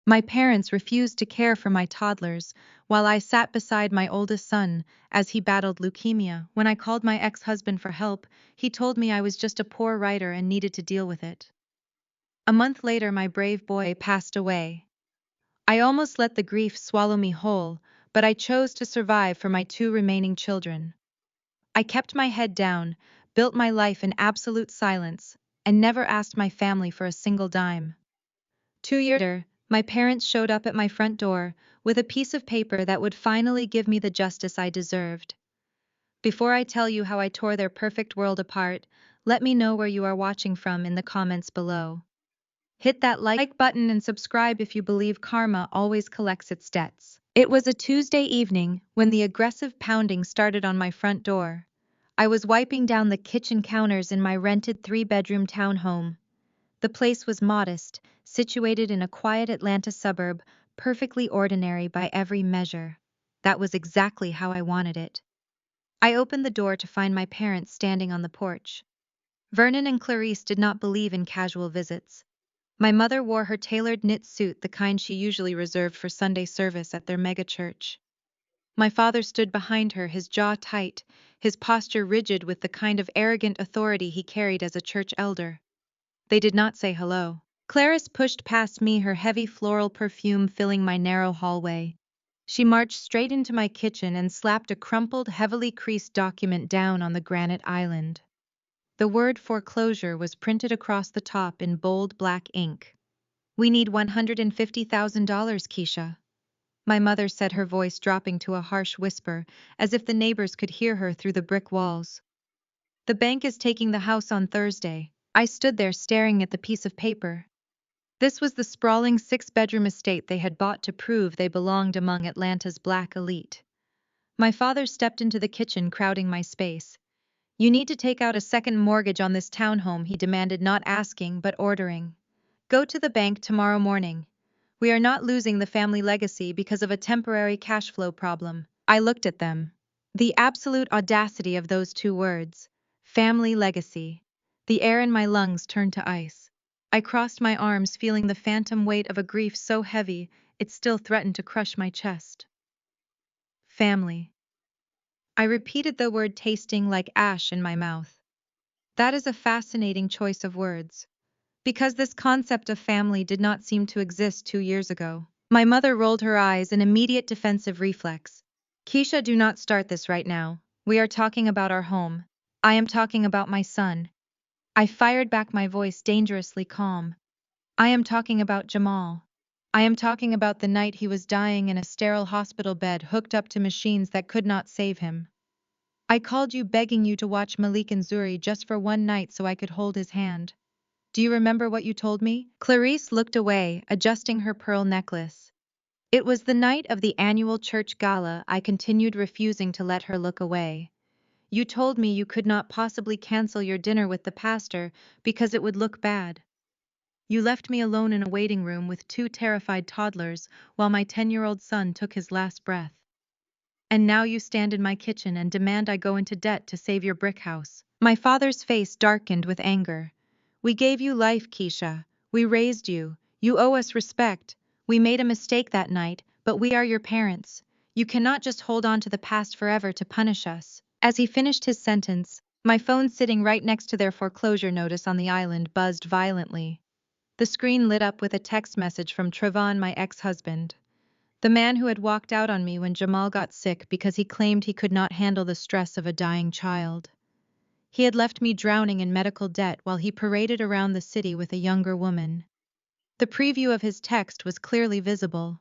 My parents refused to care for my toddlers, while I sat beside my oldest son as he battled leukemia. When I called my ex-husband for help, he told me I was just a poor writer and needed to deal with it. A month later, my brave boy passed away. I almost let the grief swallow me whole, but I chose to survive for my two remaining children. I kept my head down, built my life in absolute silence, and never asked my family for a single dime. 2 years later, my parents showed up at my front door with a piece of paper that would finally give me the justice I deserved. Before I tell you how I tore their perfect world apart, let me know where you are watching from in the comments below. Hit that like button and subscribe if you believe karma always collects its debts. It was a Tuesday evening when the aggressive pounding started on my front door. I was wiping down the kitchen counters in my rented 3-bedroom townhome. The place was modest, situated in a quiet Atlanta suburb, perfectly ordinary by every measure. That was exactly how I wanted it. I opened the door to find my parents standing on the porch. Vernon and Clarice did not believe in casual visits. My mother wore her tailored knit suit, the kind she usually reserved for Sunday service at their mega church. My father stood behind her, his jaw tight, his posture rigid with the kind of arrogant authority he carried as a church elder. They did not say hello. Clarice pushed past me, her heavy floral perfume filling my narrow hallway. She marched straight into my kitchen and slapped a crumpled, heavily creased document down on the granite island. The word foreclosure was printed across the top in bold black ink. "We need $150,000, Keisha," my mother said, her voice dropping to a harsh whisper, as if the neighbors could hear her through the brick walls. "The bank is taking the house on Thursday." I stood there staring at the piece of paper. This was the sprawling 6-bedroom estate they had bought to prove they belonged among Atlanta's black elite. My father stepped into the kitchen, crowding my space. "You need to take out a second mortgage on this townhome," he demanded, not asking but ordering. "Go to the bank tomorrow morning. We are not losing the family legacy because of a temporary cash flow problem." I looked at them. The absolute audacity of those two words. Family legacy. The air in my lungs turned to ice. I crossed my arms, feeling the phantom weight of a grief so heavy it still threatened to crush my chest. Family. I repeated the word, tasting like ash in my mouth. That is a fascinating choice of words, because this concept of family did not seem to exist 2 years ago. My mother rolled her eyes, an immediate defensive reflex. "Keisha, do not start this right now. We are talking about our home. I am talking about my son." I fired back, my voice dangerously calm. "I am talking about Jamal. I am talking about the night he was dying in a sterile hospital bed, hooked up to machines that could not save him. I called you begging you to watch Malik and Zuri just for one night so I could hold his hand. Do you remember what you told me?" Clarice looked away, adjusting her pearl necklace. "It was the night of the annual church gala," I continued, refusing to let her look away. "You told me you could not possibly cancel your dinner with the pastor because it would look bad. You left me alone in a waiting room with 2 terrified toddlers while my 10-year-old son took his last breath. And now you stand in my kitchen and demand I go into debt to save your brick house." My father's face darkened with anger. "We gave you life, Keisha. We raised you. You owe us respect. We made a mistake that night, but we are your parents. You cannot just hold on to the past forever to punish us." As he finished his sentence, my phone, sitting right next to their foreclosure notice on the island, buzzed violently. The screen lit up with a text message from Trevon, my ex-husband. The man who had walked out on me when Jamal got sick because he claimed he could not handle the stress of a dying child. He had left me drowning in medical debt while he paraded around the city with a younger woman. The preview of his text was clearly visible.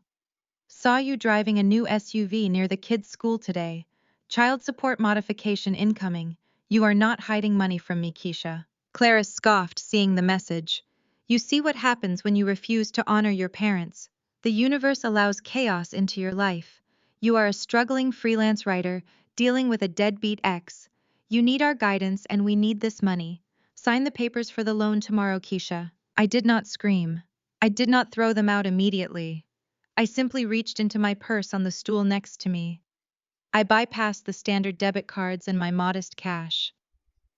"Saw you driving a new SUV near the kids' school today. Child support modification incoming. You are not hiding money from me, Keisha." Clarice scoffed, seeing the message. "You see what happens when you refuse to honor your parents. The universe allows chaos into your life. You are a struggling freelance writer, dealing with a deadbeat ex. You need our guidance and we need this money. Sign the papers for the loan tomorrow, Keisha." I did not scream. I did not throw them out immediately. I simply reached into my purse on the stool next to me. I bypassed the standard debit cards and my modest cash.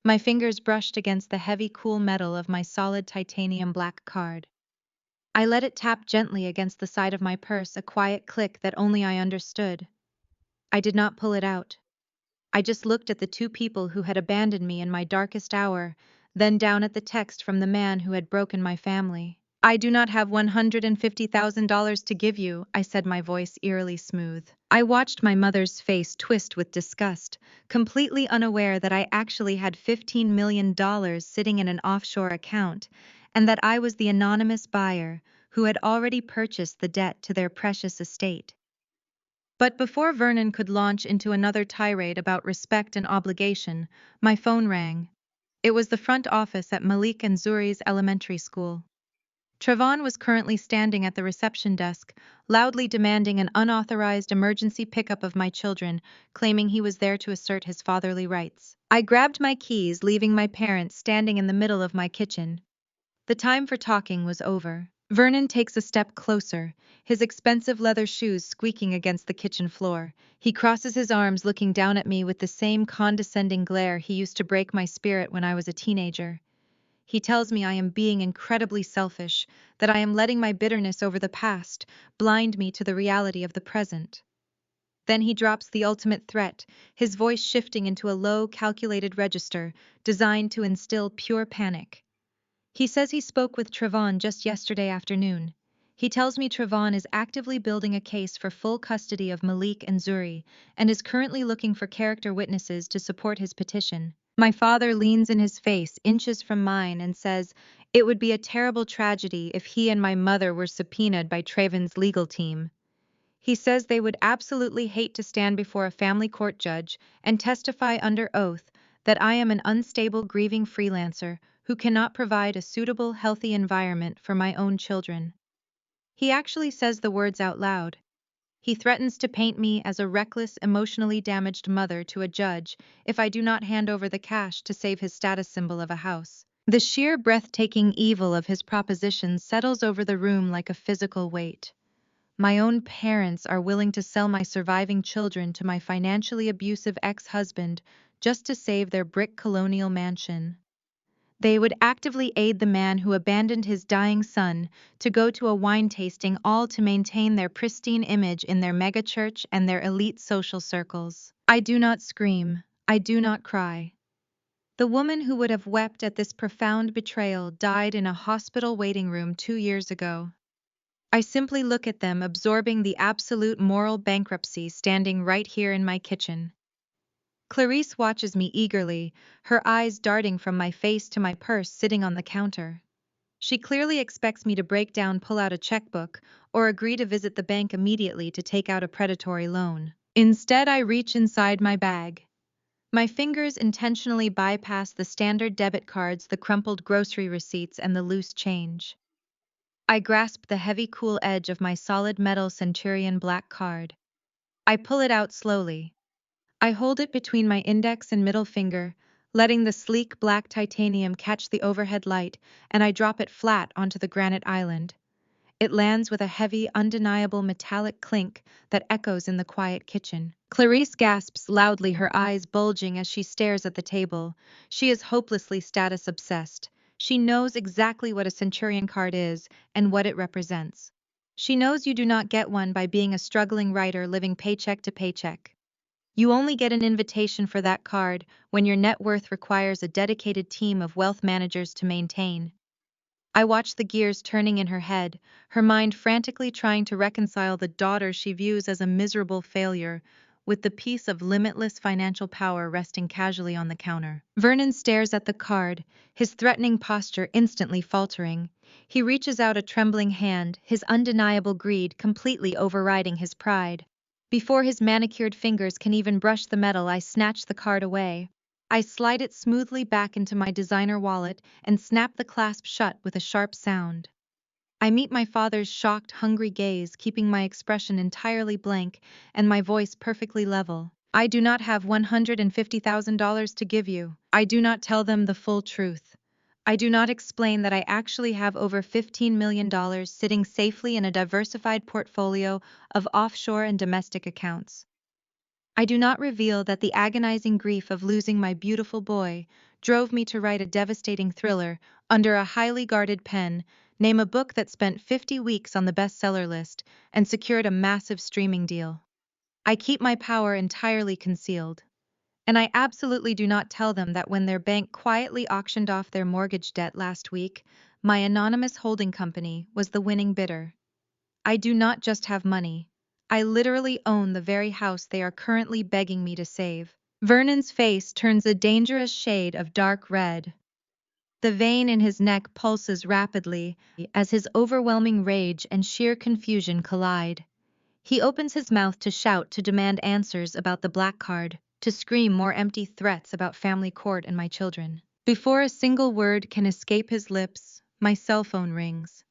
My fingers brushed against the heavy, cool metal of my solid titanium black card. I let it tap gently against the side of my purse, a quiet click that only I understood. I did not pull it out. I just looked at the two people who had abandoned me in my darkest hour, then down at the text from the man who had broken my family. I do not have $150,000 to give you, I said, my voice eerily smooth. I watched my mother's face twist with disgust, completely unaware that I actually had $15 million sitting in an offshore account, and that I was the anonymous buyer who had already purchased the debt to their precious estate. But before Vernon could launch into another tirade about respect and obligation, my phone rang. It was the front office at Malik and Zuri's elementary school. Trevon was currently standing at the reception desk, loudly demanding an unauthorized emergency pickup of my children, claiming he was there to assert his fatherly rights. I grabbed my keys, leaving my parents standing in the middle of my kitchen. The time for talking was over. Vernon takes a step closer, his expensive leather shoes squeaking against the kitchen floor. He crosses his arms, looking down at me with the same condescending glare he used to break my spirit when I was a teenager. He tells me I am being incredibly selfish, that I am letting my bitterness over the past blind me to the reality of the present. Then he drops the ultimate threat, his voice shifting into a low, calculated register designed to instill pure panic. He says he spoke with Trevon just yesterday afternoon. He tells me Trevon is actively building a case for full custody of Malik and Zuri and is currently looking for character witnesses to support his petition. My father leans in his face inches from mine and says it would be a terrible tragedy if he and my mother were subpoenaed by Trevon's legal team. He says they would absolutely hate to stand before a family court judge and testify under oath that I am an unstable, grieving freelancer who cannot provide a suitable, healthy environment for my own children. He actually says the words out loud. He threatens to paint me as a reckless, emotionally damaged mother to a judge if I do not hand over the cash to save his status symbol of a house. The sheer breathtaking evil of his proposition settles over the room like a physical weight. My own parents are willing to sell my surviving children to my financially abusive ex-husband just to save their brick colonial mansion. They would actively aid the man who abandoned his dying son to go to a wine tasting, all to maintain their pristine image in their megachurch and their elite social circles. I do not scream. I do not cry. The woman who would have wept at this profound betrayal died in a hospital waiting room 2 years ago. I simply look at them, absorbing the absolute moral bankruptcy standing right here in my kitchen. Clarice watches me eagerly, her eyes darting from my face to my purse sitting on the counter. She clearly expects me to break down, pull out a checkbook, or agree to visit the bank immediately to take out a predatory loan. Instead, I reach inside my bag. My fingers intentionally bypass the standard debit cards, the crumpled grocery receipts, and the loose change. I grasp the heavy, cool edge of my solid metal Centurion black card. I pull it out slowly. I hold it between my index and middle finger, letting the sleek black titanium catch the overhead light, and I drop it flat onto the granite island. It lands with a heavy, undeniable metallic clink that echoes in the quiet kitchen. Clarice gasps loudly, her eyes bulging as she stares at the table. She is hopelessly status obsessed. She knows exactly what a Centurion card is and what it represents. She knows you do not get one by being a struggling writer living paycheck to paycheck. You only get an invitation for that card when your net worth requires a dedicated team of wealth managers to maintain. I watch the gears turning in her head, her mind frantically trying to reconcile the daughter she views as a miserable failure with the piece of limitless financial power resting casually on the counter. Vernon stares at the card, his threatening posture instantly faltering. He reaches out a trembling hand, his undeniable greed completely overriding his pride. Before his manicured fingers can even brush the metal, I snatch the card away. I slide it smoothly back into my designer wallet and snap the clasp shut with a sharp sound. I meet my father's shocked, hungry gaze, keeping my expression entirely blank and my voice perfectly level. I do not have $150,000 to give you. I do not tell them the full truth. I do not explain that I actually have over $15 million sitting safely in a diversified portfolio of offshore and domestic accounts. I do not reveal that the agonizing grief of losing my beautiful boy drove me to write a devastating thriller under a highly guarded pen Name a book that spent 50 weeks on the bestseller list and secured a massive streaming deal. I keep my power entirely concealed. And I absolutely do not tell them that when their bank quietly auctioned off their mortgage debt last week, my anonymous holding company was the winning bidder. I do not just have money. I literally own the very house they are currently begging me to save. Vernon's face turns a dangerous shade of dark red. The vein in his neck pulses rapidly as his overwhelming rage and sheer confusion collide. He opens his mouth to shout, to demand answers about the black card, to scream more empty threats about family court and my children. Before a single word can escape his lips, my cell phone rings.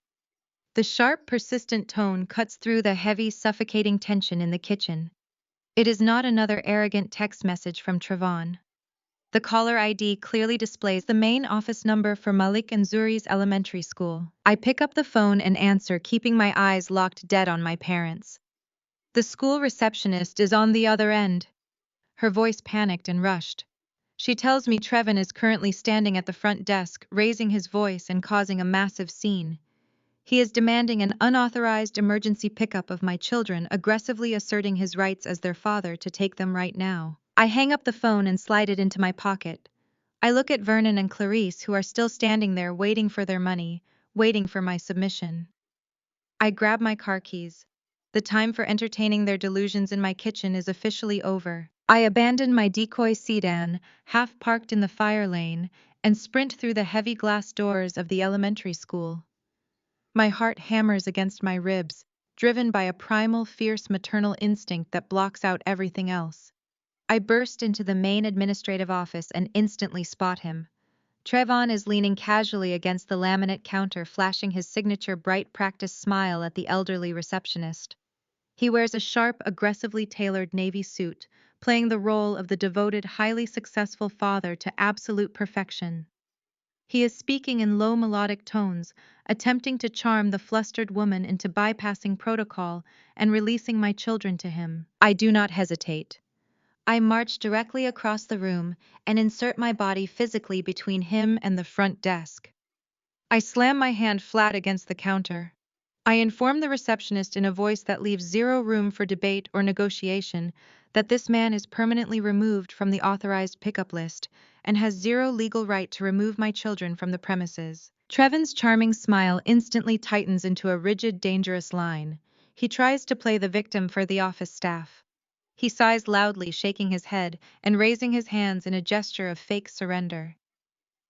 The sharp, persistent tone cuts through the heavy, suffocating tension in the kitchen. It is not another arrogant text message from Trevon. The caller ID clearly displays the main office number for Malik and Zuri's elementary school. I pick up the phone and answer, keeping my eyes locked dead on my parents. The school receptionist is on the other end. Her voice panicked and rushed. She tells me Trevon is currently standing at the front desk, raising his voice and causing a massive scene. He is demanding an unauthorized emergency pickup of my children, aggressively asserting his rights as their father to take them right now. I hang up the phone and slide it into my pocket. I look at Vernon and Clarice, who are still standing there waiting for their money, waiting for my submission. I grab my car keys. The time for entertaining their delusions in my kitchen is officially over. I abandon my decoy sedan, half parked in the fire lane, and sprint through the heavy glass doors of the elementary school. My heart hammers against my ribs, driven by a primal, fierce maternal instinct that blocks out everything else. I burst into the main administrative office and instantly spot him. Trevon is leaning casually against the laminate counter, flashing his signature bright practice smile at the elderly receptionist. He wears a sharp, aggressively tailored navy suit, playing the role of the devoted, highly successful father to absolute perfection. He is speaking in low melodic tones, attempting to charm the flustered woman into bypassing protocol and releasing my children to him. I do not hesitate. I march directly across the room and insert my body physically between him and the front desk. I slam my hand flat against the counter. I inform the receptionist in a voice that leaves zero room for debate or negotiation that this man is permanently removed from the authorized pickup list and has zero legal right to remove my children from the premises. Trevon's charming smile instantly tightens into a rigid, dangerous line. He tries to play the victim for the office staff. He sighs loudly, shaking his head and raising his hands in a gesture of fake surrender.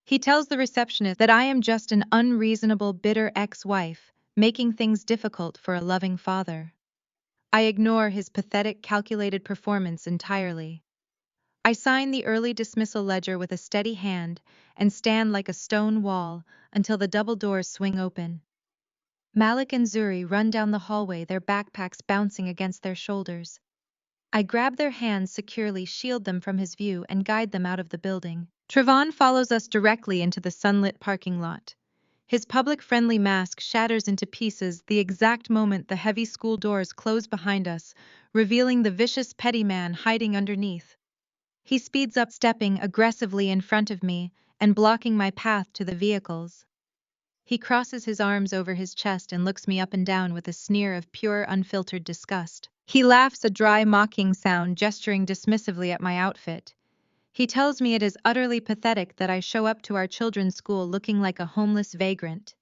He tells the receptionist that I am just an unreasonable, bitter ex-wife, making things difficult for a loving father. I ignore his pathetic, calculated performance entirely. I sign the early dismissal ledger with a steady hand and stand like a stone wall until the double doors swing open. Malik and Zuri run down the hallway, their backpacks bouncing against their shoulders. I grab their hands securely, shield them from his view, and guide them out of the building. Trevon follows us directly into the sunlit parking lot. His public-friendly mask shatters into pieces the exact moment the heavy school doors close behind us, revealing the vicious petty man hiding underneath. He speeds up, stepping aggressively in front of me and blocking my path to the vehicles. He crosses his arms over his chest and looks me up and down with a sneer of pure, unfiltered disgust. He laughs, a dry, mocking sound, gesturing dismissively at my outfit. He tells me it is utterly pathetic that I show up to our children's school looking like a homeless vagrant.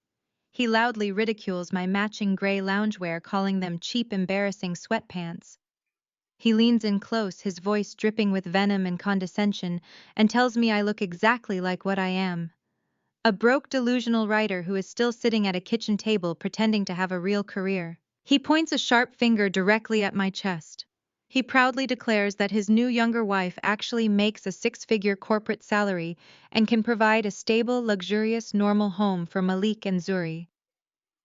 He loudly ridicules my matching gray loungewear, calling them cheap, embarrassing sweatpants. He leans in close, his voice dripping with venom and condescension, and tells me I look exactly like what I am. A broke, delusional writer who is still sitting at a kitchen table pretending to have a real career. He points a sharp finger directly at my chest. He proudly declares that his new younger wife actually makes a six-figure corporate salary and can provide a stable, luxurious, normal home for Malik and Zuri.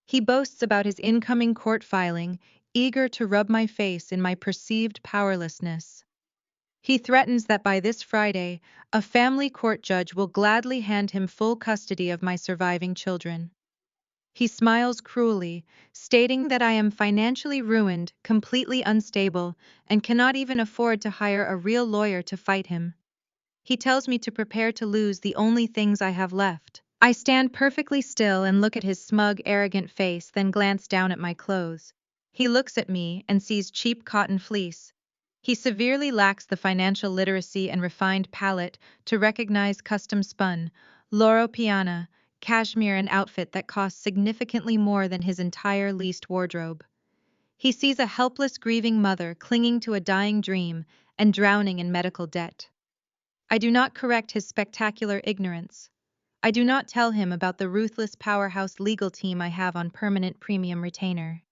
He boasts about his incoming court filing, eager to rub my face in my perceived powerlessness. He threatens that by this Friday, a family court judge will gladly hand him full custody of my surviving children. He smiles cruelly, stating that I am financially ruined, completely unstable, and cannot even afford to hire a real lawyer to fight him. He tells me to prepare to lose the only things I have left. I stand perfectly still and look at his smug, arrogant face, then glance down at my clothes. He looks at me and sees cheap cotton fleece. He severely lacks the financial literacy and refined palate to recognize custom spun, Loro Piana, cashmere and outfit that costs significantly more than his entire leased wardrobe. He sees a helpless, grieving mother clinging to a dying dream and drowning in medical debt. I do not correct his spectacular ignorance. I do not tell him about the ruthless powerhouse legal team I have on permanent premium retainer.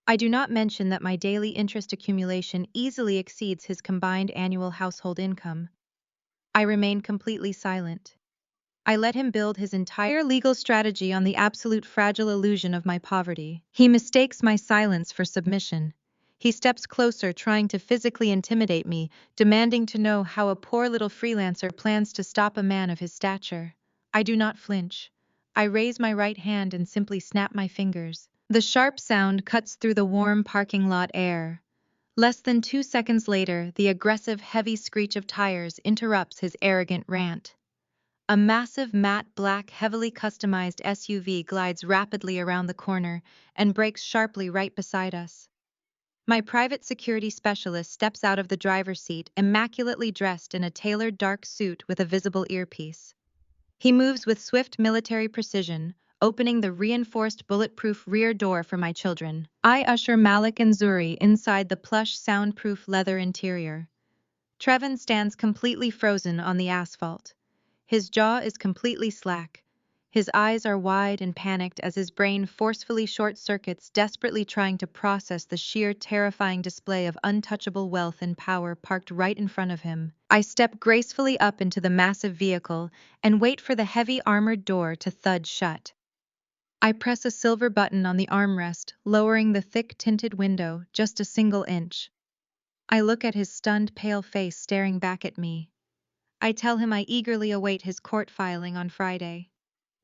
I do not mention that my daily interest accumulation easily exceeds his combined annual household income. I remain completely silent. I let him build his entire legal strategy on the absolute fragile illusion of my poverty. He mistakes my silence for submission. He steps closer, trying to physically intimidate me, demanding to know how a poor little freelancer plans to stop a man of his stature. I do not flinch. I raise my right hand and simply snap my fingers. The sharp sound cuts through the warm parking lot air. Less than 2 seconds later, the aggressive, heavy screech of tires interrupts his arrogant rant. A massive, matte black, heavily customized SUV glides rapidly around the corner and brakes sharply right beside us. My private security specialist steps out of the driver's seat, immaculately dressed in a tailored dark suit with a visible earpiece. He moves with swift military precision, opening the reinforced bulletproof rear door for my children. I usher Malik and Zuri inside the plush, soundproof leather interior. Trevin stands completely frozen on the asphalt. His jaw is completely slack. His eyes are wide and panicked as his brain forcefully short-circuits, desperately trying to process the sheer terrifying display of untouchable wealth and power parked right in front of him. I step gracefully up into the massive vehicle and wait for the heavy armored door to thud shut. I press a silver button on the armrest, lowering the thick tinted window just a single inch. I look at his stunned, pale face staring back at me. I tell him I eagerly await his court filing on Friday.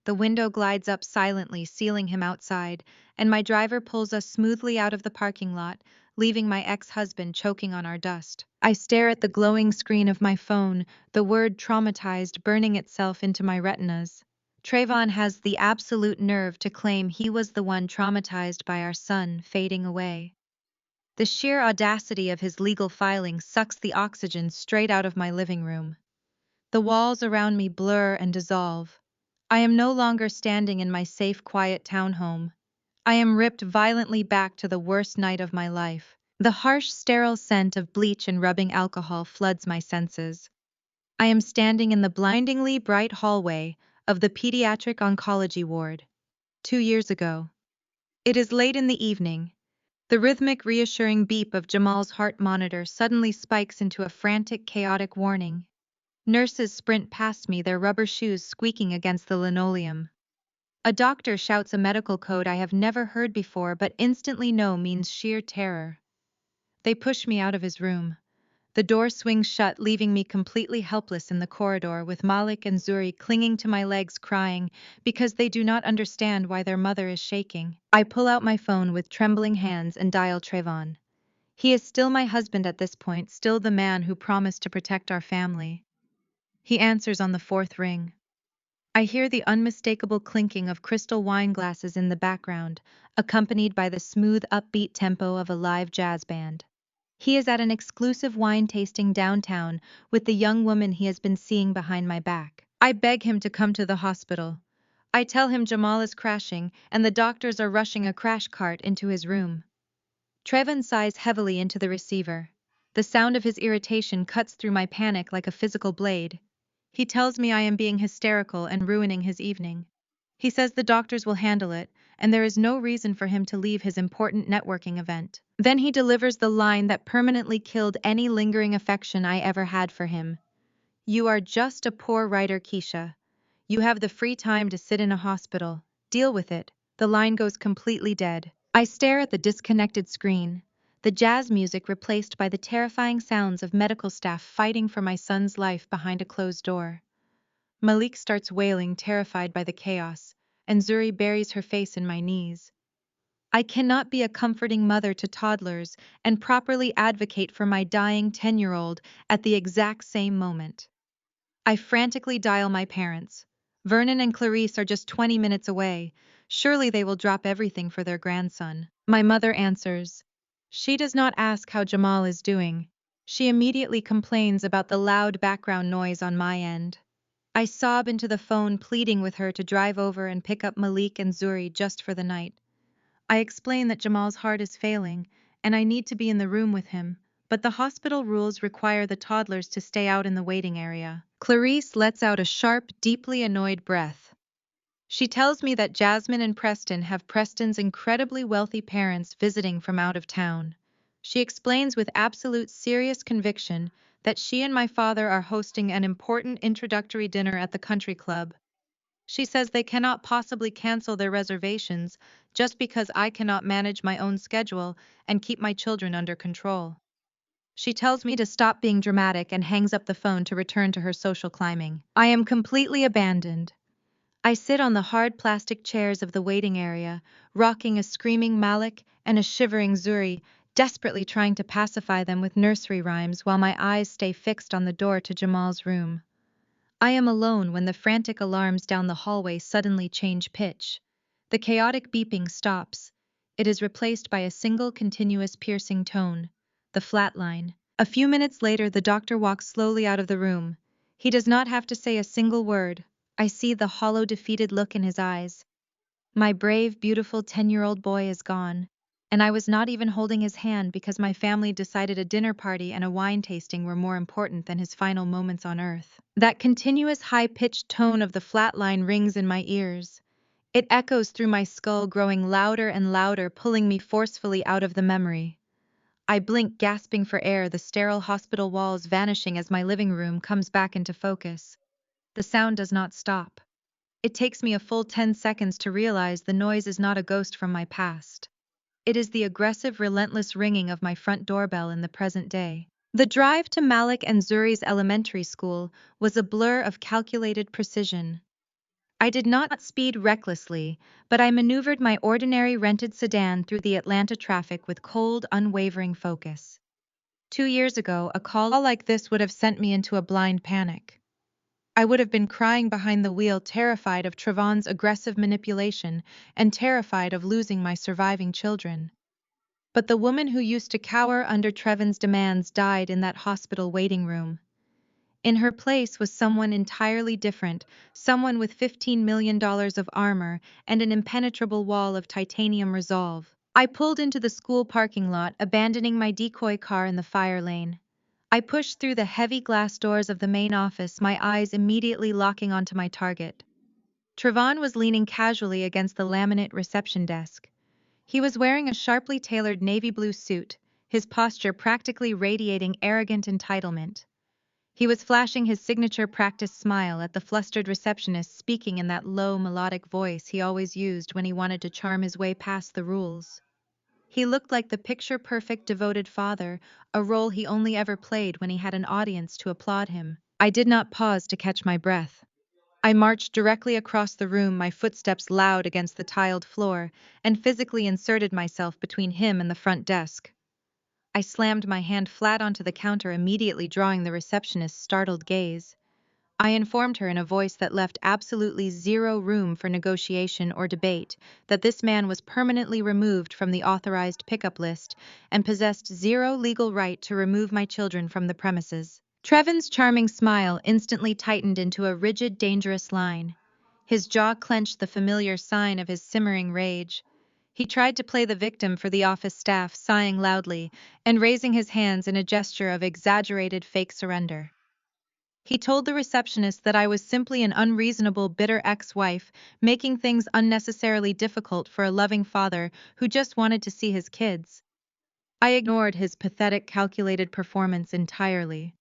The window glides up silently, sealing him outside, and my driver pulls us smoothly out of the parking lot, leaving my ex-husband choking on our dust. I stare at the glowing screen of my phone, the word traumatized burning itself into my retinas. Trayvon has the absolute nerve to claim he was the one traumatized by our son fading away. The sheer audacity of his legal filing sucks the oxygen straight out of my living room. The walls around me blur and dissolve. I am no longer standing in my safe, quiet townhome. I am ripped violently back to the worst night of my life. The harsh, sterile scent of bleach and rubbing alcohol floods my senses. I am standing in the blindingly bright hallway of the pediatric oncology ward. 2 years ago. It is late in the evening. The rhythmic, reassuring beep of Jamal's heart monitor suddenly spikes into a frantic, chaotic warning. Nurses sprint past me, their rubber shoes squeaking against the linoleum. A doctor shouts a medical code I have never heard before but instantly know means sheer terror. They push me out of his room. The door swings shut, leaving me completely helpless in the corridor with Malik and Zuri clinging to my legs crying because they do not understand why their mother is shaking. I pull out my phone with trembling hands and dial Trayvon. He is still my husband at this point, still the man who promised to protect our family. He answers on the fourth ring. I hear the unmistakable clinking of crystal wine glasses in the background, accompanied by the smooth, upbeat tempo of a live jazz band. He is at an exclusive wine tasting downtown with the young woman he has been seeing behind my back. I beg him to come to the hospital. I tell him Jamal is crashing and the doctors are rushing a crash cart into his room. Trevin sighs heavily into the receiver. The sound of his irritation cuts through my panic like a physical blade. He tells me I am being hysterical and ruining his evening. He says the doctors will handle it, and there is no reason for him to leave his important networking event. Then he delivers the line that permanently killed any lingering affection I ever had for him. You are just a poor writer, Keisha. You have the free time to sit in a hospital. Deal with it. The line goes completely dead. I stare at the disconnected screen. The jazz music replaced by the terrifying sounds of medical staff fighting for my son's life behind a closed door. Malik starts wailing, terrified by the chaos, and Zuri buries her face in my knees. I cannot be a comforting mother to toddlers and properly advocate for my dying 10-year-old at the exact same moment. I frantically dial my parents. Vernon and Clarice are just 20 minutes away. Surely they will drop everything for their grandson. My mother answers. She does not ask how Jamal is doing. She immediately complains about the loud background noise on my end. I sob into the phone, pleading with her to drive over and pick up Malik and Zuri just for the night. I explain that Jamal's heart is failing, and I need to be in the room with him, but the hospital rules require the toddlers to stay out in the waiting area. Clarice lets out a sharp, deeply annoyed breath. She tells me that Jasmine and Preston have Preston's incredibly wealthy parents visiting from out of town. She explains with absolute serious conviction that she and my father are hosting an important introductory dinner at the country club. She says they cannot possibly cancel their reservations just because I cannot manage my own schedule and keep my children under control. She tells me to stop being dramatic and hangs up the phone to return to her social climbing. I am completely abandoned. I sit on the hard plastic chairs of the waiting area, rocking a screaming Malik and a shivering Zuri, desperately trying to pacify them with nursery rhymes while my eyes stay fixed on the door to Jamal's room. I am alone when the frantic alarms down the hallway suddenly change pitch. The chaotic beeping stops. It is replaced by a single continuous piercing tone, the flat line. A few minutes later, the doctor walks slowly out of the room. He does not have to say a single word. I see the hollow, defeated look in his eyes. My brave, beautiful 10-year-old boy is gone. And I was not even holding his hand because my family decided a dinner party and a wine tasting were more important than his final moments on earth. That continuous high-pitched tone of the flat line rings in my ears. It echoes through my skull, growing louder and louder, pulling me forcefully out of the memory. I blink, gasping for air, the sterile hospital walls vanishing as my living room comes back into focus. The sound does not stop. It takes me a full 10 seconds to realize the noise is not a ghost from my past. It is the aggressive, relentless ringing of my front doorbell in the present day. The drive to Malik and Zuri's elementary school was a blur of calculated precision. I did not speed recklessly, but I maneuvered my ordinary rented sedan through the Atlanta traffic with cold, unwavering focus. 2 years ago, a call like this would have sent me into a blind panic. I would have been crying behind the wheel, terrified of Trevon's aggressive manipulation and terrified of losing my surviving children. But the woman who used to cower under Trevon's demands died in that hospital waiting room. In her place was someone entirely different, someone with $15 million of armor and an impenetrable wall of titanium resolve. I pulled into the school parking lot, abandoning my decoy car in the fire lane. I pushed through the heavy glass doors of the main office, my eyes immediately locking onto my target. Trevon was leaning casually against the laminate reception desk. He was wearing a sharply tailored navy blue suit, his posture practically radiating arrogant entitlement. He was flashing his signature practice smile at the flustered receptionist, speaking in that low, melodic voice he always used when he wanted to charm his way past the rules. He looked like the picture-perfect devoted father, a role he only ever played when he had an audience to applaud him. I did not pause to catch my breath. I marched directly across the room, my footsteps loud against the tiled floor, and physically inserted myself between him and the front desk. I slammed my hand flat onto the counter, immediately drawing the receptionist's startled gaze. I informed her in a voice that left absolutely zero room for negotiation or debate that this man was permanently removed from the authorized pickup list and possessed zero legal right to remove my children from the premises. Trevon's charming smile instantly tightened into a rigid, dangerous line. His jaw clenched, the familiar sign of his simmering rage. He tried to play the victim for the office staff, sighing loudly and raising his hands in a gesture of exaggerated fake surrender. He told the receptionist that I was simply an unreasonable, bitter ex-wife, making things unnecessarily difficult for a loving father who just wanted to see his kids. I ignored his pathetic, calculated performance entirely.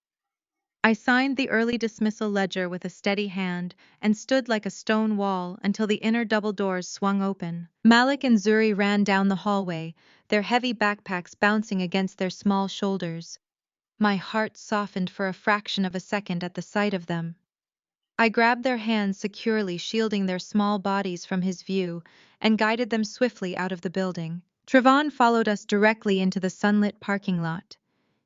I signed the early dismissal ledger with a steady hand and stood like a stone wall until the inner double doors swung open. Malik and Zuri ran down the hallway, their heavy backpacks bouncing against their small shoulders. My heart softened for a fraction of a second at the sight of them. I grabbed their hands securely, shielding their small bodies from his view, and guided them swiftly out of the building. Trevon followed us directly into the sunlit parking lot.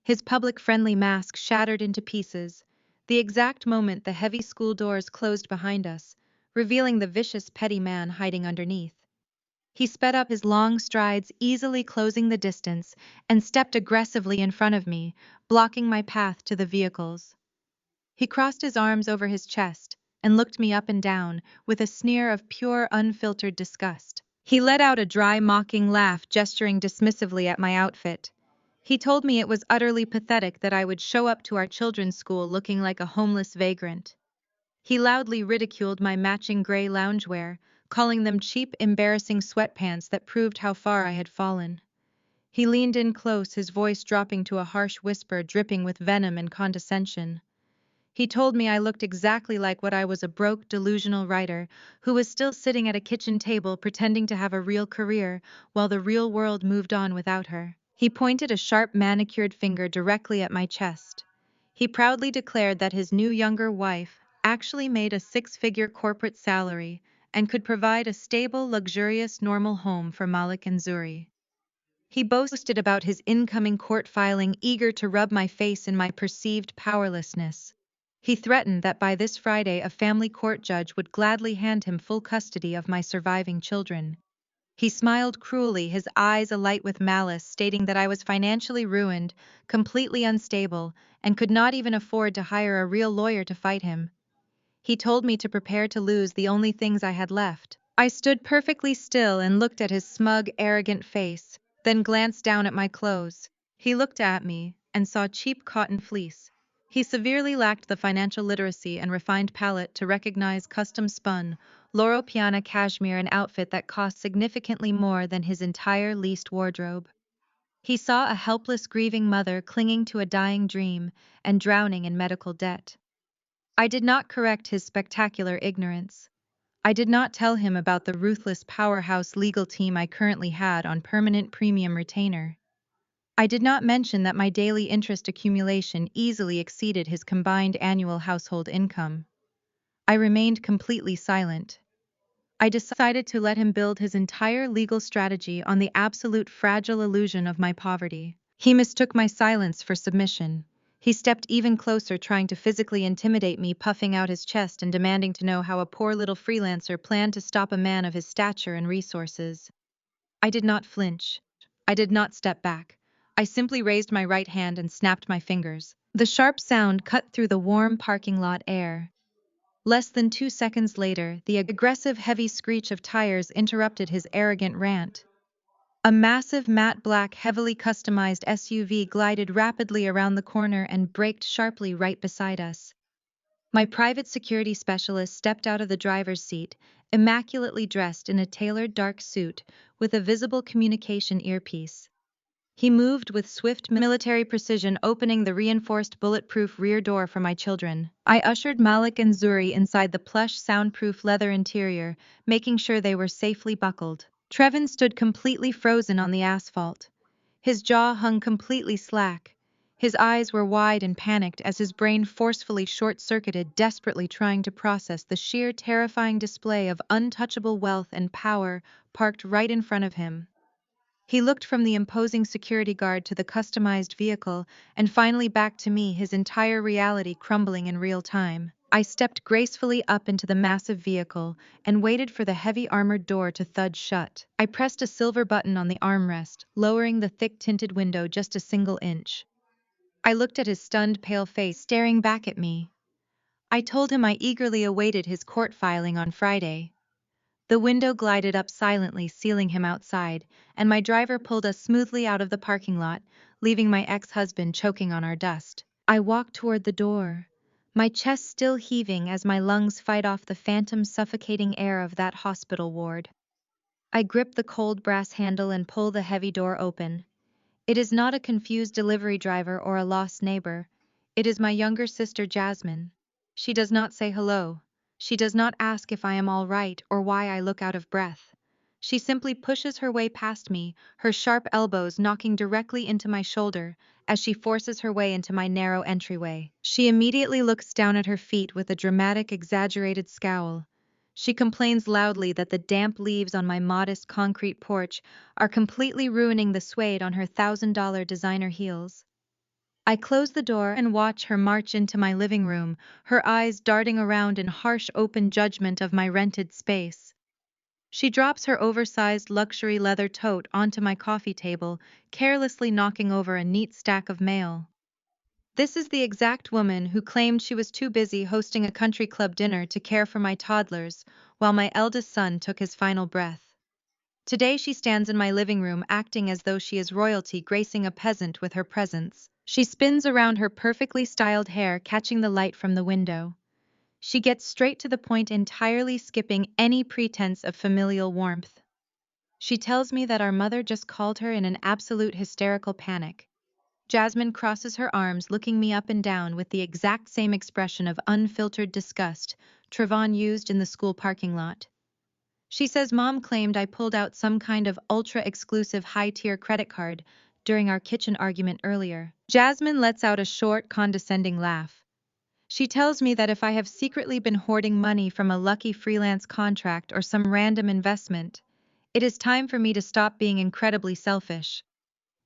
His public-friendly mask shattered into pieces. The exact moment the heavy school doors closed behind us, revealing the vicious petty man hiding underneath. He sped up his long strides, easily closing the distance, and stepped aggressively in front of me, blocking my path to the vehicles. He crossed his arms over his chest and looked me up and down with a sneer of pure, unfiltered disgust. He let out a dry, mocking laugh, gesturing dismissively at my outfit. He told me it was utterly pathetic that I would show up to our children's school looking like a homeless vagrant. He loudly ridiculed my matching gray loungewear, calling them cheap, embarrassing sweatpants that proved how far I had fallen. He leaned in close, his voice dropping to a harsh whisper dripping with venom and condescension. He told me I looked exactly like what I was, a broke, delusional writer who was still sitting at a kitchen table pretending to have a real career while the real world moved on without her. He pointed a sharp, manicured finger directly at my chest. He proudly declared that his new younger wife actually made a six-figure corporate salary and could provide a stable, luxurious, normal home for Malik and Zuri. He boasted about his incoming court filing, eager to rub my face in my perceived powerlessness. He threatened that by this Friday a family court judge would gladly hand him full custody of my surviving children. He smiled cruelly, his eyes alight with malice, stating that I was financially ruined, completely unstable, and could not even afford to hire a real lawyer to fight him. He told me to prepare to lose the only things I had left. I stood perfectly still and looked at his smug, arrogant face, then glanced down at my clothes. He looked at me and saw cheap cotton fleece. He severely lacked the financial literacy and refined palate to recognize custom-spun, Loro Piana cashmere, an outfit that cost significantly more than his entire leased wardrobe. He saw a helpless, grieving mother clinging to a dying dream and drowning in medical debt. I did not correct his spectacular ignorance. I did not tell him about the ruthless powerhouse legal team I currently had on permanent premium retainer. I did not mention that my daily interest accumulation easily exceeded his combined annual household income. I remained completely silent. I decided to let him build his entire legal strategy on the absolute fragile illusion of my poverty. He mistook my silence for submission. He stepped even closer, trying to physically intimidate me, puffing out his chest and demanding to know how a poor little freelancer planned to stop a man of his stature and resources. I did not flinch. I did not step back. I simply raised my right hand and snapped my fingers. The sharp sound cut through the warm parking lot air. Less than 2 seconds later, the aggressive, heavy screech of tires interrupted his arrogant rant. A massive, matte black, heavily customized SUV glided rapidly around the corner and braked sharply right beside us. My private security specialist stepped out of the driver's seat, immaculately dressed in a tailored dark suit with a visible communication earpiece. He moved with swift military precision, opening the reinforced bulletproof rear door for my children. I ushered Malik and Zuri inside the plush, soundproof leather interior, making sure they were safely buckled. Trevin stood completely frozen on the asphalt. His jaw hung completely slack. His eyes were wide and panicked as his brain forcefully short-circuited, desperately trying to process the sheer, terrifying display of untouchable wealth and power parked right in front of him. He looked from the imposing security guard to the customized vehicle and finally back to me, his entire reality crumbling in real time. I stepped gracefully up into the massive vehicle and waited for the heavy armored door to thud shut. I pressed a silver button on the armrest, lowering the thick tinted window just a single inch. I looked at his stunned, pale face staring back at me. I told him I eagerly awaited his court filing on Friday. The window glided up silently, sealing him outside, and my driver pulled us smoothly out of the parking lot, leaving my ex-husband choking on our dust. I walked toward the door, my chest still heaving as my lungs fight off the phantom, suffocating air of that hospital ward. I grip the cold brass handle and pull the heavy door open. It is not a confused delivery driver or a lost neighbor. It is my younger sister, Jasmine. She does not say hello. She does not ask if I am all right or why I look out of breath. She simply pushes her way past me, her sharp elbows knocking directly into my shoulder as she forces her way into my narrow entryway. She immediately looks down at her feet with a dramatic, exaggerated scowl. She complains loudly that the damp leaves on my modest concrete porch are completely ruining the suede on her $1,000 designer heels. I close the door and watch her march into my living room, her eyes darting around in harsh open judgment of my rented space. She drops her oversized luxury leather tote onto my coffee table, carelessly knocking over a neat stack of mail. This is the exact woman who claimed she was too busy hosting a country club dinner to care for my toddlers, while my eldest son took his final breath. Today she stands in my living room acting as though she is royalty gracing a peasant with her presence. She spins around her perfectly styled hair, catching the light from the window. She gets straight to the point, entirely skipping any pretense of familial warmth. She tells me that our mother just called her in an absolute hysterical panic. Jasmine crosses her arms, looking me up and down with the exact same expression of unfiltered disgust Trevon used in the school parking lot. She says Mom claimed I pulled out some kind of ultra-exclusive high-tier credit card during our kitchen argument earlier. Jasmine lets out a short, condescending laugh. She tells me that if I have secretly been hoarding money from a lucky freelance contract or some random investment, it is time for me to stop being incredibly selfish.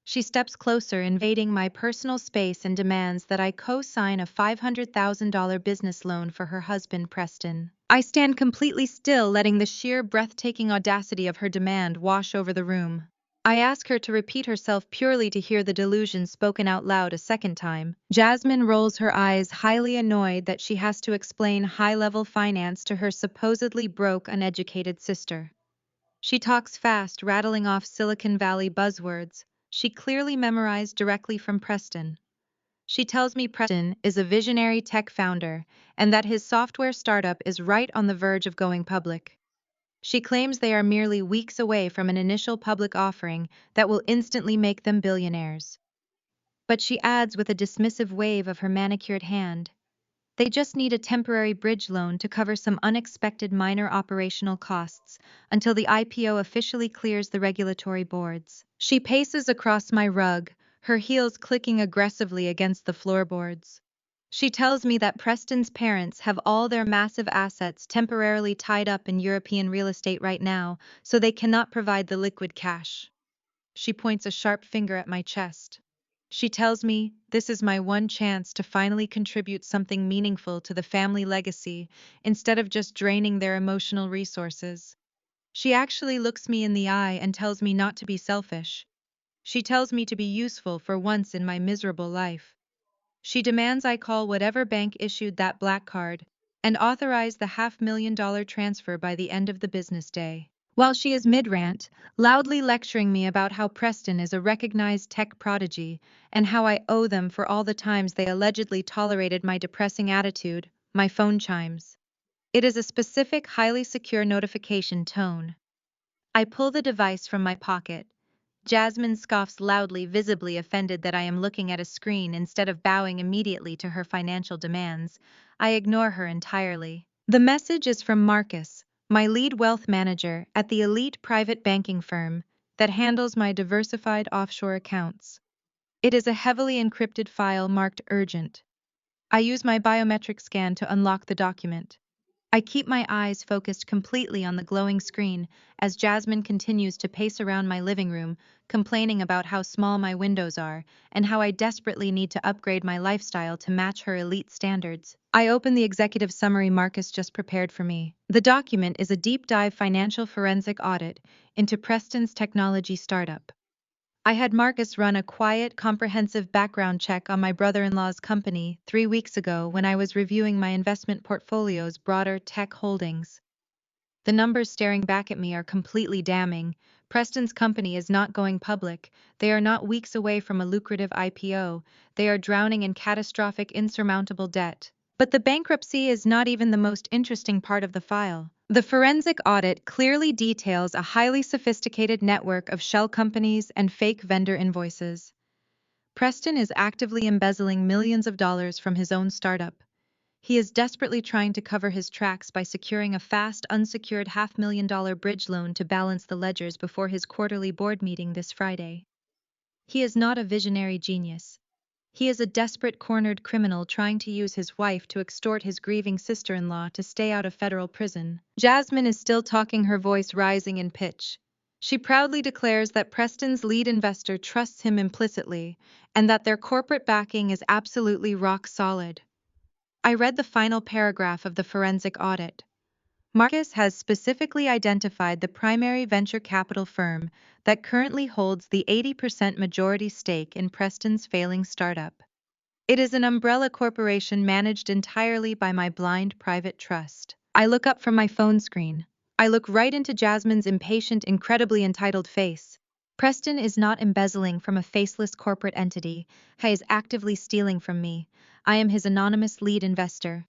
She steps closer, invading my personal space, and demands that I co-sign a $500,000 business loan for her husband, Preston. I stand completely still, letting the sheer breathtaking audacity of her demand wash over the room. I ask her to repeat herself purely to hear the delusion spoken out loud a second time. Jasmine rolls her eyes, highly annoyed that she has to explain high-level finance to her supposedly broke, uneducated sister. She talks fast, rattling off Silicon Valley buzzwords she clearly memorized directly from Preston. She tells me Preston is a visionary tech founder and that his software startup is right on the verge of going public. She claims they are merely weeks away from an initial public offering that will instantly make them billionaires. But she adds with a dismissive wave of her manicured hand, they just need a temporary bridge loan to cover some unexpected minor operational costs until the IPO officially clears the regulatory boards. She paces across my rug, her heels clicking aggressively against the floorboards. She tells me that Preston's parents have all their massive assets temporarily tied up in European real estate right now, so they cannot provide the liquid cash. She points a sharp finger at my chest. She tells me this is my one chance to finally contribute something meaningful to the family legacy instead of just draining their emotional resources. She actually looks me in the eye and tells me not to be selfish. She tells me to be useful for once in my miserable life. She demands I call whatever bank issued that black card and authorize the $500,000 transfer by the end of the business day. While she is mid-rant, loudly lecturing me about how Preston is a recognized tech prodigy and how I owe them for all the times they allegedly tolerated my depressing attitude, my phone chimes. It is a specific, highly secure notification tone. I pull the device from my pocket. Jasmine scoffs loudly, visibly offended that I am looking at a screen instead of bowing immediately to her financial demands. I ignore her entirely. The message is from Marcus, my lead wealth manager at the elite private banking firm that handles my diversified offshore accounts. It is a heavily encrypted file marked urgent. I use my biometric scan to unlock the document. I keep my eyes focused completely on the glowing screen as Jasmine continues to pace around my living room, complaining about how small my windows are and how I desperately need to upgrade my lifestyle to match her elite standards. I open the executive summary Marcus just prepared for me. The document is a deep dive financial forensic audit into Preston's technology startup. I had Marcus run a quiet, comprehensive background check on my brother-in-law's company 3 weeks ago when I was reviewing my investment portfolio's broader tech holdings. The numbers staring back at me are completely damning. Preston's company is not going public. They are not weeks away from a lucrative IPO. They are drowning in catastrophic, insurmountable debt. But the bankruptcy is not even the most interesting part of the file. The forensic audit clearly details a highly sophisticated network of shell companies and fake vendor invoices. Preston is actively embezzling millions of dollars from his own startup. He is desperately trying to cover his tracks by securing a fast, unsecured $500,000 bridge loan to balance the ledgers before his quarterly board meeting this Friday. He is not a visionary genius. He is a desperate, cornered criminal trying to use his wife to extort his grieving sister-in-law to stay out of federal prison. Jasmine is still talking, her voice rising in pitch. She proudly declares that Preston's lead investor trusts him implicitly and that their corporate backing is absolutely rock solid. I read the final paragraph of the forensic audit. Marcus has specifically identified the primary venture capital firm that currently holds the 80% majority stake in Preston's failing startup. It is an umbrella corporation managed entirely by my blind private trust. I look up from my phone screen. I look right into Jasmine's impatient, incredibly entitled face. Preston is not embezzling from a faceless corporate entity. He is actively stealing from me. I am his anonymous lead investor.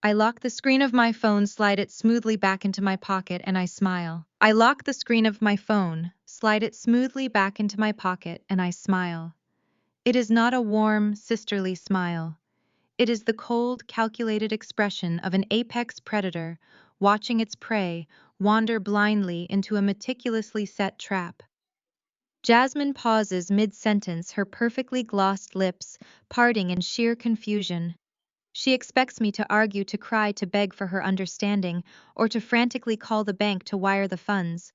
I lock the screen of my phone, slide it smoothly back into my pocket, and I smile. I lock the screen of my phone, slide it smoothly back into my pocket, and I smile. It is not a warm, sisterly smile. It is the cold, calculated expression of an apex predator watching its prey wander blindly into a meticulously set trap. Jasmine pauses mid-sentence, her perfectly glossed lips parting in sheer confusion. She expects me to argue, to cry, to beg for her understanding, or to frantically call the bank to wire the funds.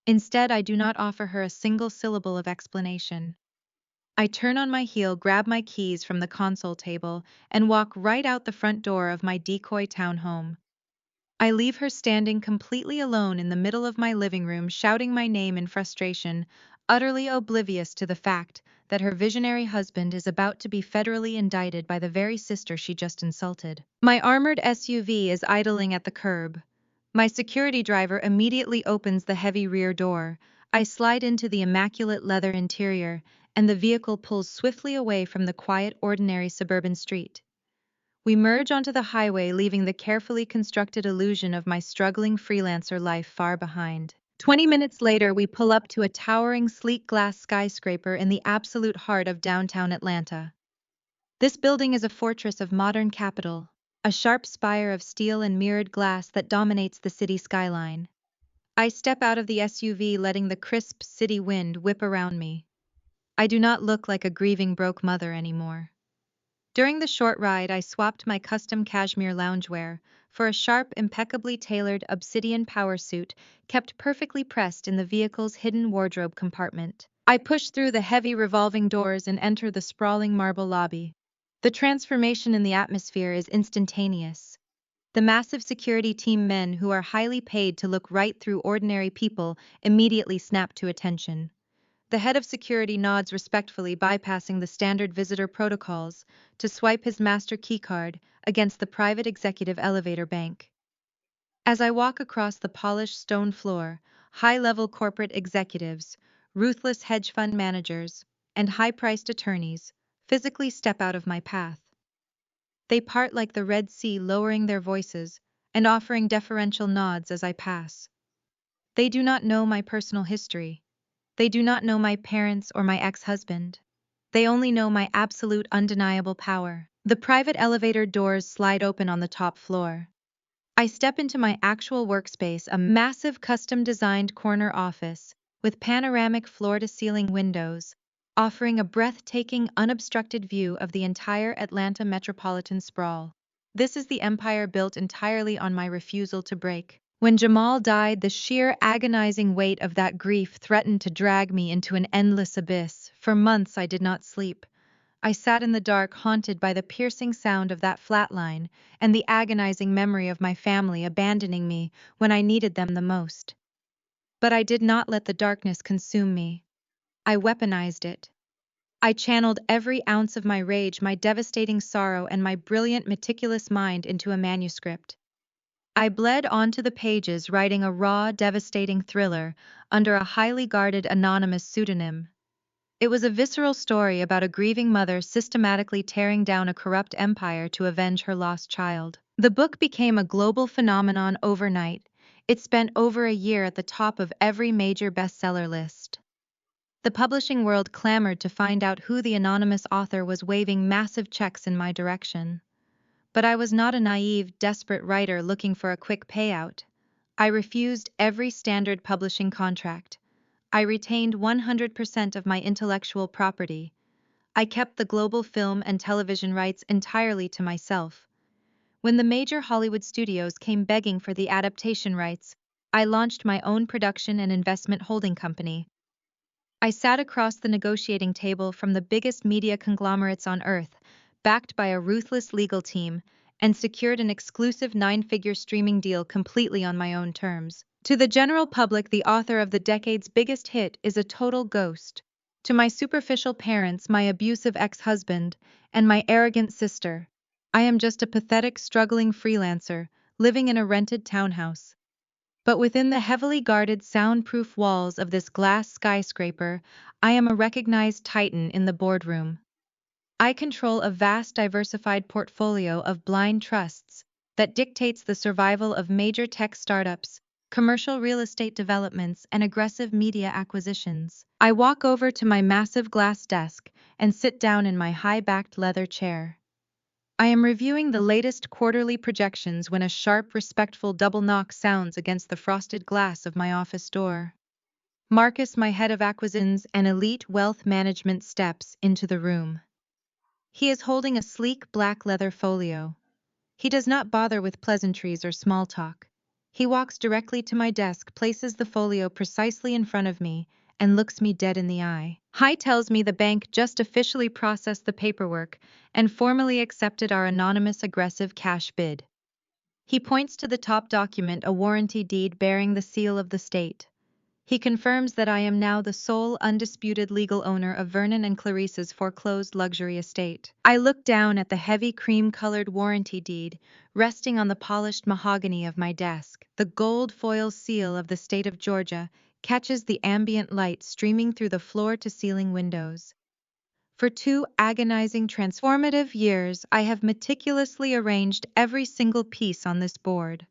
Instead, I do not offer her a single syllable of explanation. I turn on my heel, grab my keys from the console table, and walk right out the front door of my decoy townhome. I leave her standing completely alone in the middle of my living room, shouting my name in frustration, utterly oblivious to the fact that her visionary husband is about to be federally indicted by the very sister she just insulted. My armored SUV is idling at the curb. My security driver immediately opens the heavy rear door. I slide into the immaculate leather interior, and the vehicle pulls swiftly away from the quiet, ordinary suburban street. We merge onto the highway, leaving the carefully constructed illusion of my struggling freelancer life far behind. 20 minutes later, we pull up to a towering, sleek glass skyscraper in the absolute heart of downtown Atlanta. This building is a fortress of modern capital, a sharp spire of steel and mirrored glass that dominates the city skyline. I step out of the SUV, letting the crisp city wind whip around me. I do not look like a grieving broke mother anymore. During the short ride, I swapped my custom cashmere loungewear for a sharp, impeccably tailored obsidian power suit kept perfectly pressed in the vehicle's hidden wardrobe compartment. I push through the heavy revolving doors and enter the sprawling marble lobby. The transformation in the atmosphere is instantaneous. The massive security team men, who are highly paid to look right through ordinary people, immediately snap to attention. The head of security nods respectfully, bypassing the standard visitor protocols, to swipe his master keycard against the private executive elevator bank. As I walk across the polished stone floor, high-level corporate executives, ruthless hedge fund managers, and high-priced attorneys physically step out of my path. They part like the Red Sea, lowering their voices and offering deferential nods as I pass. They do not know my personal history. They do not know my parents or my ex-husband. They only know my absolute, undeniable power. The private elevator doors slide open on the top floor. I step into my actual workspace, a massive custom-designed corner office with panoramic floor-to-ceiling windows, offering a breathtaking, unobstructed view of the entire Atlanta metropolitan sprawl. This is the empire built entirely on my refusal to break. When Jamal died, the sheer agonizing weight of that grief threatened to drag me into an endless abyss. For months I did not sleep. I sat in the dark, haunted by the piercing sound of that flatline and the agonizing memory of my family abandoning me when I needed them the most. But I did not let the darkness consume me. I weaponized it. I channeled every ounce of my rage, my devastating sorrow, and my brilliant, meticulous mind into a manuscript. I bled onto the pages, writing a raw, devastating thriller under a highly guarded anonymous pseudonym. It was a visceral story about a grieving mother systematically tearing down a corrupt empire to avenge her lost child. The book became a global phenomenon overnight. It spent over a year at the top of every major bestseller list. The publishing world clamored to find out who the anonymous author was, waving massive checks in my direction. But I was not a naive, desperate writer looking for a quick payout. I refused every standard publishing contract. I retained 100% of my intellectual property. I kept the global film and television rights entirely to myself. When the major Hollywood studios came begging for the adaptation rights, I launched my own production and investment holding company. I sat across the negotiating table from the biggest media conglomerates on earth, backed by a ruthless legal team, and secured an exclusive nine-figure streaming deal completely on my own terms. To the general public, the author of the decade's biggest hit is a total ghost. To my superficial parents, my abusive ex-husband, and my arrogant sister, I am just a pathetic, struggling freelancer, living in a rented townhouse. But within the heavily guarded, soundproof walls of this glass skyscraper, I am a recognized titan in the boardroom. I control a vast, diversified portfolio of blind trusts that dictates the survival of major tech startups, commercial real estate developments, and aggressive media acquisitions. I walk over to my massive glass desk and sit down in my high-backed leather chair. I am reviewing the latest quarterly projections when a sharp, respectful double knock sounds against the frosted glass of my office door. Marcus, my head of acquisitions and elite wealth management, steps into the room. He is holding a sleek black leather folio. He does not bother with pleasantries or small talk. He walks directly to my desk, places the folio precisely in front of me, and looks me dead in the eye. He tells me the bank just officially processed the paperwork and formally accepted our anonymous aggressive cash bid. He points to the top document, a warranty deed bearing the seal of the state. He confirms that I am now the sole undisputed legal owner of Vernon and Clarice's foreclosed luxury estate. I look down at the heavy cream-colored warranty deed resting on the polished mahogany of my desk. The gold foil seal of the state of Georgia catches the ambient light streaming through the floor-to-ceiling windows. For 2 agonizing, transformative years, I have meticulously arranged every single piece on this board.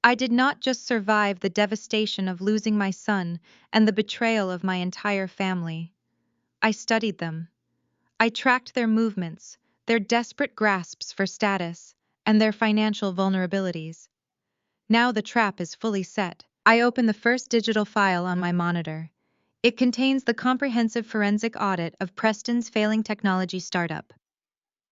I did not just survive the devastation of losing my son and the betrayal of my entire family. I studied them. I tracked their movements, their desperate grasps for status, and their financial vulnerabilities. Now the trap is fully set. I open the first digital file on my monitor. It contains the comprehensive forensic audit of Preston's failing technology startup.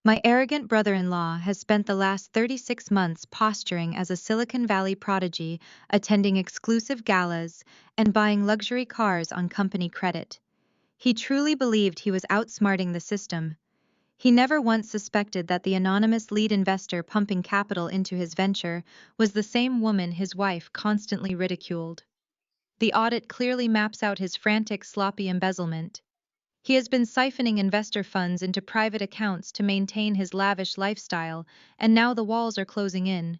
My arrogant brother-in-law has spent the last 36 months posturing as a Silicon Valley prodigy, attending exclusive galas, and buying luxury cars on company credit. He truly believed he was outsmarting the system. He never once suspected that the anonymous lead investor pumping capital into his venture was the same woman his wife constantly ridiculed. The audit clearly maps out his frantic, sloppy embezzlement. He has been siphoning investor funds into private accounts to maintain his lavish lifestyle, and now the walls are closing in.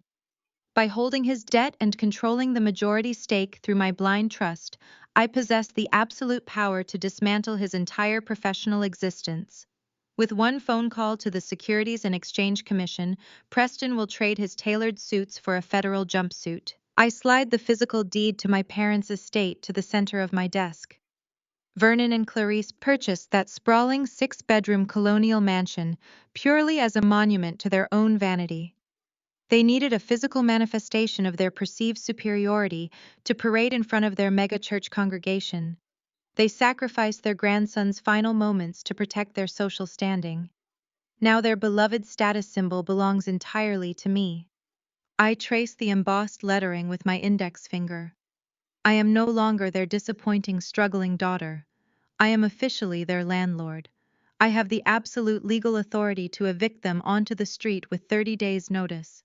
By holding his debt and controlling the majority stake through my blind trust, I possess the absolute power to dismantle his entire professional existence. With one phone call to the Securities and Exchange Commission, Preston will trade his tailored suits for a federal jumpsuit. I slide the physical deed to my parents' estate to the center of my desk. Vernon and Clarice purchased that sprawling 6-bedroom colonial mansion purely as a monument to their own vanity. They needed a physical manifestation of their perceived superiority to parade in front of their mega-church congregation. They sacrificed their grandson's final moments to protect their social standing. Now their beloved status symbol belongs entirely to me. I trace the embossed lettering with my index finger. I am no longer their disappointing, struggling daughter. I am officially their landlord. I have the absolute legal authority to evict them onto the street with 30 days' notice.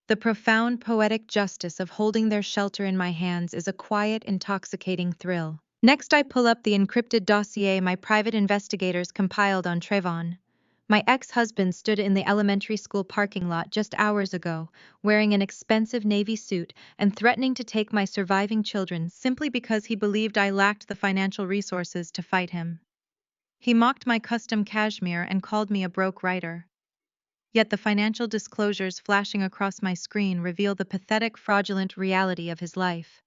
The profound poetic justice of holding their shelter in my hands is a quiet, intoxicating thrill. Next, I pull up the encrypted dossier my private investigators compiled on Trevon. My ex-husband stood in the elementary school parking lot just hours ago, wearing an expensive navy suit and threatening to take my surviving children simply because he believed I lacked the financial resources to fight him. He mocked my custom cashmere and called me a broke writer. Yet the financial disclosures flashing across my screen reveal the pathetic, fraudulent reality of his life.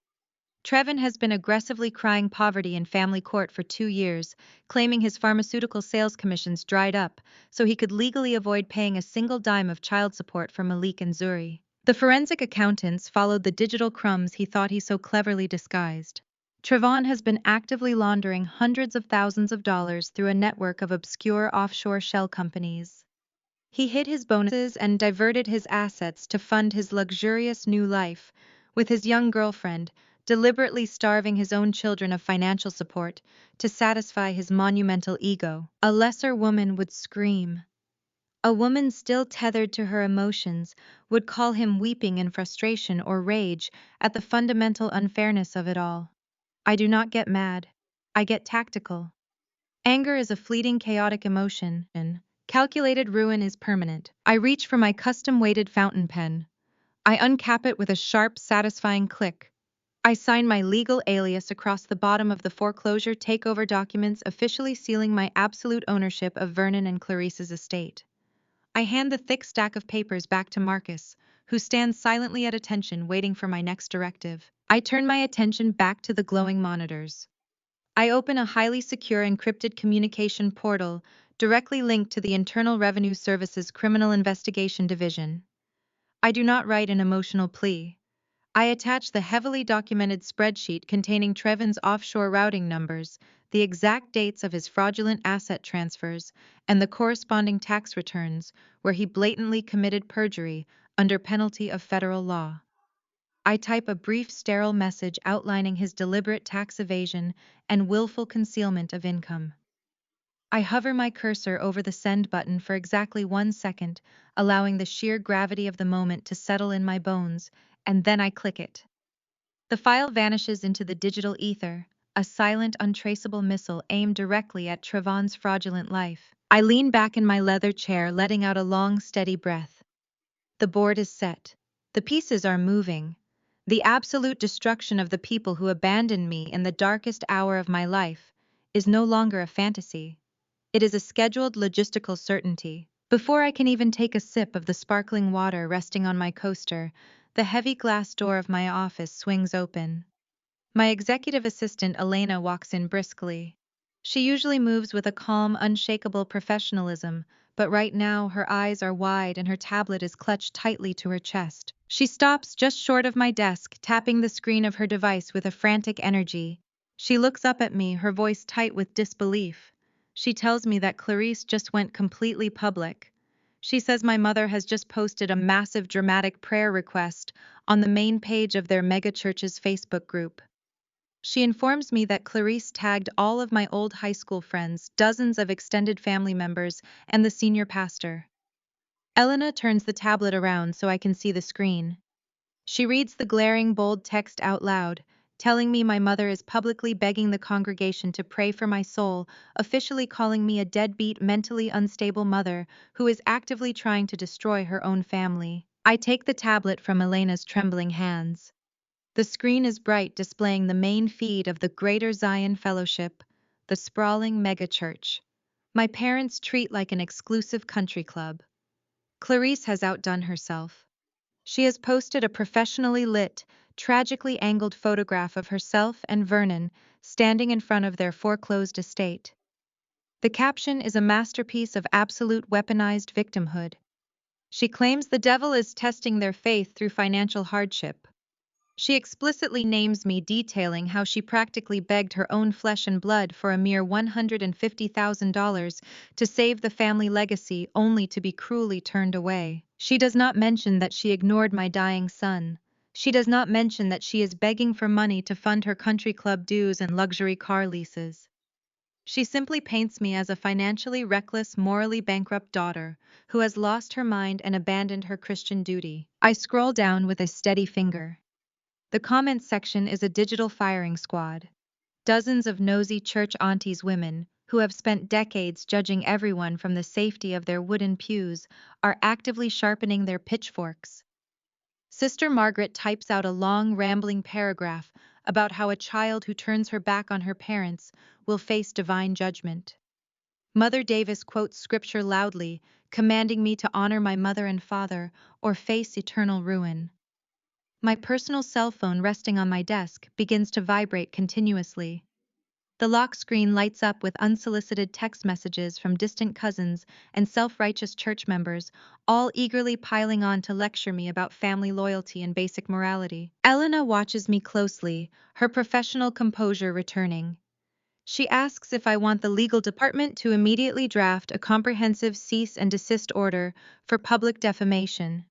Trevon has been aggressively crying poverty in family court for 2 years, claiming his pharmaceutical sales commissions dried up so he could legally avoid paying a single dime of child support for Malik and Zuri. The forensic accountants followed the digital crumbs he thought he so cleverly disguised. Trevon has been actively laundering hundreds of thousands of dollars through a network of obscure offshore shell companies. He hid his bonuses and diverted his assets to fund his luxurious new life with his young girlfriend, deliberately starving his own children of financial support to satisfy his monumental ego. A lesser woman would scream. A woman still tethered to her emotions would call him weeping in frustration or rage at the fundamental unfairness of it all. I do not get mad. I get tactical. Anger is a fleeting, chaotic emotion, and calculated ruin is permanent. I reach for my custom-weighted fountain pen. I uncap it with a sharp, satisfying click. I sign my legal alias across the bottom of the foreclosure takeover documents, officially sealing my absolute ownership of Vernon and Clarice's estate. I hand the thick stack of papers back to Marcus, who stands silently at attention waiting for my next directive. I turn my attention back to the glowing monitors. I open a highly secure encrypted communication portal directly linked to the Internal Revenue Service's Criminal Investigation Division. I do not write an emotional plea. I attach the heavily documented spreadsheet containing Trevin's offshore routing numbers, the exact dates of his fraudulent asset transfers, and the corresponding tax returns where he blatantly committed perjury under penalty of federal law. I type a brief, sterile message outlining his deliberate tax evasion and willful concealment of income. I hover my cursor over the send button for exactly 1 second, allowing the sheer gravity of the moment to settle in my bones, and then I click it. The file vanishes into the digital ether, a silent, untraceable missile aimed directly at Trevon's fraudulent life. I lean back in my leather chair, letting out a long, steady breath. The board is set. The pieces are moving. The absolute destruction of the people who abandoned me in the darkest hour of my life is no longer a fantasy. It is a scheduled logistical certainty. Before I can even take a sip of the sparkling water resting on my coaster, the heavy glass door of my office swings open. My executive assistant Elena walks in briskly. She usually moves with a calm, unshakable professionalism, but right now her eyes are wide and her tablet is clutched tightly to her chest. She stops just short of my desk, tapping the screen of her device with a frantic energy. She looks up at me, her voice tight with disbelief. She tells me that Clarice just went completely public. She says my mother has just posted a massive dramatic prayer request on the main page of their megachurch's Facebook group. She informs me that Clarice tagged all of my old high school friends, dozens of extended family members, and the senior pastor. Elena turns the tablet around so I can see the screen. She reads the glaring bold text out loud, telling me my mother is publicly begging the congregation to pray for my soul, officially calling me a deadbeat, mentally unstable mother who is actively trying to destroy her own family. I take the tablet from Elena's trembling hands. The screen is bright, displaying the main feed of the Greater Zion Fellowship, the sprawling megachurch. My parents treat like an exclusive country club. Clarice has outdone herself. She has posted a professionally lit, tragically angled photograph of herself and Vernon standing in front of their foreclosed estate. The caption is a masterpiece of absolute weaponized victimhood. She claims the devil is testing their faith through financial hardship. She explicitly names me, detailing how she practically begged her own flesh and blood for a mere $150,000 to save the family legacy, only to be cruelly turned away. She does not mention that she ignored my dying son. She does not mention that she is begging for money to fund her country club dues and luxury car leases. She simply paints me as a financially reckless, morally bankrupt daughter who has lost her mind and abandoned her Christian duty. I scroll down with a steady finger. The comments section is a digital firing squad. Dozens of nosy church aunties women, who have spent decades judging everyone from the safety of their wooden pews, are actively sharpening their pitchforks. Sister Margaret types out a long, rambling paragraph about how a child who turns her back on her parents will face divine judgment. Mother Davis quotes scripture loudly, commanding me to honor my mother and father or face eternal ruin. My personal cell phone resting on my desk begins to vibrate continuously. The lock screen lights up with unsolicited text messages from distant cousins and self-righteous church members, all eagerly piling on to lecture me about family loyalty and basic morality. Elena watches me closely, her professional composure returning. She asks if I want the legal department to immediately draft a comprehensive cease and desist order for public defamation.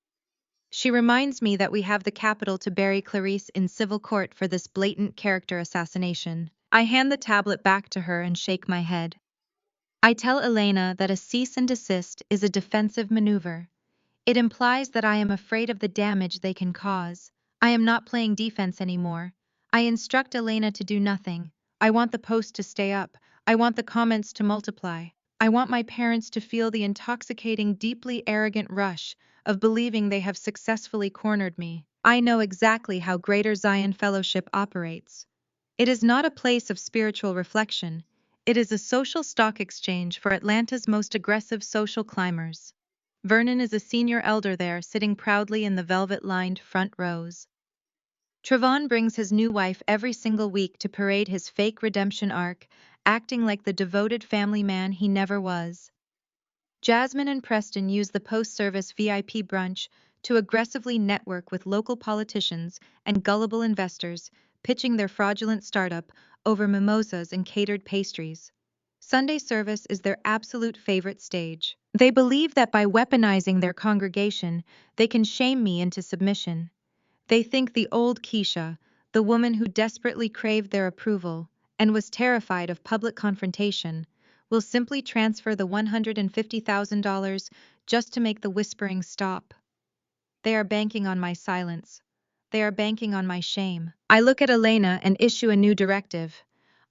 She reminds me that we have the capital to bury Clarice in civil court for this blatant character assassination. I hand the tablet back to her and shake my head. I tell Elena that a cease and desist is a defensive maneuver. It implies that I am afraid of the damage they can cause. I am not playing defense anymore. I instruct Elena to do nothing. I want the post to stay up. I want the comments to multiply. I want my parents to feel the intoxicating, deeply arrogant rush of believing they have successfully cornered me. I know exactly how Greater Zion Fellowship operates. It is not a place of spiritual reflection. It is a social stock exchange for Atlanta's most aggressive social climbers. Vernon is a senior elder there, sitting proudly in the velvet-lined front rows. Trevon brings his new wife every single week to parade his fake redemption arc, acting like the devoted family man he never was. Jasmine and Preston use the post-service VIP brunch to aggressively network with local politicians and gullible investors, pitching their fraudulent startup over mimosas and catered pastries. Sunday service is their absolute favorite stage. They believe that by weaponizing their congregation, they can shame me into submission. They think the old Keisha, the woman who desperately craved their approval and was terrified of public confrontation, will simply transfer the $150,000 just to make the whispering stop. They are banking on my silence. They are banking on my shame. I look at Elena and issue a new directive.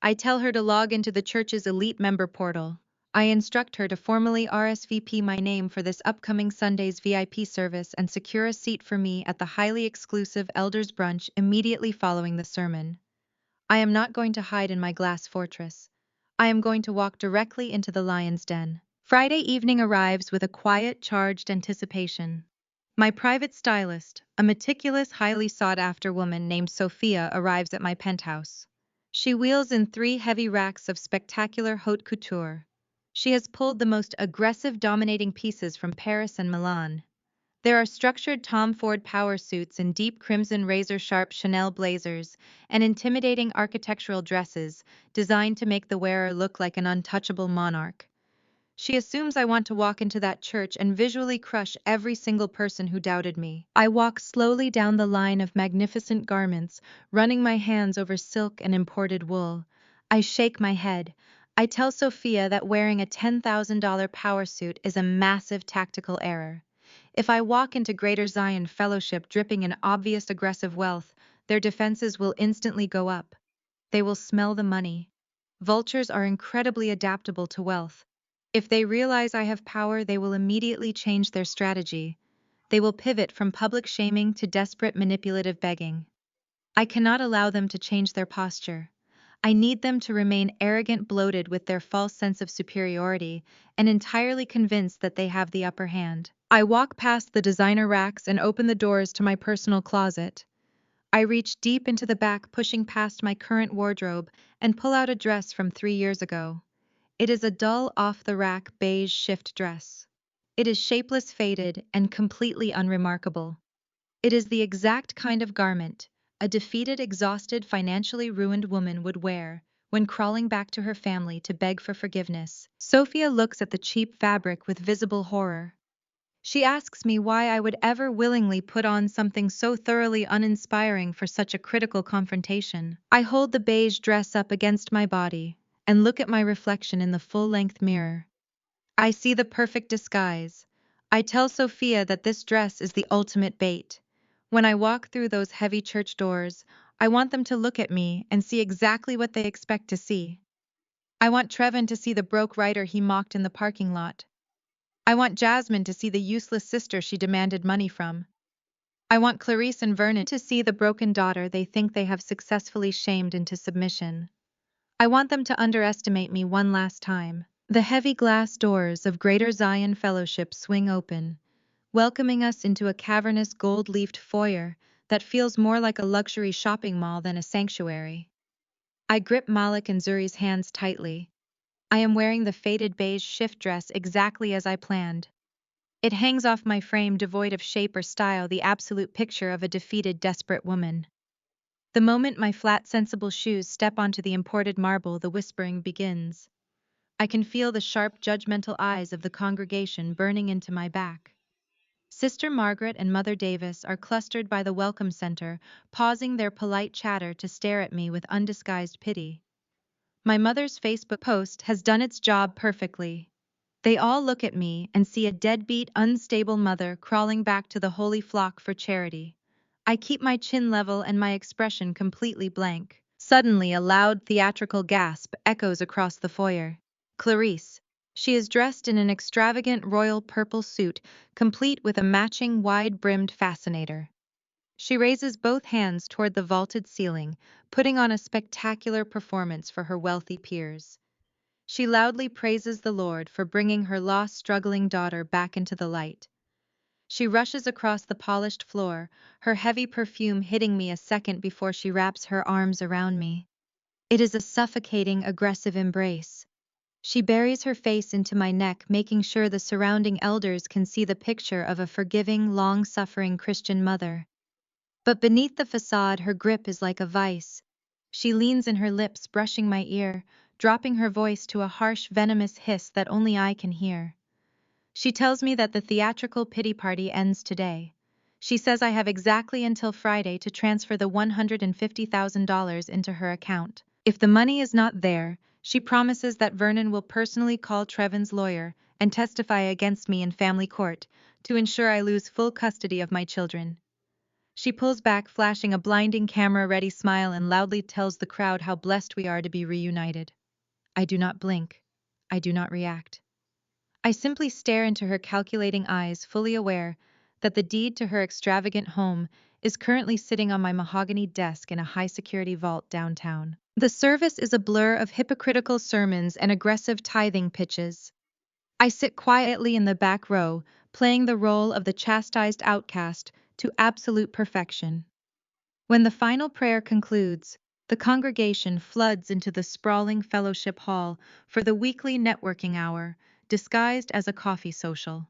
I tell her to log into the church's elite member portal. I instruct her to formally RSVP my name for this upcoming Sunday's VIP service and secure a seat for me at the highly exclusive Elders Brunch immediately following the sermon. I am not going to hide in my glass fortress. I am going to walk directly into the lion's den. Friday evening arrives with a quiet, charged anticipation. My private stylist, a meticulous, highly sought-after woman named Sophia, arrives at my penthouse. She wheels in 3 heavy racks of spectacular haute couture. She has pulled the most aggressive, dominating pieces from Paris and Milan. There are structured Tom Ford power suits in deep crimson razor-sharp Chanel blazers and intimidating architectural dresses designed to make the wearer look like an untouchable monarch. She assumes I want to walk into that church and visually crush every single person who doubted me. I walk slowly down the line of magnificent garments, running my hands over silk and imported wool. I shake my head. I tell Sophia that wearing a $10,000 power suit is a massive tactical error. If I walk into Greater Zion Fellowship dripping in obvious aggressive wealth, their defenses will instantly go up. They will smell the money. Vultures are incredibly adaptable to wealth. If they realize I have power, they will immediately change their strategy. They will pivot from public shaming to desperate manipulative begging. I cannot allow them to change their posture. I need them to remain arrogant, bloated with their false sense of superiority, and entirely convinced that they have the upper hand. I walk past the designer racks and open the doors to my personal closet. I reach deep into the back, pushing past my current wardrobe, and pull out a dress from 3 years ago. It is a dull, off-the-rack beige shift dress. It is shapeless, faded, and completely unremarkable. It is the exact kind of garment a defeated, exhausted, financially ruined woman would wear when crawling back to her family to beg for forgiveness. Sophia looks at the cheap fabric with visible horror. She asks me why I would ever willingly put on something so thoroughly uninspiring for such a critical confrontation. I hold the beige dress up against my body and look at my reflection in the full-length mirror. I see the perfect disguise. I tell Sophia that this dress is the ultimate bait. When I walk through those heavy church doors, I want them to look at me and see exactly what they expect to see. I want Trevin to see the broke writer he mocked in the parking lot. I want Jasmine to see the useless sister she demanded money from. I want Clarice and Vernon to see the broken daughter they think they have successfully shamed into submission. I want them to underestimate me one last time. The heavy glass doors of Greater Zion Fellowship swing open, welcoming us into a cavernous gold-leafed foyer that feels more like a luxury shopping mall than a sanctuary. I grip Malik and Zuri's hands tightly. I am wearing the faded beige shift dress exactly as I planned. It hangs off my frame, devoid of shape or style, the absolute picture of a defeated, desperate woman. The moment my flat, sensible shoes step onto the imported marble, the whispering begins. I can feel the sharp, judgmental eyes of the congregation burning into my back. Sister Margaret and Mother Davis are clustered by the welcome center, pausing their polite chatter to stare at me with undisguised pity. My mother's Facebook post has done its job perfectly. They all look at me and see a deadbeat, unstable mother crawling back to the holy flock for charity. I keep my chin level and my expression completely blank. Suddenly, a loud theatrical gasp echoes across the foyer. Clarice. She is dressed in an extravagant royal purple suit, complete with a matching wide-brimmed fascinator. She raises both hands toward the vaulted ceiling, putting on a spectacular performance for her wealthy peers. She loudly praises the Lord for bringing her lost, struggling daughter back into the light. She rushes across the polished floor, her heavy perfume hitting me a second before she wraps her arms around me. It is a suffocating, aggressive embrace. She buries her face into my neck, making sure the surrounding elders can see the picture of a forgiving, long-suffering Christian mother. But beneath the facade, her grip is like a vice. She leans in her lips, brushing my ear, dropping her voice to a harsh, venomous hiss that only I can hear. She tells me that the theatrical pity party ends today. She says I have exactly until Friday to transfer the $150,000 into her account. If the money is not there, she promises that Vernon will personally call Trevin's lawyer and testify against me in family court to ensure I lose full custody of my children. She pulls back, flashing a blinding camera-ready smile, and loudly tells the crowd how blessed we are to be reunited. I do not blink. I do not react. I simply stare into her calculating eyes, fully aware that the deed to her extravagant home is currently sitting on my mahogany desk in a high-security vault downtown. The service is a blur of hypocritical sermons and aggressive tithing pitches. I sit quietly in the back row, playing the role of the chastised outcast to absolute perfection. When the final prayer concludes, the congregation floods into the sprawling fellowship hall for the weekly networking hour, disguised as a coffee social.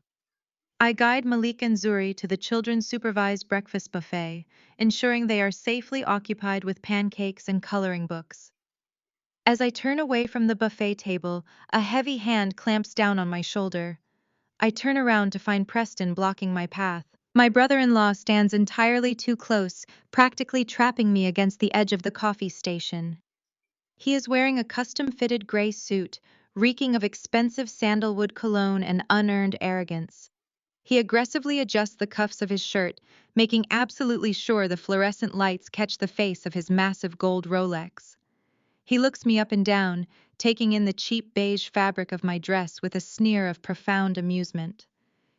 I guide Malik and Zuri to the children's supervised breakfast buffet, ensuring they are safely occupied with pancakes and coloring books. As I turn away from the buffet table, a heavy hand clamps down on my shoulder. I turn around to find Preston blocking my path. My brother-in-law stands entirely too close, practically trapping me against the edge of the coffee station. He is wearing a custom-fitted gray suit, reeking of expensive sandalwood cologne and unearned arrogance. He aggressively adjusts the cuffs of his shirt, making absolutely sure the fluorescent lights catch the face of his massive gold Rolex. He looks me up and down, taking in the cheap beige fabric of my dress with a sneer of profound amusement.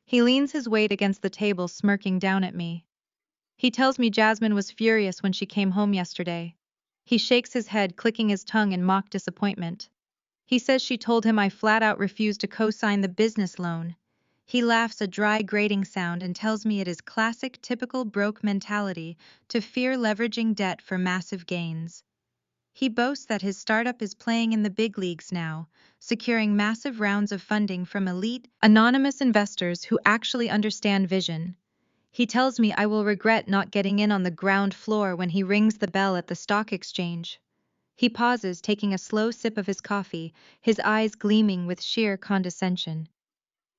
He leans his weight against the table, smirking down at me. He tells me Jasmine was furious when she came home yesterday. He shakes his head, clicking his tongue in mock disappointment. He says she told him I flat out refused to co-sign the business loan. He laughs, a dry, grating sound, and tells me it is classic, typical broke mentality to fear leveraging debt for massive gains. He boasts that his startup is playing in the big leagues now, securing massive rounds of funding from elite, anonymous investors who actually understand vision. He tells me I will regret not getting in on the ground floor when he rings the bell at the stock exchange. He pauses, taking a slow sip of his coffee, his eyes gleaming with sheer condescension.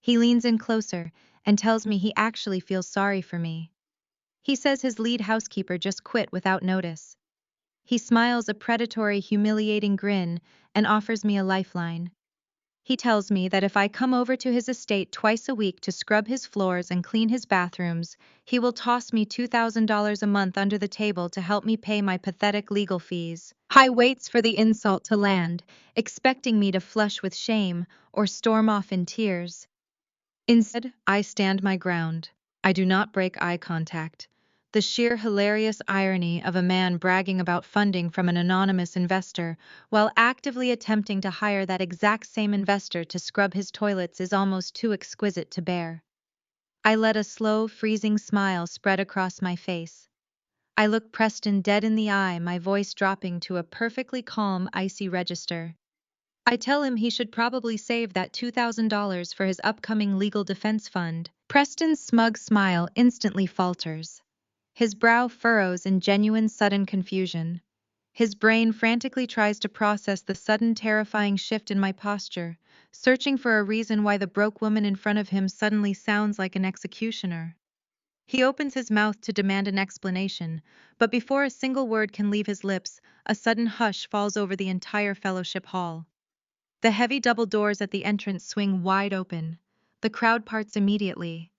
He leans in closer and tells me he actually feels sorry for me. He says his lead housekeeper just quit without notice. He smiles a predatory, humiliating grin and offers me a lifeline. He tells me that if I come over to his estate twice a week to scrub his floors and clean his bathrooms, he will toss me $2,000 a month under the table to help me pay my pathetic legal fees. I waits for the insult to land, expecting me to flush with shame or storm off in tears. Instead, I stand my ground. I do not break eye contact. The sheer hilarious irony of a man bragging about funding from an anonymous investor while actively attempting to hire that exact same investor to scrub his toilets is almost too exquisite to bear. I let a slow, freezing smile spread across my face. I look Preston dead in the eye, my voice dropping to a perfectly calm, icy register. I tell him he should probably save that $2,000 for his upcoming legal defense fund. Preston's smug smile instantly falters. His brow furrows in genuine sudden confusion. His brain frantically tries to process the sudden terrifying shift in my posture, searching for a reason why the broke woman in front of him suddenly sounds like an executioner. He opens his mouth to demand an explanation, but before a single word can leave his lips, a sudden hush falls over the entire fellowship hall. The heavy double doors at the entrance swing wide open. The crowd parts immediately.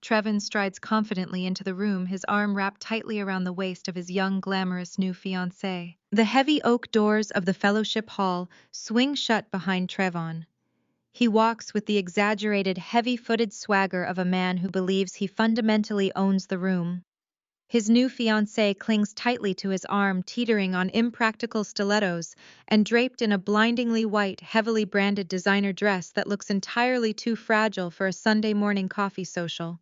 Trevin strides confidently into the room, his arm wrapped tightly around the waist of his young, glamorous new fiancée. The heavy oak doors of the fellowship hall swing shut behind Trevon. He walks with the exaggerated, heavy-footed swagger of a man who believes he fundamentally owns the room. His new fiancée clings tightly to his arm, teetering on impractical stilettos and draped in a blindingly white, heavily branded designer dress that looks entirely too fragile for a Sunday morning coffee social.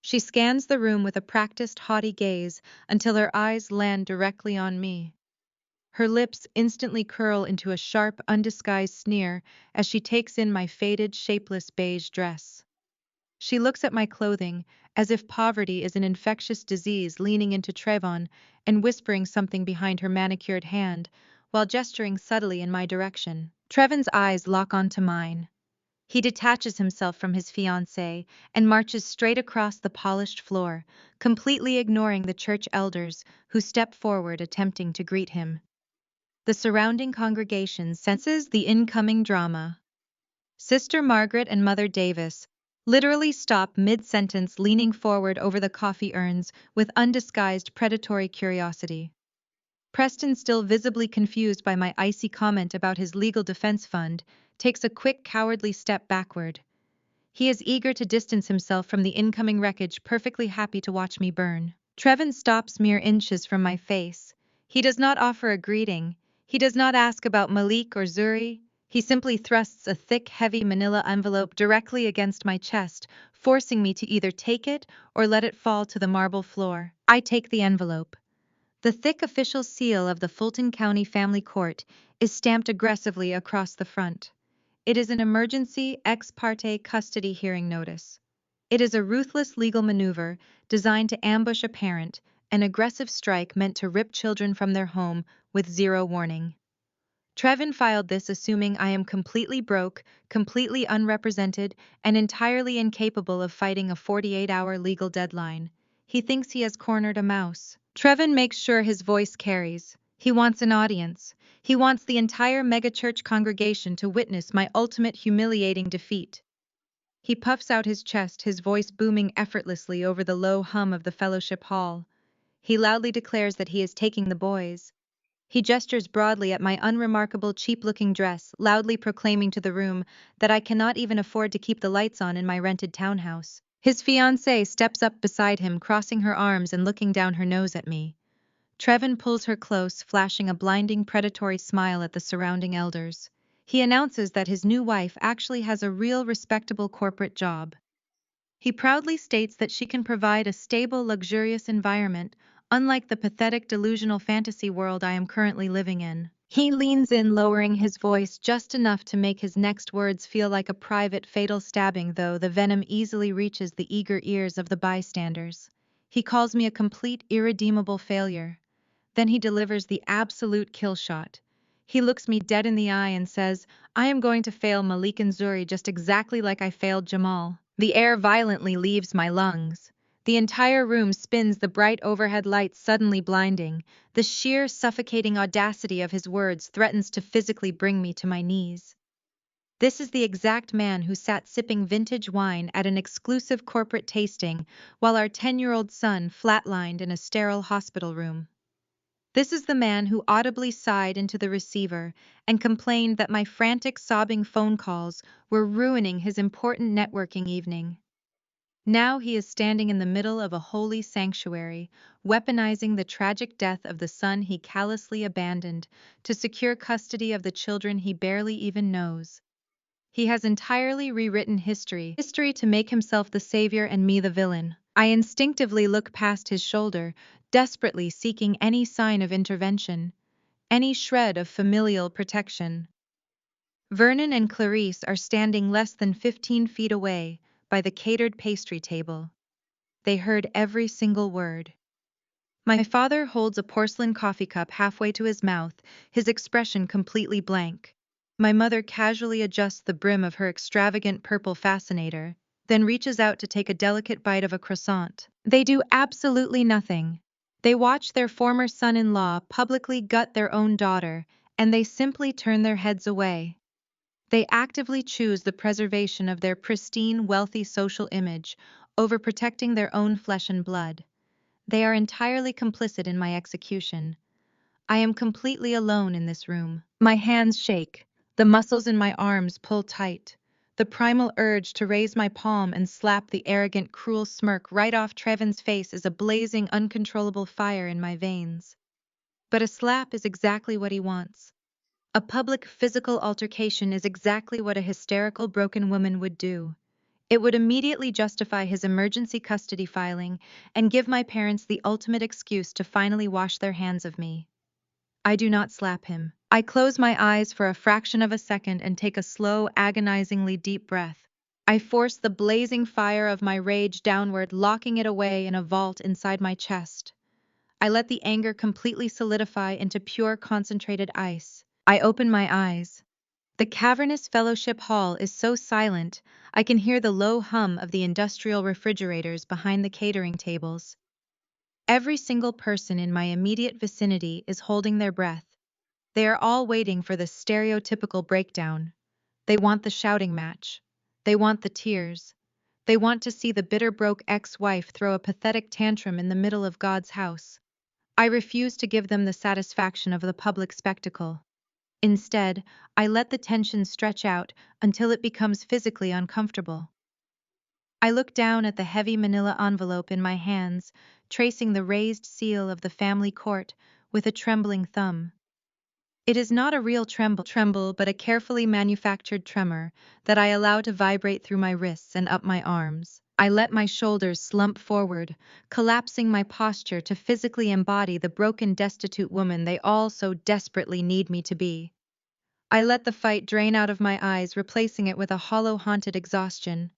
She scans the room with a practiced, haughty gaze until her eyes land directly on me. Her lips instantly curl into a sharp, undisguised sneer as she takes in my faded, shapeless beige dress. She looks at my clothing as if poverty is an infectious disease, leaning into Trevon and whispering something behind her manicured hand while gesturing subtly in my direction. Trevon's eyes lock onto mine. He detaches himself from his fiancée and marches straight across the polished floor, completely ignoring the church elders who step forward attempting to greet him. The surrounding congregation senses the incoming drama. Sister Margaret and Mother Davis literally stop mid-sentence, leaning forward over the coffee urns with undisguised predatory curiosity. Preston, still visibly confused by my icy comment about his legal defense fund, takes a quick, cowardly step backward. He is eager to distance himself from the incoming wreckage, perfectly happy to watch me burn. Trevin stops mere inches from my face. He does not offer a greeting. He does not ask about Malik or Zuri. He simply thrusts a thick, heavy manila envelope directly against my chest, forcing me to either take it or let it fall to the marble floor. I take the envelope. The thick official seal of the Fulton County Family Court is stamped aggressively across the front. It is an emergency ex parte custody hearing notice. It is a ruthless legal maneuver designed to ambush a parent, an aggressive strike meant to rip children from their home with zero warning. Trevin filed this assuming I am completely broke, completely unrepresented, and entirely incapable of fighting a 48-hour legal deadline. He thinks he has cornered a mouse. Trevin makes sure his voice carries. He wants an audience. He wants the entire megachurch congregation to witness my ultimate humiliating defeat. He puffs out his chest, his voice booming effortlessly over the low hum of the fellowship hall. He loudly declares that he is taking the boys. He gestures broadly at my unremarkable, cheap-looking dress, loudly proclaiming to the room that I cannot even afford to keep the lights on in my rented townhouse. His fiancée steps up beside him, crossing her arms and looking down her nose at me. Trevin pulls her close, flashing a blinding, predatory smile at the surrounding elders. He announces that his new wife actually has a real, respectable corporate job. He proudly states that she can provide a stable, luxurious environment, unlike the pathetic, delusional fantasy world I am currently living in. He leans in, lowering his voice just enough to make his next words feel like a private, fatal stabbing, though the venom easily reaches the eager ears of the bystanders. He calls me a complete, irredeemable failure. Then he delivers the absolute kill shot. He looks me dead in the eye and says, "I am going to fail Malik and Zuri just exactly like I failed Jamal." The air violently leaves my lungs. The entire room spins, the bright overhead lights suddenly blinding. The sheer, suffocating audacity of his words threatens to physically bring me to my knees. This is the exact man who sat sipping vintage wine at an exclusive corporate tasting while our 10-year-old son flatlined in a sterile hospital room. This is the man who audibly sighed into the receiver and complained that my frantic, sobbing phone calls were ruining his important networking evening. Now he is standing in the middle of a holy sanctuary, weaponizing the tragic death of the son he callously abandoned to secure custody of the children he barely even knows. He has entirely rewritten history to make himself the savior and me the villain. I instinctively look past his shoulder, desperately seeking any sign of intervention, any shred of familial protection. Vernon and Clarice are standing less than 15 feet away, by the catered pastry table. They heard every single word. My father holds a porcelain coffee cup halfway to his mouth, his expression completely blank. My mother casually adjusts the brim of her extravagant purple fascinator, then reaches out to take a delicate bite of a croissant. They do absolutely nothing. They watch their former son-in-law publicly gut their own daughter, and they simply turn their heads away. They actively choose the preservation of their pristine, wealthy social image over protecting their own flesh and blood. They are entirely complicit in my execution. I am completely alone in this room. My hands shake. The muscles in my arms pull tight. The primal urge to raise my palm and slap the arrogant, cruel smirk right off Trevin's face is a blazing, uncontrollable fire in my veins. But a slap is exactly what he wants. A public physical altercation is exactly what a hysterical, broken woman would do. It would immediately justify his emergency custody filing and give my parents the ultimate excuse to finally wash their hands of me. I do not slap him. I close my eyes for a fraction of a second and take a slow, agonizingly deep breath. I force the blazing fire of my rage downward, locking it away in a vault inside my chest. I let the anger completely solidify into pure concentrated ice. I open my eyes. The cavernous fellowship hall is so silent, I can hear the low hum of the industrial refrigerators behind the catering tables. Every single person in my immediate vicinity is holding their breath. They are all waiting for the stereotypical breakdown. They want the shouting match. They want the tears. They want to see the bitter broke ex-wife throw a pathetic tantrum in the middle of God's house. I refuse to give them the satisfaction of the public spectacle. Instead, I let the tension stretch out until it becomes physically uncomfortable. I look down at the heavy manila envelope in my hands, tracing the raised seal of the family court with a trembling thumb. It is not a real tremble, but a carefully manufactured tremor that I allow to vibrate through my wrists and up my arms. I let my shoulders slump forward, collapsing my posture to physically embody the broken, destitute woman they all so desperately need me to be. I let the fight drain out of my eyes, replacing it with a hollow, haunted exhaustion.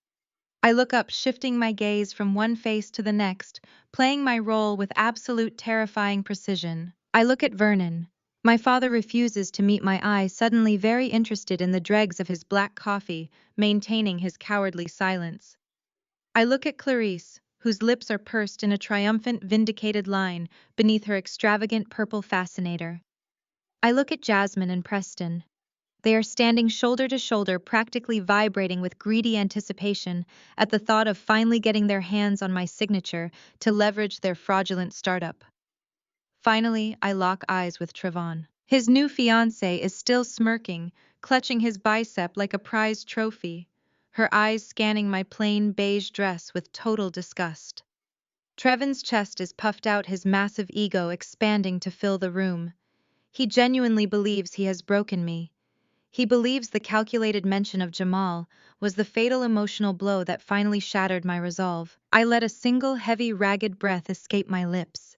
I look up, shifting my gaze from one face to the next, playing my role with absolute terrifying precision. I look at Vernon. My father refuses to meet my eye, suddenly very interested in the dregs of his black coffee, maintaining his cowardly silence. I look at Clarice, whose lips are pursed in a triumphant, vindicated line beneath her extravagant purple fascinator. I look at Jasmine and Preston. They are standing shoulder to shoulder, practically vibrating with greedy anticipation at the thought of finally getting their hands on my signature to leverage their fraudulent startup. Finally, I lock eyes with Trevon. His new fiancée is still smirking, clutching his bicep like a prized trophy, her eyes scanning my plain beige dress with total disgust. Trevon's chest is puffed out, his massive ego expanding to fill the room. He genuinely believes he has broken me. He believes the calculated mention of Jamal was the fatal emotional blow that finally shattered my resolve. I let a single heavy, ragged breath escape my lips.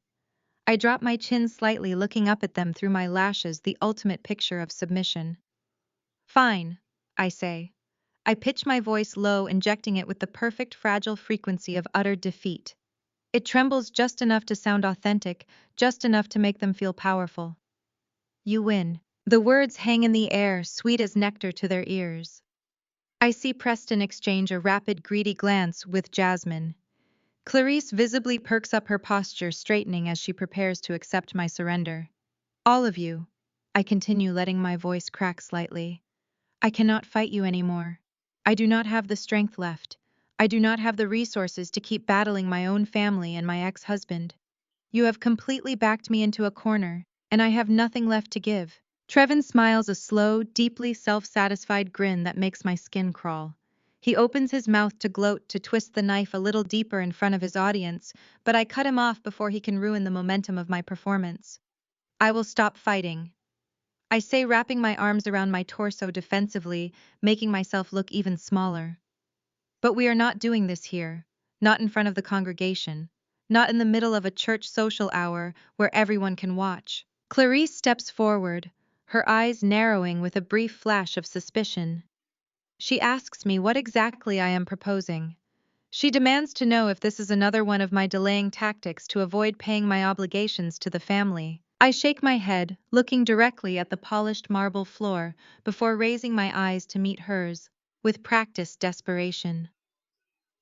I drop my chin slightly, looking up at them through my lashes, the ultimate picture of submission. Fine, I say. I pitch my voice low, injecting it with the perfect fragile frequency of utter defeat. It trembles just enough to sound authentic, just enough to make them feel powerful. You win. The words hang in the air, sweet as nectar to their ears. I see Preston exchange a rapid, greedy glance with Jasmine. Clarice visibly perks up, her posture straightening as she prepares to accept my surrender. All of you, I continue, letting my voice crack slightly. I cannot fight you anymore. I do not have the strength left. I do not have the resources to keep battling my own family and my ex-husband. You have completely backed me into a corner, and I have nothing left to give. Trevin smiles, a slow, deeply self-satisfied grin that makes my skin crawl. He opens his mouth to gloat, to twist the knife a little deeper in front of his audience, but I cut him off before he can ruin the momentum of my performance. I will stop fighting, I say, wrapping my arms around my torso defensively, making myself look even smaller. But we are not doing this here, not in front of the congregation, not in the middle of a church social hour where everyone can watch. Clarice steps forward, her eyes narrowing with a brief flash of suspicion. She asks me what exactly I am proposing. She demands to know if this is another one of my delaying tactics to avoid paying my obligations to the family. I shake my head, looking directly at the polished marble floor before raising my eyes to meet hers, with practiced desperation.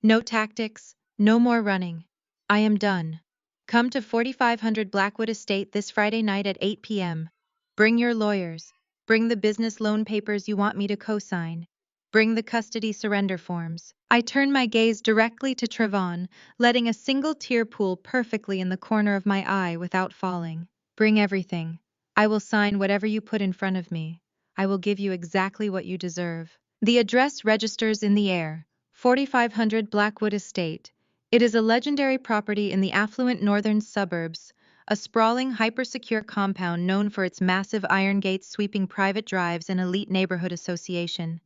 No tactics, no more running. I am done. Come to 4500 Blackwood Estate this Friday night at 8 p.m. Bring your lawyers. Bring the business loan papers you want me to co-sign. Bring the custody surrender forms. I turn my gaze directly to Trevon, letting a single tear pool perfectly in the corner of my eye without falling. Bring everything. I will sign whatever you put in front of me. I will give you exactly what you deserve. The address registers in the air. 4500 Blackwood Estate. It is a legendary property in the affluent northern suburbs, a sprawling, hyper-secure compound known for its massive iron gates sweeping private drives and elite neighborhood association.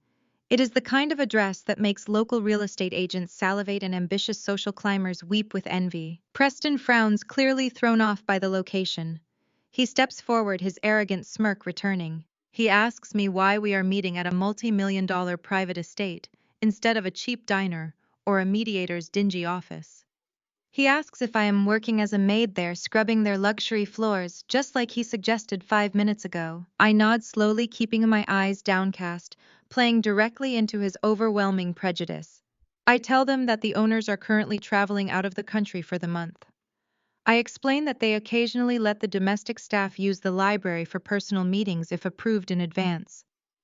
It is the kind of address that makes local real estate agents salivate and ambitious social climbers weep with envy. Preston frowns, clearly thrown off by the location. He steps forward, his arrogant smirk returning. He asks me why we are meeting at a multi-million-dollar private estate instead of a cheap diner or a mediator's dingy office. He asks if I am working as a maid there, scrubbing their luxury floors, just like he suggested 5 minutes ago. I nod slowly, keeping my eyes downcast, playing directly into his overwhelming prejudice. I tell them that the owners are currently traveling out of the country for the month. I explain that they occasionally let the domestic staff use the library for personal meetings if approved in advance.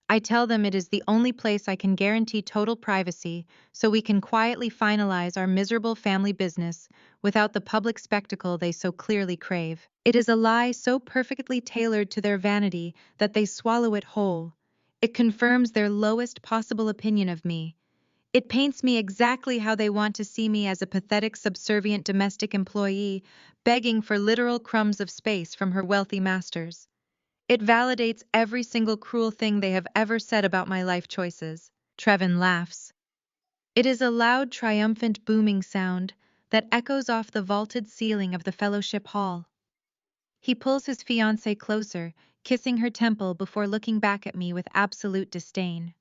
I tell them it is the only place I can guarantee total privacy so we can quietly finalize our miserable family business without the public spectacle they so clearly crave. It is a lie so perfectly tailored to their vanity that they swallow it whole. It confirms their lowest possible opinion of me. It paints me exactly how they want to see me, as a pathetic, subservient domestic employee, begging for literal crumbs of space from her wealthy masters. It validates every single cruel thing they have ever said about my life choices. Trevin laughs. It is a loud, triumphant, booming sound that echoes off the vaulted ceiling of the fellowship hall. He pulls his fiancée closer, kissing her temple before looking back at me with absolute disdain.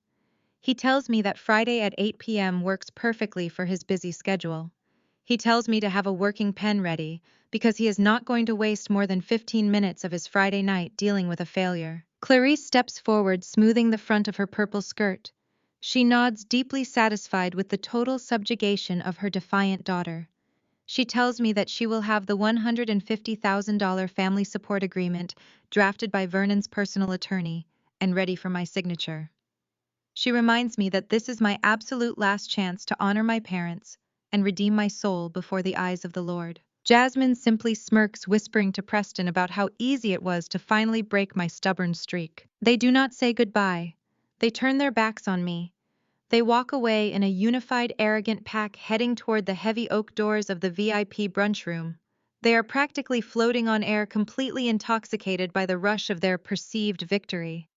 He tells me that Friday at 8 p.m. works perfectly for his busy schedule. He tells me to have a working pen ready, because he is not going to waste more than 15 minutes of his Friday night dealing with a failure. Clarice steps forward, smoothing the front of her purple skirt. She nods, deeply satisfied with the total subjugation of her defiant daughter. She tells me that she will have the $150,000 family support agreement drafted by Vernon's personal attorney and ready for my signature. She reminds me that this is my absolute last chance to honor my parents and redeem my soul before the eyes of the Lord. Jasmine simply smirks, whispering to Preston about how easy it was to finally break my stubborn streak. They do not say goodbye. They turn their backs on me. They walk away in a unified, arrogant pack, heading toward the heavy oak doors of the VIP brunch room. They are practically floating on air, completely intoxicated by the rush of their perceived victory.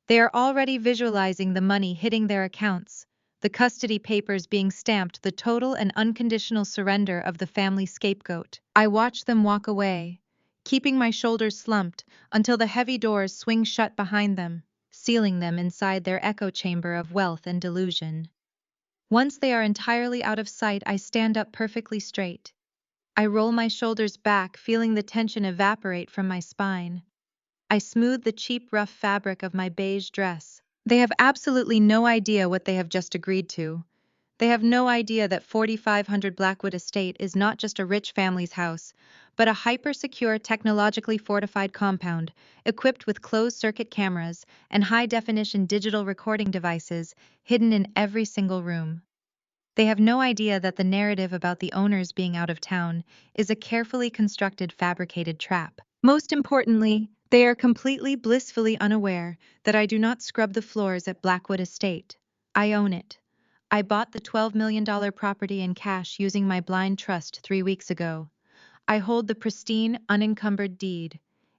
They are already visualizing the money hitting their accounts, the custody papers being stamped, the total and unconditional surrender of the family scapegoat. I watch them walk away, keeping my shoulders slumped until the heavy doors swing shut behind them, sealing them inside their echo chamber of wealth and delusion. Once they are entirely out of sight, I stand up perfectly straight. I roll my shoulders back, feeling the tension evaporate from my spine. I smooth the cheap, rough fabric of my beige dress. They have absolutely no idea what they have just agreed to. They have no idea that 4500 Blackwood Estate is not just a rich family's house, but a hyper-secure, technologically fortified compound, equipped with closed-circuit cameras and high-definition digital recording devices hidden in every single room. They have no idea that the narrative about the owners being out of town is a carefully constructed, fabricated trap. Most importantly, they are completely, blissfully unaware that I do not scrub the floors at Blackwood Estate. I own it. I bought the $12 million property in cash using my blind trust 3 weeks ago. I hold the pristine, unencumbered deed.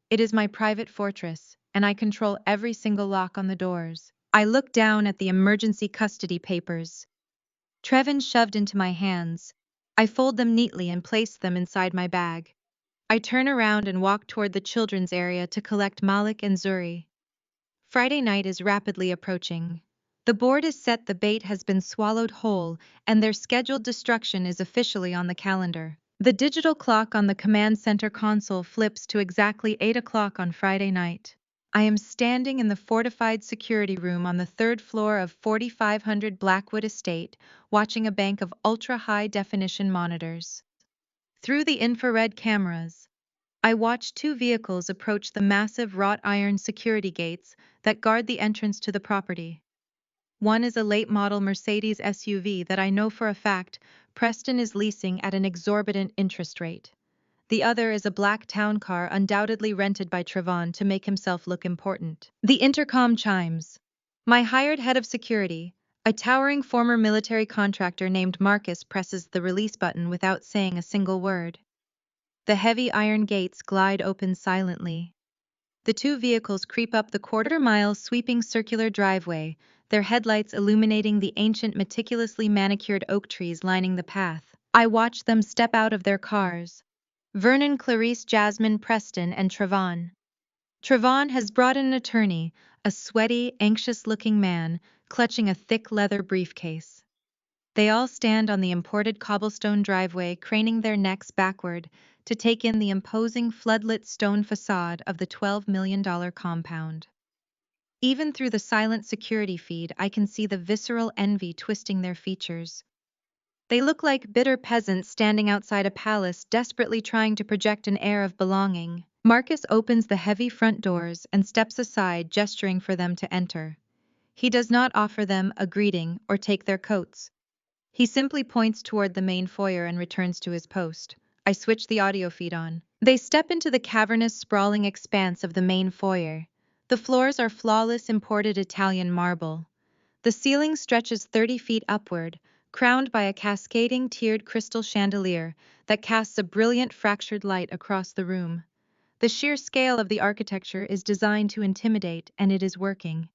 It is my private fortress, and I control every single lock on the doors. I look down at the emergency custody papers. Trevin shoved into my hands. I fold them neatly and place them inside my bag. I turn around and walk toward the children's area to collect Malik and Zuri. Friday night is rapidly approaching. The board is set, the bait has been swallowed whole, and their scheduled destruction is officially on the calendar. The digital clock on the command center console flips to exactly 8 o'clock on Friday night. I am standing in the fortified security room on the 3rd floor of 4500 Blackwood Estate, watching a bank of ultra-high definition monitors. Through the infrared cameras, I watch two vehicles approach the massive wrought iron security gates that guard the entrance to the property. One is a late model Mercedes SUV that I know for a fact Preston is leasing at an exorbitant interest rate. The other is a black town car undoubtedly rented by Trevon to make himself look important. The intercom chimes. My hired head of security, a towering former military contractor named Marcus, presses the release button without saying a single word. The heavy iron gates glide open silently. The two vehicles creep up the quarter-mile sweeping circular driveway, their headlights illuminating the ancient meticulously manicured oak trees lining the path. I watch them step out of their cars. Vernon, Clarice, Jasmine, Preston, and Trevon. Trevon has brought in an attorney, a sweaty, anxious-looking man, clutching a thick leather briefcase. They all stand on the imported cobblestone driveway, craning their necks backward to take in the imposing floodlit stone facade of the $12 million compound. Even through the silent security feed, I can see the visceral envy twisting their features. They look like bitter peasants standing outside a palace, desperately trying to project an air of belonging. Marcus opens the heavy front doors and steps aside, gesturing for them to enter. He does not offer them a greeting or take their coats. He simply points toward the main foyer and returns to his post. I switch the audio feed on. They step into the cavernous, sprawling expanse of the main foyer. The floors are flawless imported Italian marble. The ceiling stretches 30 feet upward, crowned by a cascading tiered crystal chandelier that casts a brilliant fractured light across the room. The sheer scale of the architecture is designed to intimidate, and it is working.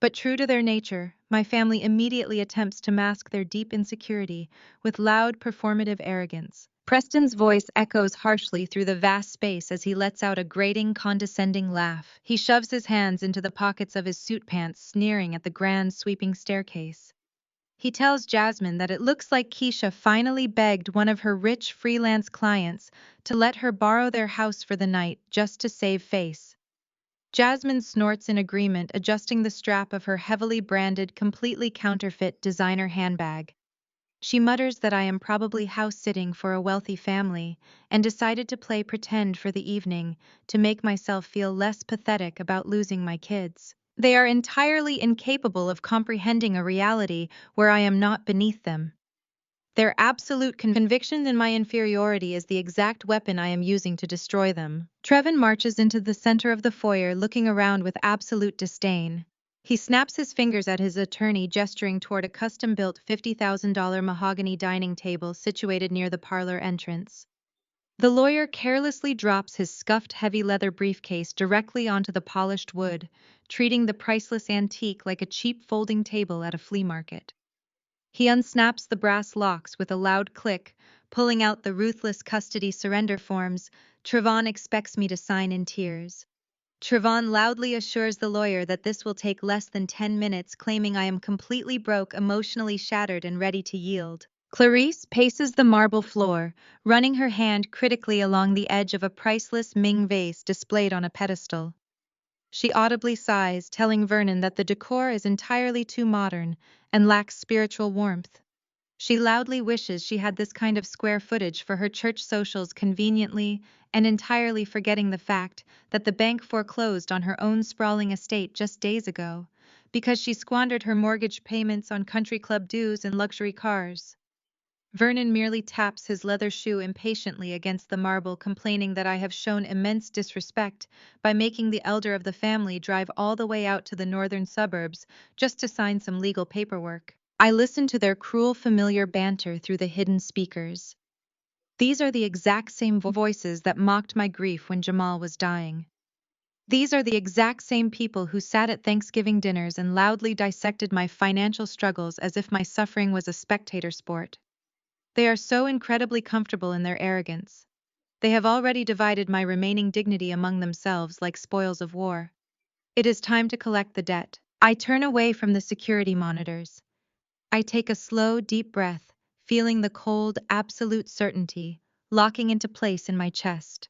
But true to their nature, my family immediately attempts to mask their deep insecurity with loud, performative arrogance. Preston's voice echoes harshly through the vast space as he lets out a grating, condescending laugh. He shoves his hands into the pockets of his suit pants, sneering at the grand, sweeping staircase. He tells Jasmine that it looks like Keisha finally begged one of her rich freelance clients to let her borrow their house for the night just to save face. Jasmine snorts in agreement, adjusting the strap of her heavily branded, completely counterfeit designer handbag. She mutters that I am probably house-sitting for a wealthy family and decided to play pretend for the evening to make myself feel less pathetic about losing my kids. They are entirely incapable of comprehending a reality where I am not beneath them. Their absolute conviction in my inferiority is the exact weapon I am using to destroy them. Trevon marches into the center of the foyer, looking around with absolute disdain. He snaps his fingers at his attorney, gesturing toward a custom-built $50,000 mahogany dining table situated near the parlor entrance. The lawyer carelessly drops his scuffed heavy leather briefcase directly onto the polished wood, treating the priceless antique like a cheap folding table at a flea market. He unsnaps the brass locks with a loud click, pulling out the ruthless custody surrender forms Trevon expects me to sign in tears. Trevon loudly assures the lawyer that this will take less than 10 minutes, claiming I am completely broke, emotionally shattered, and ready to yield. Clarice paces the marble floor, running her hand critically along the edge of a priceless Ming vase displayed on a pedestal. She audibly sighs, telling Vernon that the decor is entirely too modern and lacks spiritual warmth. She loudly wishes she had this kind of square footage for her church socials, conveniently and entirely forgetting the fact that the bank foreclosed on her own sprawling estate just days ago, because she squandered her mortgage payments on country club dues and luxury cars. Vernon merely taps his leather shoe impatiently against the marble, complaining that I have shown immense disrespect by making the elder of the family drive all the way out to the northern suburbs just to sign some legal paperwork. I listen to their cruel, familiar banter through the hidden speakers. These are the exact same voices that mocked my grief when Jamal was dying. These are the exact same people who sat at Thanksgiving dinners and loudly dissected my financial struggles as if my suffering was a spectator sport. They are so incredibly comfortable in their arrogance. They have already divided my remaining dignity among themselves like spoils of war. It is time to collect the debt. I turn away from the security monitors. I take a slow, deep breath, feeling the cold, absolute certainty locking into place in my chest.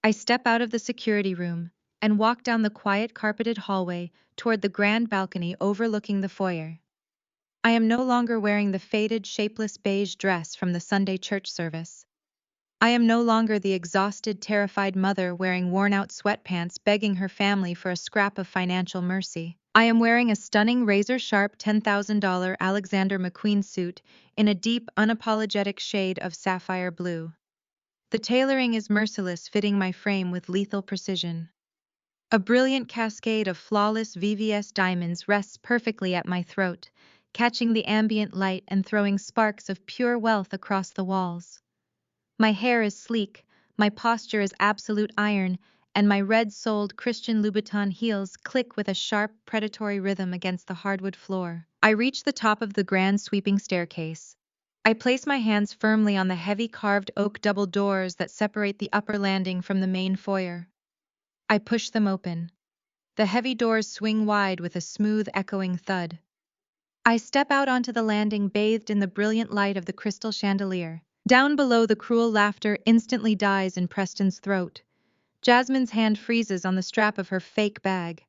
I step out of the security room and walk down the quiet, carpeted hallway toward the grand balcony overlooking the foyer. I am no longer wearing the faded, shapeless beige dress from the Sunday church service. I am no longer the exhausted, terrified mother wearing worn-out sweatpants begging her family for a scrap of financial mercy. I am wearing a stunning razor-sharp $10,000 Alexander McQueen suit in a deep, unapologetic shade of sapphire blue. The tailoring is merciless, fitting my frame with lethal precision. A brilliant cascade of flawless VVS diamonds rests perfectly at my throat, catching the ambient light and throwing sparks of pure wealth across the walls. My hair is sleek, my posture is absolute iron, and my red-soled Christian Louboutin heels click with a sharp, predatory rhythm against the hardwood floor. I reach the top of the grand sweeping staircase. I place my hands firmly on the heavy carved oak double doors that separate the upper landing from the main foyer. I push them open. The heavy doors swing wide with a smooth, echoing thud. I step out onto the landing bathed in the brilliant light of the crystal chandelier. Down below, the cruel laughter instantly dies in Preston's throat. Jasmine's hand freezes on the strap of her fake bag.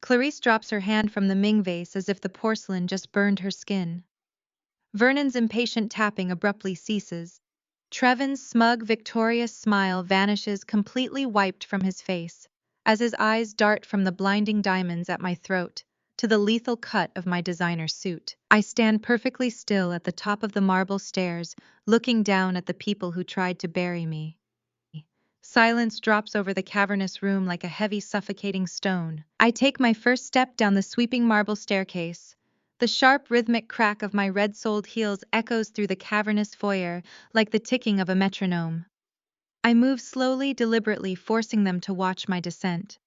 Clarice drops her hand from the Ming vase as if the porcelain just burned her skin. Vernon's impatient tapping abruptly ceases. Trevin's smug, victorious smile vanishes, completely wiped from his face, as his eyes dart from the blinding diamonds at my throat to the lethal cut of my designer suit. I stand perfectly still at the top of the marble stairs, looking down at the people who tried to bury me. Silence drops over the cavernous room like a heavy, suffocating stone. I take my first step down the sweeping marble staircase. The sharp, rhythmic crack of my red-soled heels echoes through the cavernous foyer like the ticking of a metronome. I move slowly, deliberately, forcing them to watch my descent.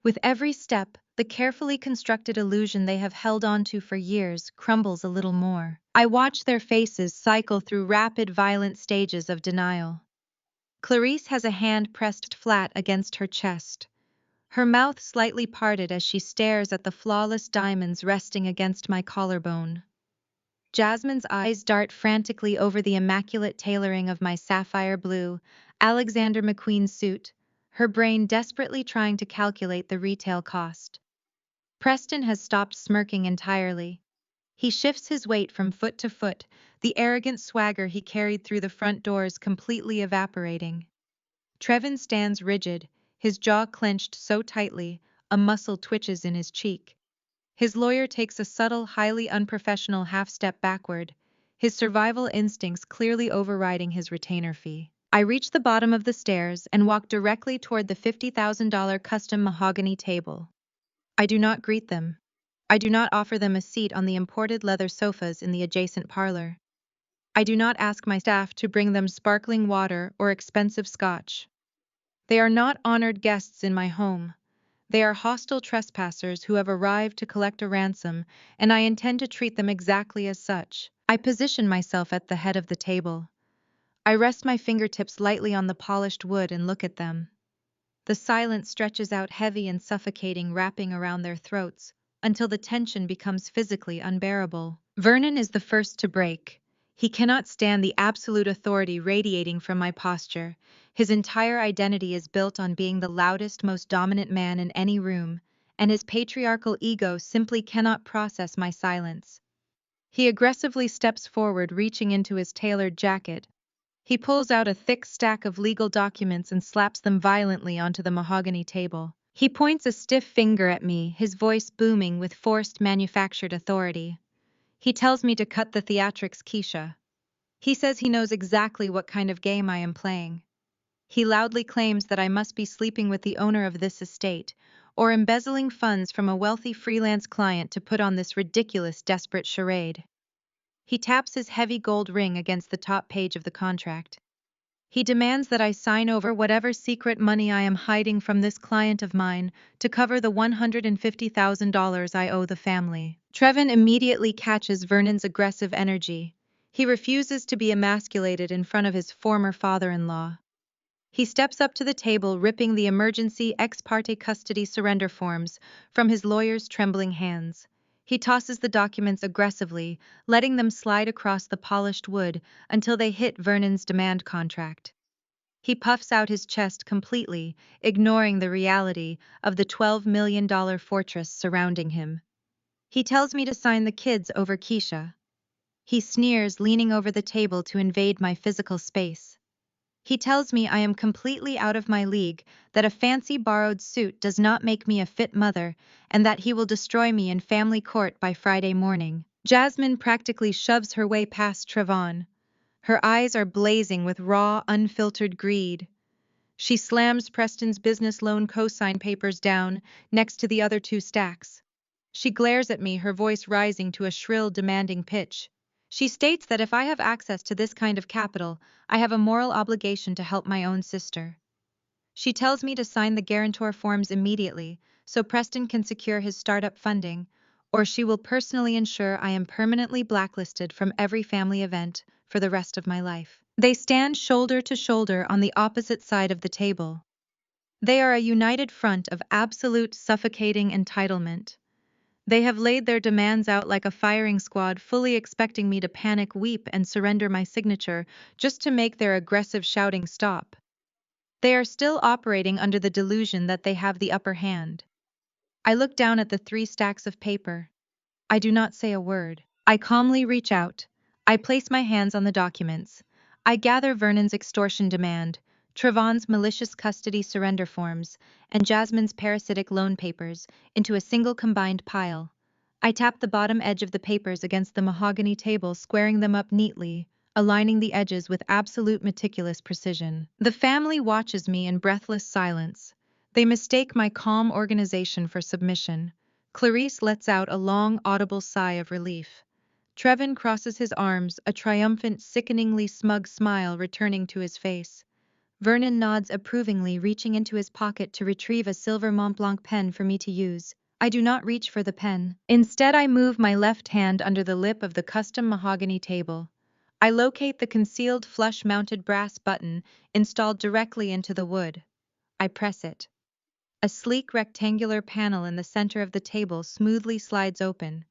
With every step, the carefully constructed illusion they have held onto for years crumbles a little more. I watch their faces cycle through rapid, violent stages of denial. Clarice has a hand pressed flat against her chest, her mouth slightly parted as she stares at the flawless diamonds resting against my collarbone. Jasmine's eyes dart frantically over the immaculate tailoring of my sapphire blue Alexander McQueen suit, her brain desperately trying to calculate the retail cost. Preston has stopped smirking entirely. He shifts his weight from foot to foot, the arrogant swagger he carried through the front doors completely evaporating. Trevin stands rigid, his jaw clenched so tightly, a muscle twitches in his cheek. His lawyer takes a subtle, highly unprofessional half-step backward, his survival instincts clearly overriding his retainer fee. I reach the bottom of the stairs and walk directly toward the $50,000 custom mahogany table. I do not greet them. I do not offer them a seat on the imported leather sofas in the adjacent parlor. I do not ask my staff to bring them sparkling water or expensive scotch. They are not honored guests in my home. They are hostile trespassers who have arrived to collect a ransom, and I intend to treat them exactly as such. I position myself at the head of the table. I rest my fingertips lightly on the polished wood and look at them. The silence stretches out heavy and suffocating, wrapping around their throats, until the tension becomes physically unbearable. Vernon is the first to break. He cannot stand the absolute authority radiating from my posture. His entire identity is built on being the loudest, most dominant man in any room, and his patriarchal ego simply cannot process my silence. He aggressively steps forward, reaching into his tailored jacket. He pulls out a thick stack of legal documents and slaps them violently onto the mahogany table. He points a stiff finger at me, his voice booming with forced manufactured authority. He tells me to cut the theatrics, Keisha. He says he knows exactly what kind of game I am playing. He loudly claims that I must be sleeping with the owner of this estate, or embezzling funds from a wealthy freelance client to put on this ridiculous, desperate charade. He taps his heavy gold ring against the top page of the contract. He demands that I sign over whatever secret money I am hiding from this client of mine to cover the $150,000 I owe the family. Trevin immediately catches Vernon's aggressive energy. He refuses to be emasculated in front of his former father-in-law. He steps up to the table, ripping the emergency ex parte custody surrender forms from his lawyer's trembling hands. He tosses the documents aggressively, letting them slide across the polished wood until they hit Vernon's demand contract. He puffs out his chest completely, ignoring the reality of the $12 million fortress surrounding him. He tells me to sign the kids over Keisha. He sneers, leaning over the table to invade my physical space. He tells me I am completely out of my league, that a fancy borrowed suit does not make me a fit mother, and that he will destroy me in family court by Friday morning. Jasmine practically shoves her way past Trevon. Her eyes are blazing with raw, unfiltered greed. She slams Preston's business loan cosign papers down next to the other two stacks. She glares at me, her voice rising to a shrill, demanding pitch. She states that if I have access to this kind of capital, I have a moral obligation to help my own sister. She tells me to sign the guarantor forms immediately so Preston can secure his startup funding, or she will personally ensure I am permanently blacklisted from every family event for the rest of my life. They stand shoulder to shoulder on the opposite side of the table. They are a united front of absolute suffocating entitlement. They have laid their demands out like a firing squad, fully expecting me to panic, weep, and surrender my signature just to make their aggressive shouting stop. They are still operating under the delusion that they have the upper hand. I look down at the 3 stacks of paper. I do not say a word. I calmly reach out. I place my hands on the documents. I gather Vernon's extortion demand, Trevon's malicious custody surrender forms, and Jasmine's parasitic loan papers into a single combined pile. I tap the bottom edge of the papers against the mahogany table, squaring them up neatly, aligning the edges with absolute meticulous precision. The family watches me in breathless silence. They mistake my calm organization for submission. Clarice lets out a long, audible sigh of relief. Trevon crosses his arms, a triumphant, sickeningly smug smile returning to his face. Vernon nods approvingly, reaching into his pocket to retrieve a silver Montblanc pen for me to use. I do not reach for the pen. Instead, I move my left hand under the lip of the custom mahogany table. I locate the concealed flush-mounted brass button installed directly into the wood. I press it. A sleek rectangular panel in the center of the table smoothly slides open.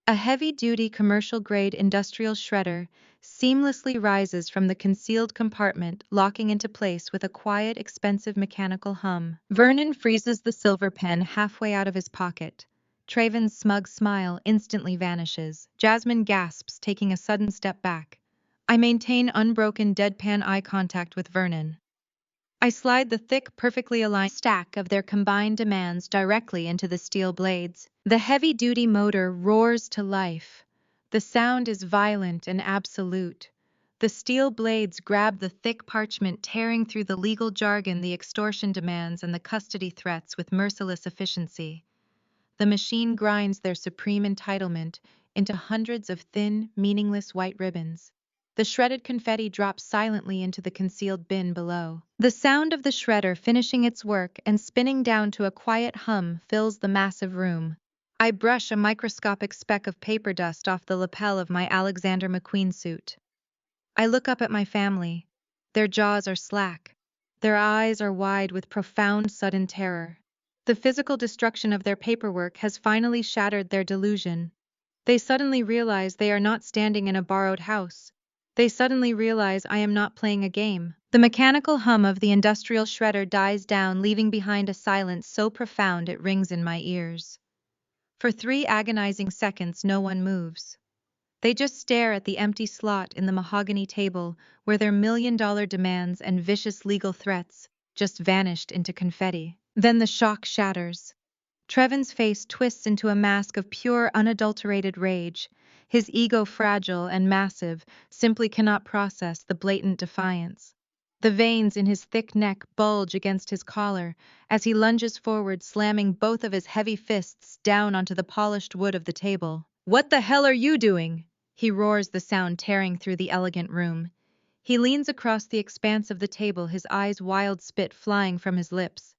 A heavy-duty commercial-grade industrial shredder seamlessly rises from the concealed compartment, locking into place with a quiet, expensive mechanical hum. Vernon freezes the silver pen halfway out of his pocket. Trevon's smug smile instantly vanishes. Jasmine gasps, taking a sudden step back. I maintain unbroken deadpan eye contact with Vernon. I slide the thick, perfectly aligned stack of their combined demands directly into the steel blades. The heavy-duty motor roars to life. The sound is violent and absolute. The steel blades grab the thick parchment, tearing through the legal jargon, the extortion demands, and the custody threats with merciless efficiency. The machine grinds their supreme entitlement into hundreds of thin, meaningless white ribbons. The shredded confetti drops silently into the concealed bin below. The sound of the shredder finishing its work and spinning down to a quiet hum fills the massive room. I brush a microscopic speck of paper dust off the lapel of my Alexander McQueen suit. I look up at my family. Their jaws are slack. Their eyes are wide with profound, sudden terror. The physical destruction of their paperwork has finally shattered their delusion. They suddenly realize they are not standing in a borrowed house. They suddenly realize I am not playing a game. The mechanical hum of the industrial shredder dies down, leaving behind a silence so profound it rings in my ears. For 3 agonizing seconds, no one moves. They just stare at the empty slot in the mahogany table where their million-dollar demands and vicious legal threats just vanished into confetti. Then the shock shatters. Trevon's face twists into a mask of pure, unadulterated rage. His ego, fragile and massive, simply cannot process the blatant defiance. The veins in his thick neck bulge against his collar as he lunges forward, slamming both of his heavy fists down onto the polished wood of the table. "What the hell are you doing?" he roars, the sound tearing through the elegant room. He leans across the expanse of the table, his eyes wild, spit flying from his lips.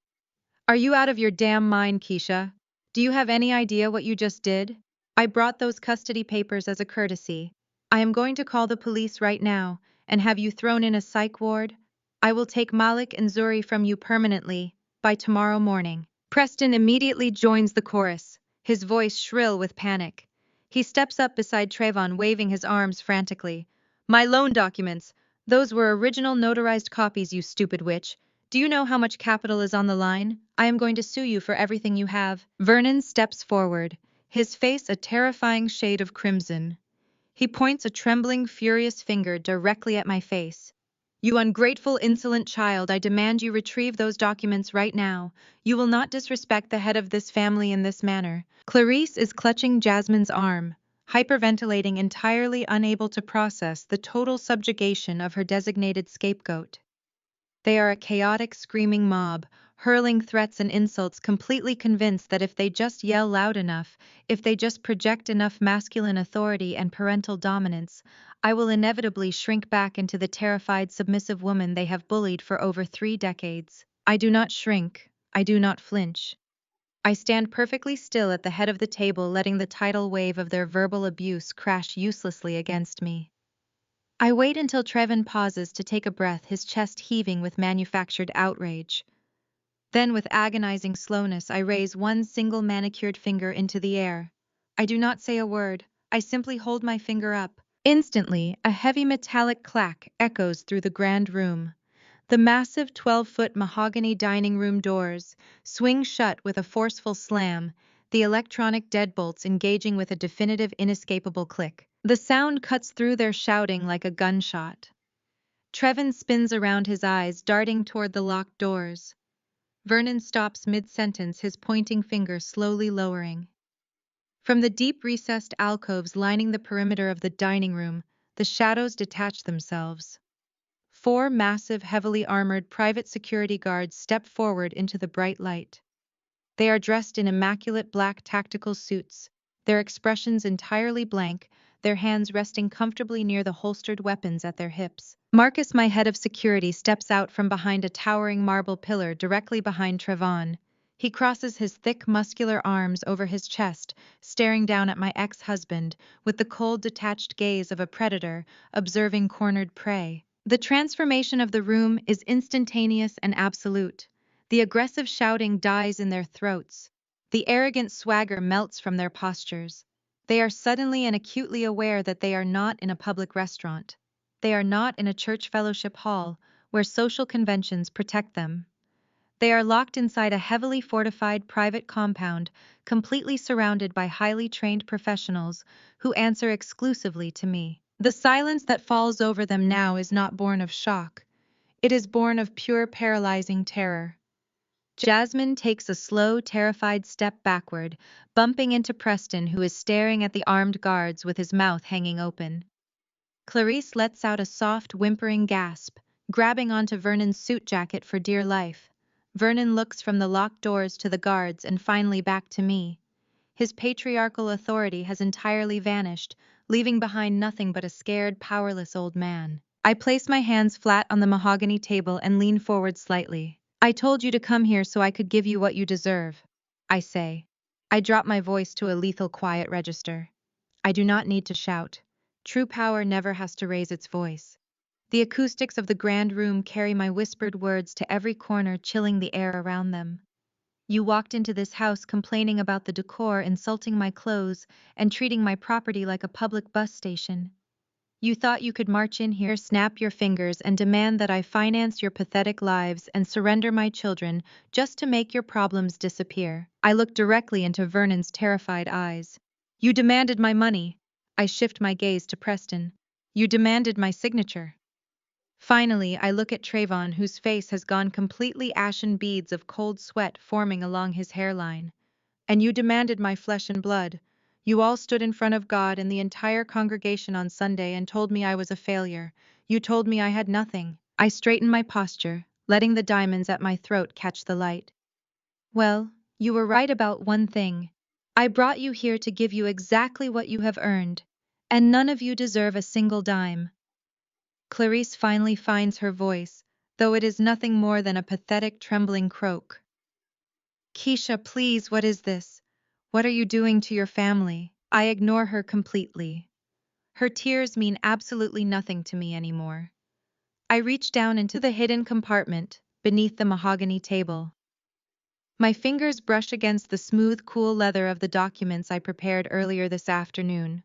"Are you out of your damn mind, Keisha? Do you have any idea what you just did? I brought those custody papers as a courtesy. I am going to call the police right now and have you thrown in a psych ward. I will take Malik and Zuri from you permanently by tomorrow morning." Preston immediately joins the chorus, his voice shrill with panic. He steps up beside Trevon, waving his arms frantically. "My loan documents! Those were original notarized copies, you stupid witch! Do you know how much capital is on the line? I am going to sue you for everything you have." Vernon steps forward, his face a terrifying shade of crimson. He points a trembling, furious finger directly at my face. You ungrateful, insolent child, I demand you retrieve those documents right now. You will not disrespect the head of this family in this manner. Clarice is clutching Jasmine's arm, hyperventilating, entirely unable to process the total subjugation of her designated scapegoat. They are a chaotic, screaming mob, hurling threats and insults, completely convinced that if they just yell loud enough, if they just project enough masculine authority and parental dominance, I will inevitably shrink back into the terrified, submissive woman they have bullied for over 3 decades. I do not shrink. I do not flinch. I stand perfectly still at the head of the table, letting the tidal wave of their verbal abuse crash uselessly against me. I wait until Trevin pauses to take a breath, his chest heaving with manufactured outrage. Then, with agonizing slowness, I raise one single manicured finger into the air. I do not say a word, I simply hold my finger up. Instantly, a heavy metallic clack echoes through the grand room. The massive 12-foot mahogany dining room doors swing shut with a forceful slam, the electronic deadbolts engaging with a definitive, inescapable click. The sound cuts through their shouting like a gunshot. Trevin spins around, his eyes darting toward the locked doors. Vernon stops mid-sentence, his pointing finger slowly lowering. From the deep recessed alcoves lining the perimeter of the dining room, the shadows detach themselves. 4 massive, heavily armored private security guards step forward into the bright light. They are dressed in immaculate black tactical suits, their expressions entirely blank, their hands resting comfortably near the holstered weapons at their hips. Marcus, my head of security, steps out from behind a towering marble pillar directly behind Trevon. He crosses his thick, muscular arms over his chest, staring down at my ex-husband with the cold, detached gaze of a predator observing cornered prey. The transformation of the room is instantaneous and absolute. The aggressive shouting dies in their throats. The arrogant swagger melts from their postures. They are suddenly and acutely aware that they are not in a public restaurant. They are not in a church fellowship hall, where social conventions protect them. They are locked inside a heavily fortified private compound, completely surrounded by highly trained professionals who answer exclusively to me. The silence that falls over them now is not born of shock. It is born of pure, paralyzing terror. Jasmine takes a slow, terrified step backward, bumping into Preston, who is staring at the armed guards with his mouth hanging open. Clarice lets out a soft, whimpering gasp, grabbing onto Vernon's suit jacket for dear life. Vernon looks from the locked doors to the guards and finally back to me. His patriarchal authority has entirely vanished, leaving behind nothing but a scared, powerless old man. I place my hands flat on the mahogany table and lean forward slightly. I told you to come here so I could give you what you deserve, I say. I drop my voice to a lethal quiet register. I do not need to shout. True power never has to raise its voice. The acoustics of the grand room carry my whispered words to every corner, chilling the air around them. You walked into this house complaining about the decor, insulting my clothes, and treating my property like a public bus station. You thought you could march in here, snap your fingers, and demand that I finance your pathetic lives and surrender my children just to make your problems disappear. I look directly into Vernon's terrified eyes. You demanded my money. I shift my gaze to Preston. You demanded my signature. Finally, I look at Trevon, whose face has gone completely ashen, beads of cold sweat forming along his hairline. And you demanded my flesh and blood. You all stood in front of God and the entire congregation on Sunday and told me I was a failure. You told me I had nothing. I straighten my posture, letting the diamonds at my throat catch the light. Well, you were right about one thing. I brought you here to give you exactly what you have earned, and none of you deserve a single dime. Clarice finally finds her voice, though it is nothing more than a pathetic, trembling croak. Keisha, please, what is this? What are you doing to your family? I ignore her completely. Her tears mean absolutely nothing to me anymore. I reach down into the hidden compartment, beneath the mahogany table. My fingers brush against the smooth, cool leather of the documents I prepared earlier this afternoon.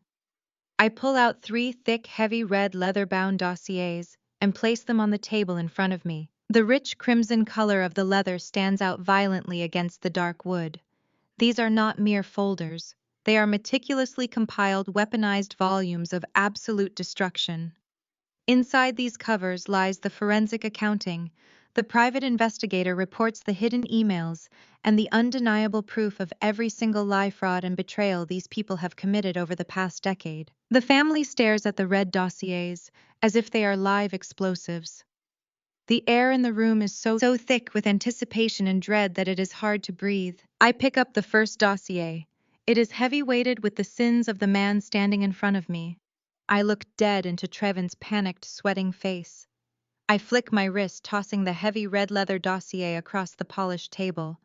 I pull out 3 thick, heavy red leather-bound dossiers and place them on the table in front of me. The rich crimson color of the leather stands out violently against the dark wood. These are not mere folders. They are meticulously compiled, weaponized volumes of absolute destruction. Inside these covers lies the forensic accounting. The private investigator reports the hidden emails and the undeniable proof of every single lie, fraud, and betrayal these people have committed over the past decade. The family stares at the red dossiers as if they are live explosives. The air in the room is so thick with anticipation and dread that it is hard to breathe. I pick up the first dossier. It is heavy-weighted with the sins of the man standing in front of me. I look dead into Trevin's panicked, sweating face. I flick my wrist, tossing the heavy red leather dossier across the polished table.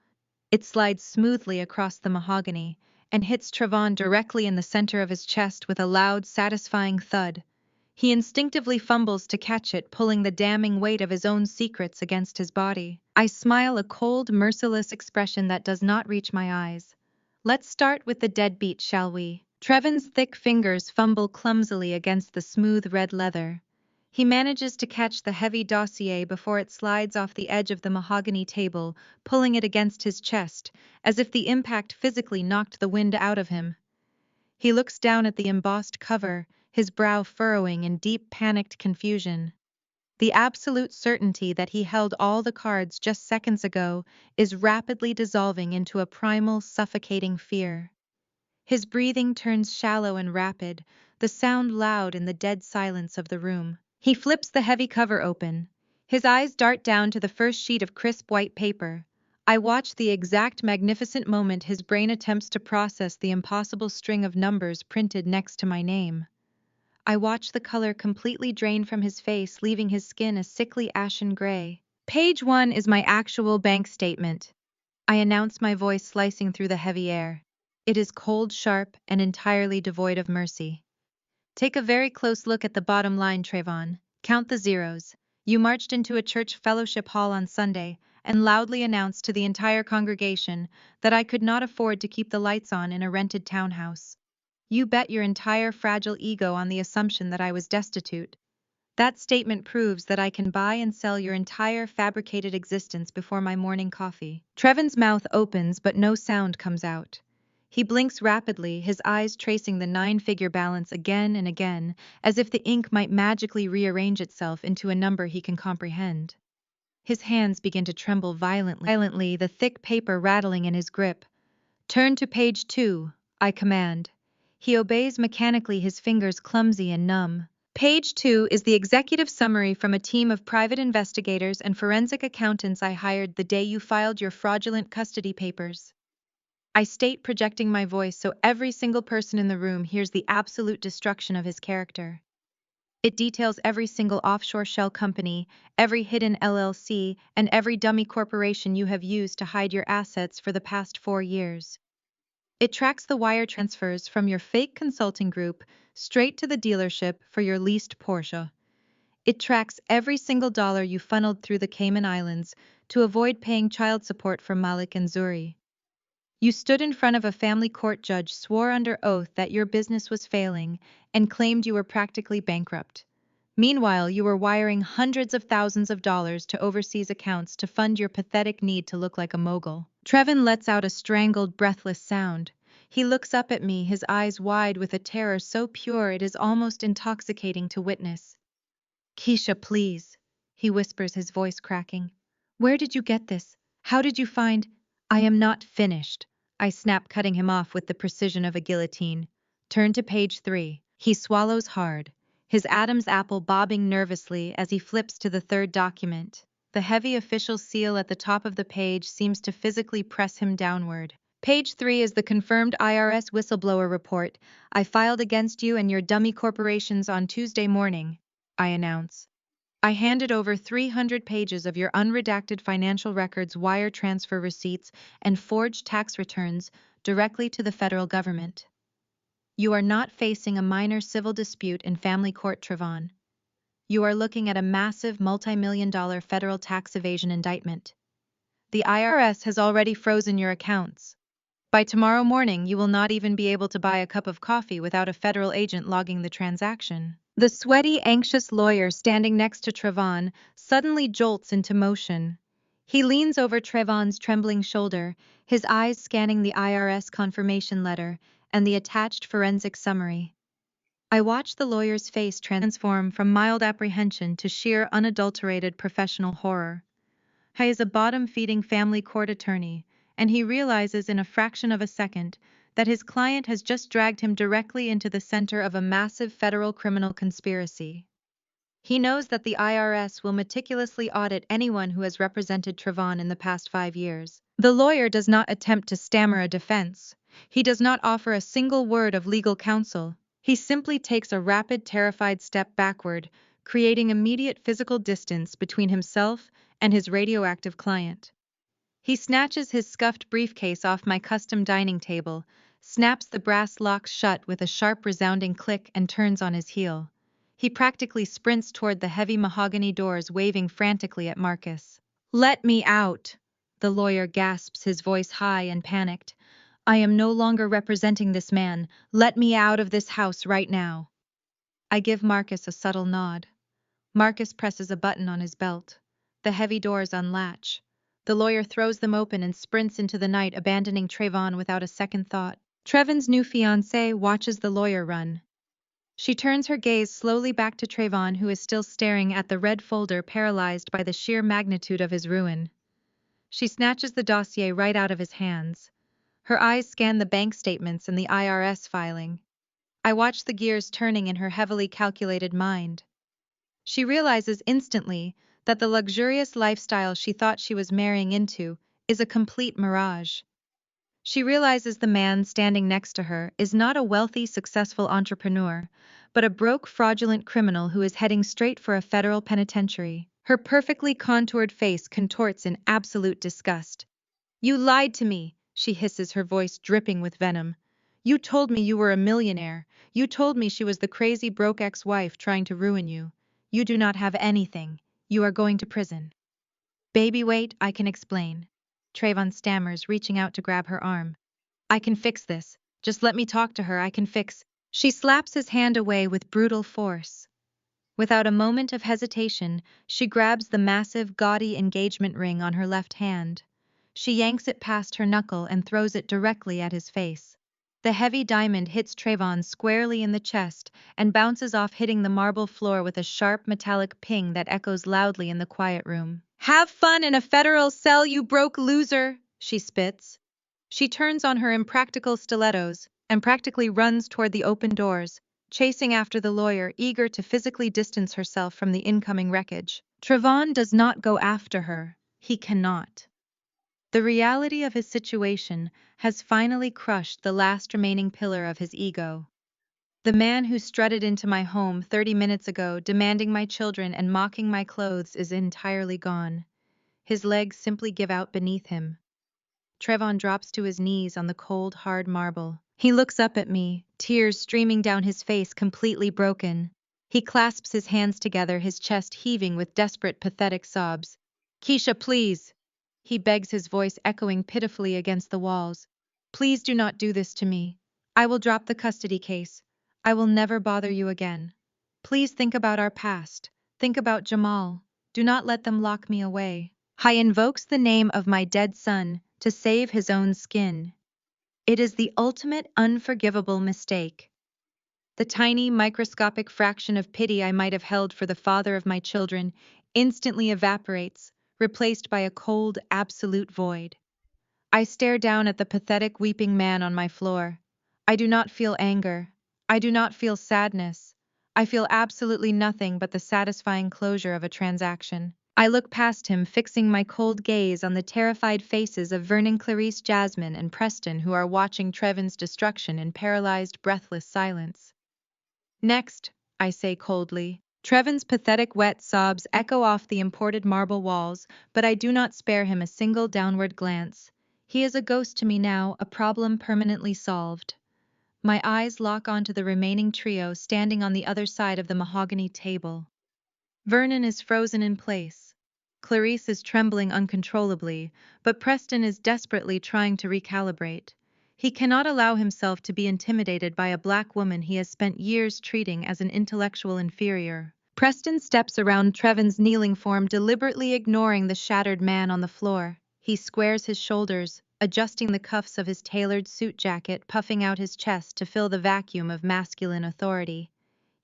It slides smoothly across the mahogany and hits Trevon directly in the center of his chest with a loud, satisfying thud. He instinctively fumbles to catch it, pulling the damning weight of his own secrets against his body. I smile, a cold, merciless expression that does not reach my eyes. Let's start with the deadbeat, shall we? Trevin's thick fingers fumble clumsily against the smooth red leather. He manages to catch the heavy dossier before it slides off the edge of the mahogany table, pulling it against his chest, as if the impact physically knocked the wind out of him. He looks down at the embossed cover, his brow furrowing in deep, panicked confusion. The absolute certainty that he held all the cards just seconds ago is rapidly dissolving into a primal, suffocating fear. His breathing turns shallow and rapid, the sound loud in the dead silence of the room. He flips the heavy cover open. His eyes dart down to the first sheet of crisp white paper. I watch the exact magnificent moment his brain attempts to process the impossible string of numbers printed next to my name. I watch the color completely drain from his face, leaving his skin a sickly ashen gray. Page 1 is my actual bank statement. I announce, my voice slicing through the heavy air. It is cold, sharp, and entirely devoid of mercy. Take a very close look at the bottom line, Trevon. Count the zeros. You marched into a church fellowship hall on Sunday and loudly announced to the entire congregation that I could not afford to keep the lights on in a rented townhouse. You bet your entire fragile ego on the assumption that I was destitute. That statement proves that I can buy and sell your entire fabricated existence before my morning coffee. Trevin's mouth opens, but no sound comes out. He blinks rapidly, his eyes tracing the 9-figure balance again and again, as if the ink might magically rearrange itself into a number he can comprehend. His hands begin to tremble violently, the thick paper rattling in his grip. Turn to page 2, I command. He obeys mechanically, his fingers clumsy and numb. Page 2 is the executive summary from a team of private investigators and forensic accountants I hired the day you filed your fraudulent custody papers. I state, projecting my voice so every single person in the room hears the absolute destruction of his character. It details every single offshore shell company, every hidden LLC, and every dummy corporation you have used to hide your assets for the past 4 years. It tracks the wire transfers from your fake consulting group straight to the dealership for your leased Porsche. It tracks every single dollar you funneled through the Cayman Islands to avoid paying child support for Malik and Zuri. You stood in front of a family court judge, swore under oath that your business was failing, and claimed you were practically bankrupt. Meanwhile, you were wiring hundreds of thousands of dollars to overseas accounts to fund your pathetic need to look like a mogul. Trevin lets out a strangled, breathless sound. He looks up at me, his eyes wide with a terror so pure it is almost intoxicating to witness. Keisha, please, he whispers, his voice cracking. Where did you get this? How did you find? I am not finished, I snap, cutting him off with the precision of a guillotine. Turn to page 3. He swallows hard, his Adam's apple bobbing nervously as he flips to the third document. The heavy official seal at the top of the page seems to physically press him downward. Page 3 is the confirmed IRS whistleblower report I filed against you and your dummy corporations on Tuesday morning, I announce. I handed over 300 pages of your unredacted financial records, wire transfer receipts, and forged tax returns directly to the federal government. You are not facing a minor civil dispute in family court, Trevon. You are looking at a massive multi-million-dollar federal tax evasion indictment. The IRS has already frozen your accounts. By tomorrow morning, you will not even be able to buy a cup of coffee without a federal agent logging the transaction. The sweaty, anxious lawyer standing next to Trevon suddenly jolts into motion. He leans over Trevon's trembling shoulder, his eyes scanning the IRS confirmation letter and the attached forensic summary. I watched the lawyer's face transform from mild apprehension to sheer unadulterated professional horror. He is a bottom-feeding family court attorney, and he realizes in a fraction of a second that his client has just dragged him directly into the center of a massive federal criminal conspiracy. He knows that the IRS will meticulously audit anyone who has represented Trayvon in the past 5 years. The lawyer does not attempt to stammer a defense. He does not offer a single word of legal counsel. He simply takes a rapid, terrified step backward, creating immediate physical distance between himself and his radioactive client. He snatches his scuffed briefcase off my custom dining table, snaps the brass locks shut with a sharp, resounding click, and turns on his heel. He practically sprints toward the heavy mahogany doors, waving frantically at Marcus. "Let me out!" The lawyer gasps, his voice high and panicked. "I am no longer representing this man. Let me out of this house right now." I give Marcus a subtle nod. Marcus presses a button on his belt. The heavy doors unlatch. The lawyer throws them open and sprints into the night, abandoning Trayvon without a second thought. Trevon's new fiancée watches the lawyer run. She turns her gaze slowly back to Trayvon, who is still staring at the red folder, paralyzed by the sheer magnitude of his ruin. She snatches the dossier right out of his hands. Her eyes scan the bank statements and the IRS filing. I watch the gears turning in her heavily calculated mind. She realizes instantly that the luxurious lifestyle she thought she was marrying into is a complete mirage. She realizes the man standing next to her is not a wealthy, successful entrepreneur, but a broke, fraudulent criminal who is heading straight for a federal penitentiary. Her perfectly contoured face contorts in absolute disgust. "You lied to me," she hisses, her voice dripping with venom. "You told me you were a millionaire. You told me she was the crazy, broke ex-wife trying to ruin you. You do not have anything. You are going to prison." "Baby, wait, I can explain." Trayvon stammers, reaching out to grab her arm. "I can fix this. Just let me talk to her, I can fix." She slaps his hand away with brutal force. Without a moment of hesitation, she grabs the massive, gaudy engagement ring on her left hand. She yanks it past her knuckle and throws it directly at his face. The heavy diamond hits Trayvon squarely in the chest and bounces off, hitting the marble floor with a sharp, metallic ping that echoes loudly in the quiet room. "Have fun in a federal cell, you broke loser!" she spits. She turns on her impractical stilettos and practically runs toward the open doors, chasing after the lawyer, eager to physically distance herself from the incoming wreckage. Trayvon does not go after her. He cannot. The reality of his situation has finally crushed the last remaining pillar of his ego. The man who strutted into my home 30 minutes ago, demanding my children and mocking my clothes, is entirely gone. His legs simply give out beneath him. Trayvon drops to his knees on the cold, hard marble. He looks up at me, tears streaming down his face, completely broken. He clasps his hands together, his chest heaving with desperate, pathetic sobs. "Keisha, please!" he begs, his voice echoing pitifully against the walls. "Please do not do this to me. I will drop the custody case. I will never bother you again. Please think about our past. Think about Jamal. Do not let them lock me away." He invokes the name of my dead son to save his own skin. It is the ultimate unforgivable mistake. The tiny, microscopic fraction of pity I might have held for the father of my children instantly evaporates, replaced by a cold, absolute void. I stare down at the pathetic, weeping man on my floor. I do not feel anger. I do not feel sadness. I feel absolutely nothing but the satisfying closure of a transaction. I look past him, fixing my cold gaze on the terrified faces of Vernon, Clarice, Jasmine, and Preston, who are watching Trevon's destruction in paralyzed, breathless silence. "Next," I say coldly. Trevon's pathetic wet sobs echo off the imported marble walls, but I do not spare him a single downward glance. He is a ghost to me now, a problem permanently solved. My eyes lock onto the remaining trio standing on the other side of the mahogany table. Vernon is frozen in place. Clarice is trembling uncontrollably, but Preston is desperately trying to recalibrate. He cannot allow himself to be intimidated by a black woman he has spent years treating as an intellectual inferior. Preston steps around Trevon's kneeling form, deliberately ignoring the shattered man on the floor. He squares his shoulders, adjusting the cuffs of his tailored suit jacket, puffing out his chest to fill the vacuum of masculine authority.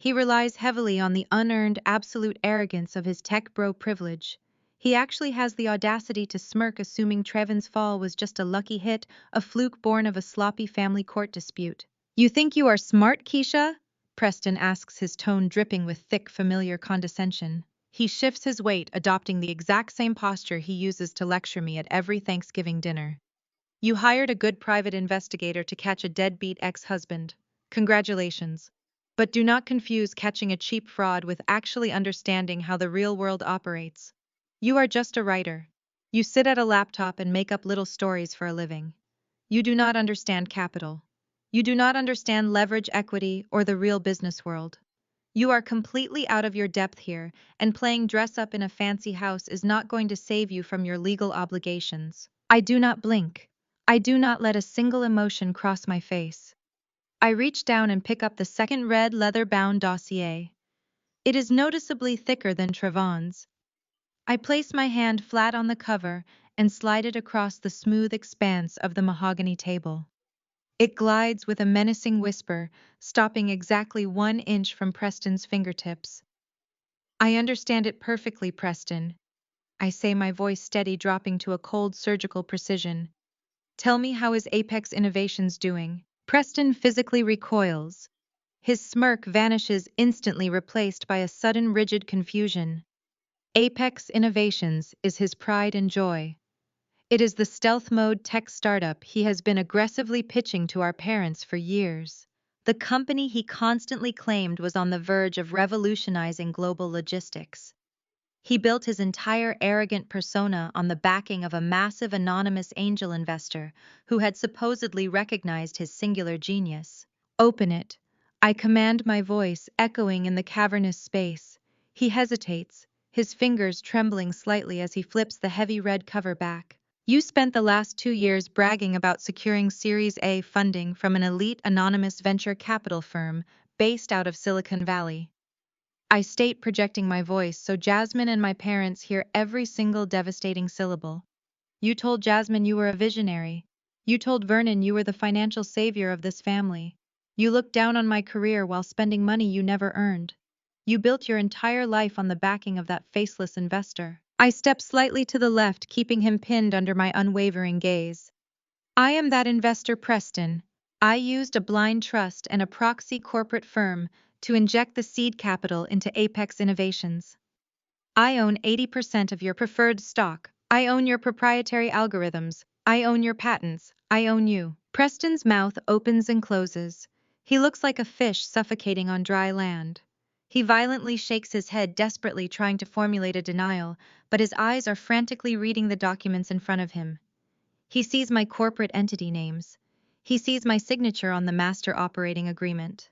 He relies heavily on the unearned absolute arrogance of his tech bro privilege. He actually has the audacity to smirk, assuming Trevin's fall was just a lucky hit, a fluke born of a sloppy family court dispute. "You think you are smart, Keisha?" Preston asks, his tone dripping with thick, familiar condescension. He shifts his weight, adopting the exact same posture he uses to lecture me at every Thanksgiving dinner. "You hired a good private investigator to catch a deadbeat ex-husband. Congratulations. But do not confuse catching a cheap fraud with actually understanding how the real world operates. You are just a writer. You sit at a laptop and make up little stories for a living. You do not understand capital. You do not understand leverage, equity, or the real business world. You are completely out of your depth here, and playing dress up in a fancy house is not going to save you from your legal obligations." I do not blink. I do not let a single emotion cross my face. I reach down and pick up the second red leather-bound dossier. It is noticeably thicker than Trevon's. I place my hand flat on the cover and slide it across the smooth expanse of the mahogany table. It glides with a menacing whisper, stopping exactly 1 inch from Preston's fingertips. "I understand it perfectly, Preston," I say, my voice steady, dropping to a cold surgical precision. "Tell me, how is Apex Innovations doing?" Preston physically recoils. His smirk vanishes, instantly replaced by a sudden rigid confusion. Apex Innovations is his pride and joy. It is the stealth mode tech startup he has been aggressively pitching to our parents for years. The company he constantly claimed was on the verge of revolutionizing global logistics. He built his entire arrogant persona on the backing of a massive anonymous angel investor who had supposedly recognized his singular genius. "Open it," I command, my voice echoing in the cavernous space. He hesitates, his fingers trembling slightly as he flips the heavy red cover back. "You spent the last 2 years bragging about securing Series A funding from an elite anonymous venture capital firm based out of Silicon Valley," I state, projecting my voice so Jasmine and my parents hear every single devastating syllable. "You told Jasmine you were a visionary. You told Vernon you were the financial savior of this family. You looked down on my career while spending money you never earned. You built your entire life on the backing of that faceless investor." I step slightly to the left, keeping him pinned under my unwavering gaze. "I am that investor, Preston. I used a blind trust and a proxy corporate firm to inject the seed capital into Apex Innovations. I own 80% of your preferred stock. I own your proprietary algorithms. I own your patents. I own you." Preston's mouth opens and closes. He looks like a fish suffocating on dry land. He violently shakes his head, desperately trying to formulate a denial, but his eyes are frantically reading the documents in front of him. He sees my corporate entity names. He sees my signature on the master operating agreement.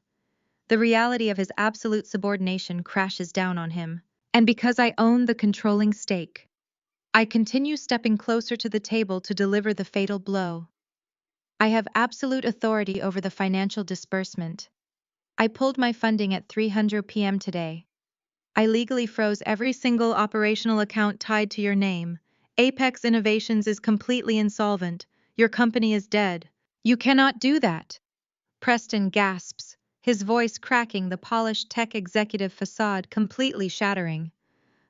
The reality of his absolute subordination crashes down on him. And because I own the controlling stake, I continue stepping closer to the table to deliver the fatal blow. I have absolute authority over the financial disbursement. I pulled my funding at 3:00 p.m. today. I legally froze every single operational account tied to your name. Apex Innovations is completely insolvent. Your company is dead. You cannot do that." Preston gasps, his voice cracking, the polished tech executive facade completely shattering.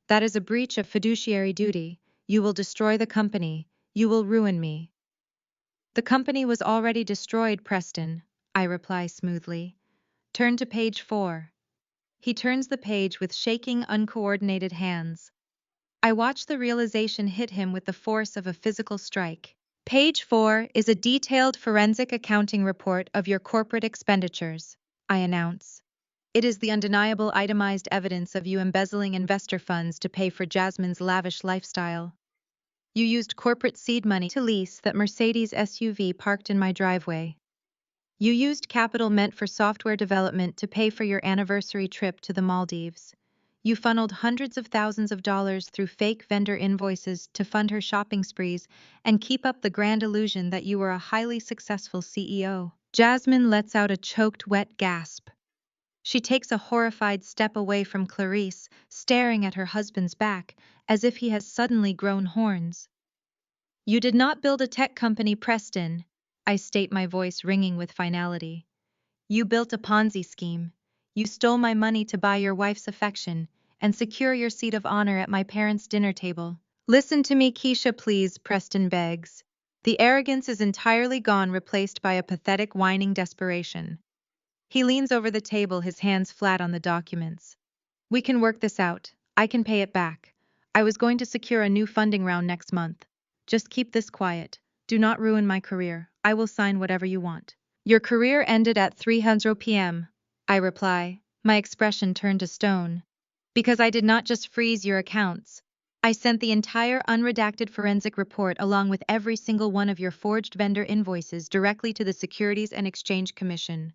"That is a breach of fiduciary duty. You will destroy the company. You will ruin me." "The company was already destroyed, Preston," I reply smoothly. "Turn to page 4. He turns the page with shaking, uncoordinated hands. I watch the realization hit him with the force of a physical strike. "Page 4 is a detailed forensic accounting report of your corporate expenditures," I announce. "It is the undeniable itemized evidence of you embezzling investor funds to pay for Jasmine's lavish lifestyle. You used corporate seed money to lease that Mercedes SUV parked in my driveway. You used capital meant for software development to pay for your anniversary trip to the Maldives. You funneled hundreds of thousands of dollars through fake vendor invoices to fund her shopping sprees and keep up the grand illusion that you were a highly successful CEO." Jasmine lets out a choked, wet gasp. She takes a horrified step away from Clarice, staring at her husband's back, as if he has suddenly grown horns. "You did not build a tech company, Preston," I state, my voice ringing with finality. "You built a Ponzi scheme. You stole my money to buy your wife's affection and secure your seat of honor at my parents' dinner table. Listen to me, Keisha, please, Preston begs. The arrogance is entirely gone, replaced by a pathetic whining desperation. He leans over the table, his hands flat on the documents. We can work this out. I can pay it back. I was going to secure a new funding round next month. Just keep this quiet. Do not ruin my career. I will sign whatever you want. Your career ended at 3:00 p.m. I reply, my expression turned to stone. Because I did not just freeze your accounts. I sent the entire unredacted forensic report along with every single one of your forged vendor invoices directly to the Securities and Exchange Commission.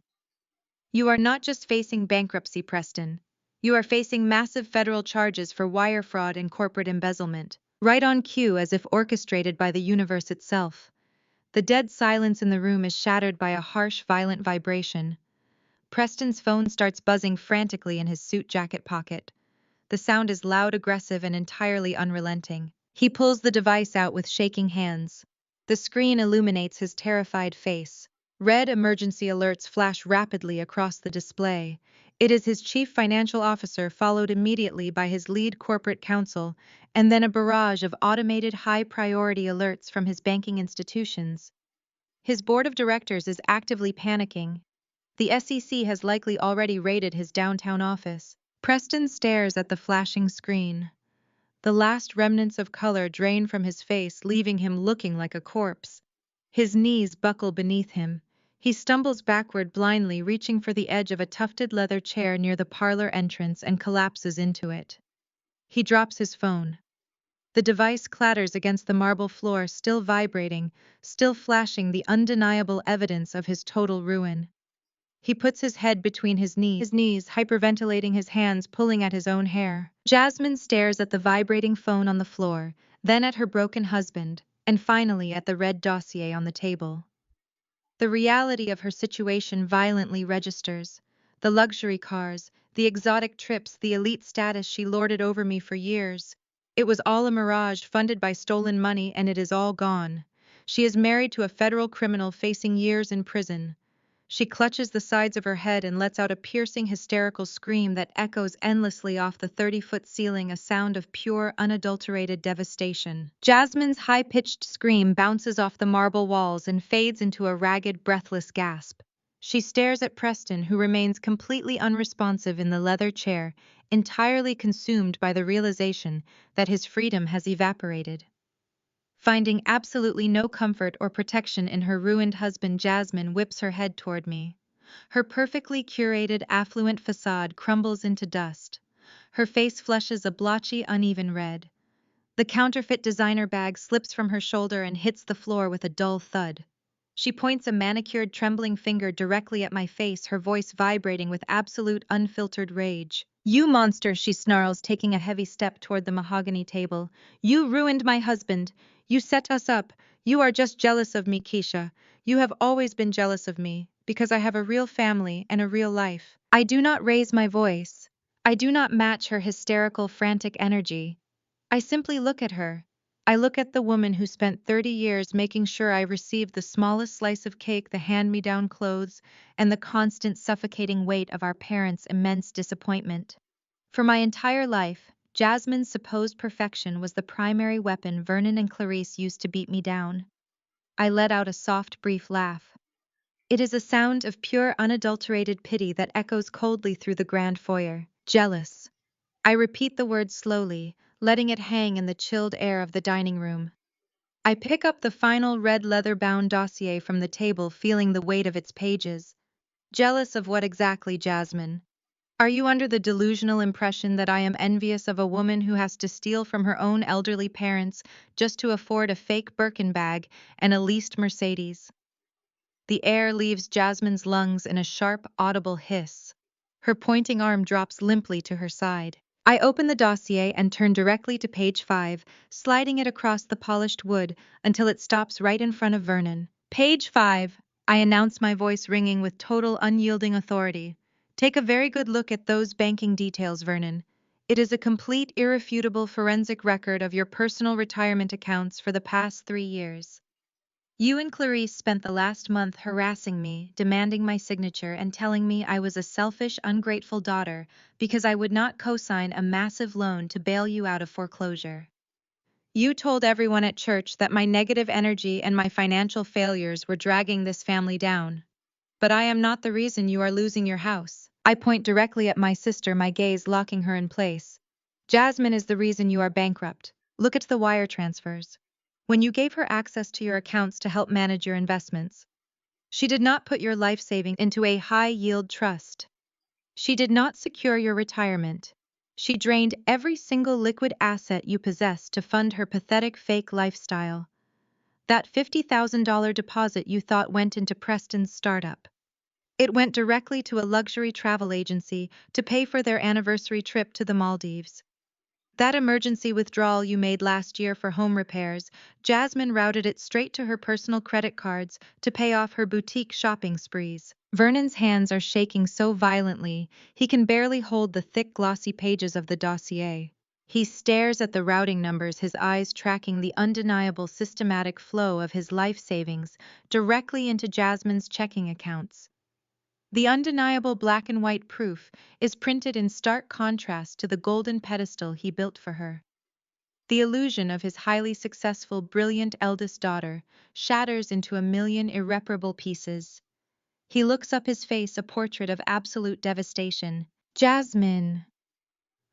You are not just facing bankruptcy, Preston. You are facing massive federal charges for wire fraud and corporate embezzlement, right on cue, as if orchestrated by the universe itself. The dead silence in the room is shattered by a harsh, violent vibration. Preston's phone starts buzzing frantically in his suit jacket pocket. The sound is loud, aggressive, and entirely unrelenting. He pulls the device out with shaking hands. The screen illuminates his terrified face. Red emergency alerts flash rapidly across the display. It is his chief financial officer, followed immediately by his lead corporate counsel, and then a barrage of automated high-priority alerts from his banking institutions. His board of directors is actively panicking. The SEC has likely already raided his downtown office. Preston stares at the flashing screen. The last remnants of color drain from his face, leaving him looking like a corpse. His knees buckle beneath him. He stumbles backward blindly, reaching for the edge of a tufted leather chair near the parlor entrance, and collapses into it. He drops his phone. The device clatters against the marble floor, still vibrating, still flashing the undeniable evidence of his total ruin. He puts his head between his knees, hyperventilating, his hands pulling at his own hair. Jasmine stares at the vibrating phone on the floor, then at her broken husband, and finally at the red dossier on the table. The reality of her situation violently registers. The luxury cars, the exotic trips, the elite status she lorded over me for years. It was all a mirage funded by stolen money, and it is all gone. She is married to a federal criminal facing years in prison. She clutches the sides of her head and lets out a piercing, hysterical scream that echoes endlessly off the 30-foot ceiling, a sound of pure, unadulterated devastation. Jasmine's high-pitched scream bounces off the marble walls and fades into a ragged, breathless gasp. She stares at Preston, who remains completely unresponsive in the leather chair, entirely consumed by the realization that his freedom has evaporated. Finding absolutely no comfort or protection in her ruined husband, Jasmine whips her head toward me. Her perfectly curated, affluent facade crumbles into dust. Her face flushes a blotchy, uneven red. The counterfeit designer bag slips from her shoulder and hits the floor with a dull thud. She points a manicured, trembling finger directly at my face, her voice vibrating with absolute, unfiltered rage. "You monster," she snarls, taking a heavy step toward the mahogany table. "You ruined my husband. You set us up. You are just jealous of me, Keisha. You have always been jealous of me, because I have a real family and a real life." I do not raise my voice. I do not match her hysterical, frantic energy. I simply look at her. I look at the woman who spent 30 years making sure I received the smallest slice of cake, the hand-me-down clothes, and the constant suffocating weight of our parents' immense disappointment. For my entire life, Jasmine's supposed perfection was the primary weapon Vernon and Clarice used to beat me down. I let out a soft, brief laugh. It is a sound of pure, unadulterated pity that echoes coldly through the grand foyer. Jealous. I repeat the word slowly, letting it hang in the chilled air of the dining room. I pick up the final red leather-bound dossier from the table, feeling the weight of its pages. Jealous of what exactly, Jasmine? Are you under the delusional impression that I am envious of a woman who has to steal from her own elderly parents just to afford a fake Birkin bag and a leased Mercedes? The air leaves Jasmine's lungs in a sharp, audible hiss. Her pointing arm drops limply to her side. I open the dossier and turn directly to page 5, sliding it across the polished wood until it stops right in front of Vernon. "Page 5, I announce, my voice ringing with total, unyielding authority. "Take a very good look at those banking details, Vernon. It is a complete, irrefutable forensic record of your personal retirement accounts for the past 3 years. You and Clarice spent the last month harassing me, demanding my signature, and telling me I was a selfish, ungrateful daughter because I would not co-sign a massive loan to bail you out of foreclosure. You told everyone at church that my negative energy and my financial failures were dragging this family down. But I am not the reason you are losing your house. I point directly at my sister, my gaze locking her in place. Jasmine is the reason you are bankrupt. Look at the wire transfers. When you gave her access to your accounts to help manage your investments, she did not put your life savings into a high-yield trust. She did not secure your retirement. She drained every single liquid asset you possessed to fund her pathetic fake lifestyle. That $50,000 deposit you thought went into Preston's startup. It went directly to a luxury travel agency to pay for their anniversary trip to the Maldives. That emergency withdrawal you made last year for home repairs, Jasmine routed it straight to her personal credit cards to pay off her boutique shopping sprees. Vernon's hands are shaking so violently, he can barely hold the thick, glossy pages of the dossier. He stares at the routing numbers, his eyes tracking the undeniable systematic flow of his life savings directly into Jasmine's checking accounts. The undeniable black and white proof is printed in stark contrast to the golden pedestal he built for her. The illusion of his highly successful, brilliant eldest daughter shatters into a million irreparable pieces. He looks up, his face a portrait of absolute devastation. Jasmine!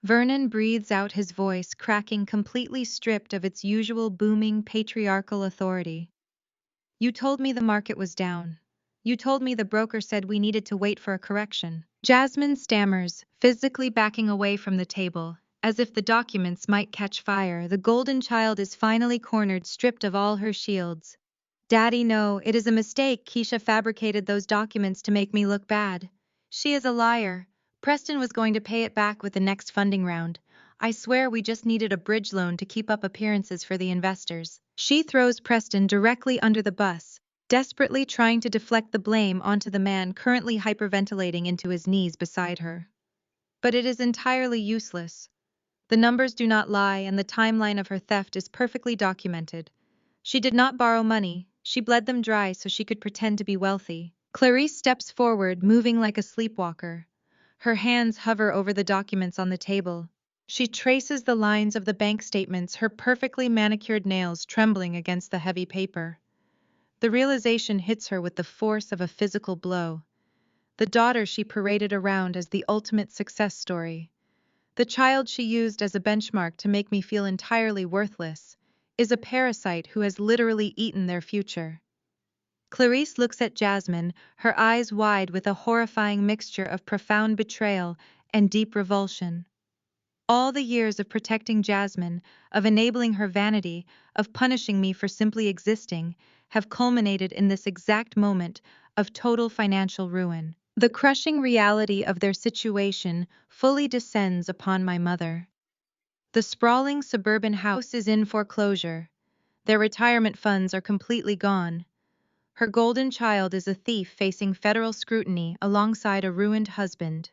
Vernon breathes out, his voice cracking, completely stripped of its usual booming patriarchal authority. You told me the market was down. You told me the broker said we needed to wait for a correction. Jasmine stammers, physically backing away from the table, as if the documents might catch fire. The golden child is finally cornered, stripped of all her shields. Daddy, no, it is a mistake. Keisha fabricated those documents to make me look bad. She is a liar. Preston was going to pay it back with the next funding round. I swear we just needed a bridge loan to keep up appearances for the investors. She throws Preston directly under the bus, desperately trying to deflect the blame onto the man currently hyperventilating into his knees beside her. But it is entirely useless. The numbers do not lie, and the timeline of her theft is perfectly documented. She did not borrow money, she bled them dry so she could pretend to be wealthy. Clarice steps forward, moving like a sleepwalker. Her hands hover over the documents on the table. She traces the lines of the bank statements, her perfectly manicured nails trembling against the heavy paper. The realization hits her with the force of a physical blow. The daughter she paraded around as the ultimate success story, the child she used as a benchmark to make me feel entirely worthless, is a parasite who has literally eaten their future. Clarice looks at Jasmine, her eyes wide with a horrifying mixture of profound betrayal and deep revulsion. All the years of protecting Jasmine, of enabling her vanity, of punishing me for simply existing, have culminated in this exact moment of total financial ruin. The crushing reality of their situation fully descends upon my mother. The sprawling suburban house is in foreclosure. Their retirement funds are completely gone. Her golden child is a thief facing federal scrutiny alongside a ruined husband.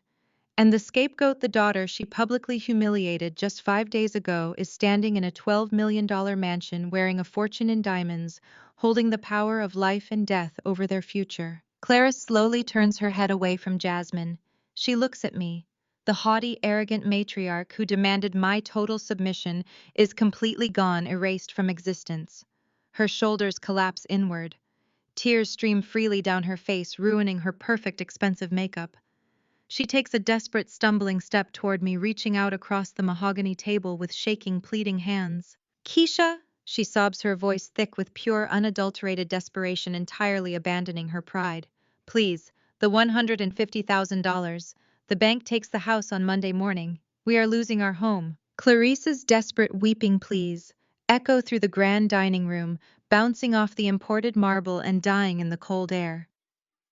And the scapegoat, the daughter she publicly humiliated just 5 days ago, is standing in a $12 million mansion wearing a fortune in diamonds, holding the power of life and death over their future. Clara slowly turns her head away from Jasmine. She looks at me. The haughty, arrogant matriarch who demanded my total submission is completely gone, erased from existence. Her shoulders collapse inward. Tears stream freely down her face, ruining her perfect, expensive makeup. She takes a desperate, stumbling step toward me, reaching out across the mahogany table with shaking, pleading hands. Keisha, she sobs, her voice thick with pure, unadulterated desperation, entirely abandoning her pride. Please, the $150,000. The bank takes the house on Monday morning. We are losing our home. Clarice's desperate, weeping pleas echo through the grand dining room, bouncing off the imported marble and dying in the cold air.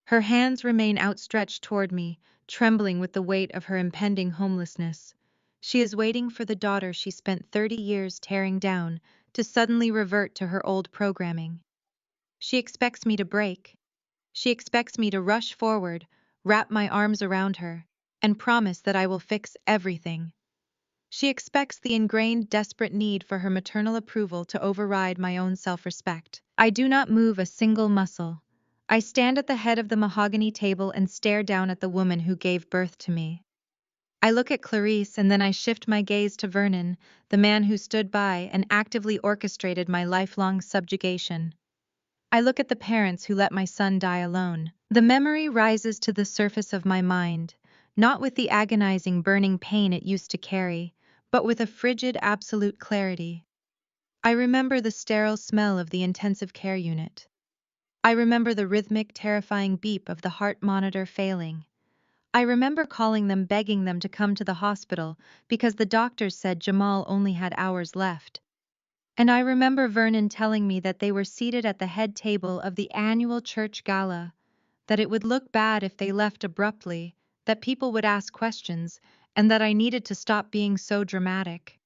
Her hands remain outstretched toward me, trembling with the weight of her impending homelessness. She is waiting for the daughter she spent 30 years tearing down to suddenly revert to her old programming. She expects me to break. She expects me to rush forward, wrap my arms around her, and promise that I will fix everything. She expects the ingrained desperate need for her maternal approval to override my own self-respect. I do not move a single muscle. I stand at the head of the mahogany table and stare down at the woman who gave birth to me. I look at Clarice and then I shift my gaze to Vernon, the man who stood by and actively orchestrated my lifelong subjugation. I look at the parents who let my son die alone. The memory rises to the surface of my mind, not with the agonizing burning pain it used to carry, but with a frigid absolute clarity. I remember the sterile smell of the intensive care unit. I remember the rhythmic, terrifying beep of the heart monitor failing. I remember calling them begging them to come to the hospital because the doctors said Jamal only had hours left. And I remember Vernon telling me that they were seated at the head table of the annual church gala, that it would look bad if they left abruptly, that people would ask questions, and that I needed to stop being so dramatic.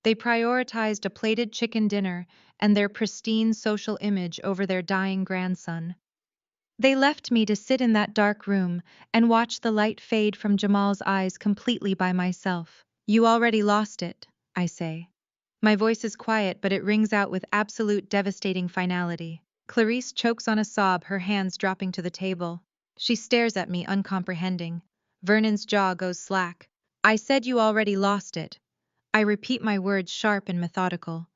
They prioritized a plated chicken dinner and their pristine social image over their dying grandson. They left me to sit in that dark room and watch the light fade from Jamal's eyes completely by myself. You already lost it, I say. My voice is quiet, but it rings out with absolute devastating finality. Clarice chokes on a sob, her hands dropping to the table. She stares at me, uncomprehending. Vernon's jaw goes slack. I said you already lost it. I repeat my words sharp and methodical.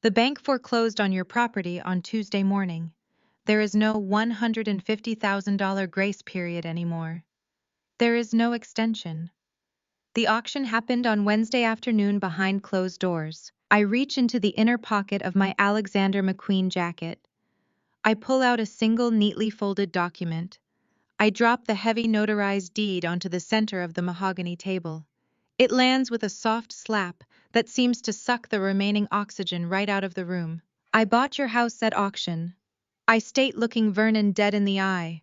The bank foreclosed on your property on Tuesday morning. There is no $150,000 grace period anymore. There is no extension. The auction happened on Wednesday afternoon behind closed doors. I reach into the inner pocket of my Alexander McQueen jacket. I pull out a single neatly folded document. I drop the heavy notarized deed onto the center of the mahogany table. It lands with a soft slap that seems to suck the remaining oxygen right out of the room. I bought your house at auction. I state, looking Vernon dead in the eye.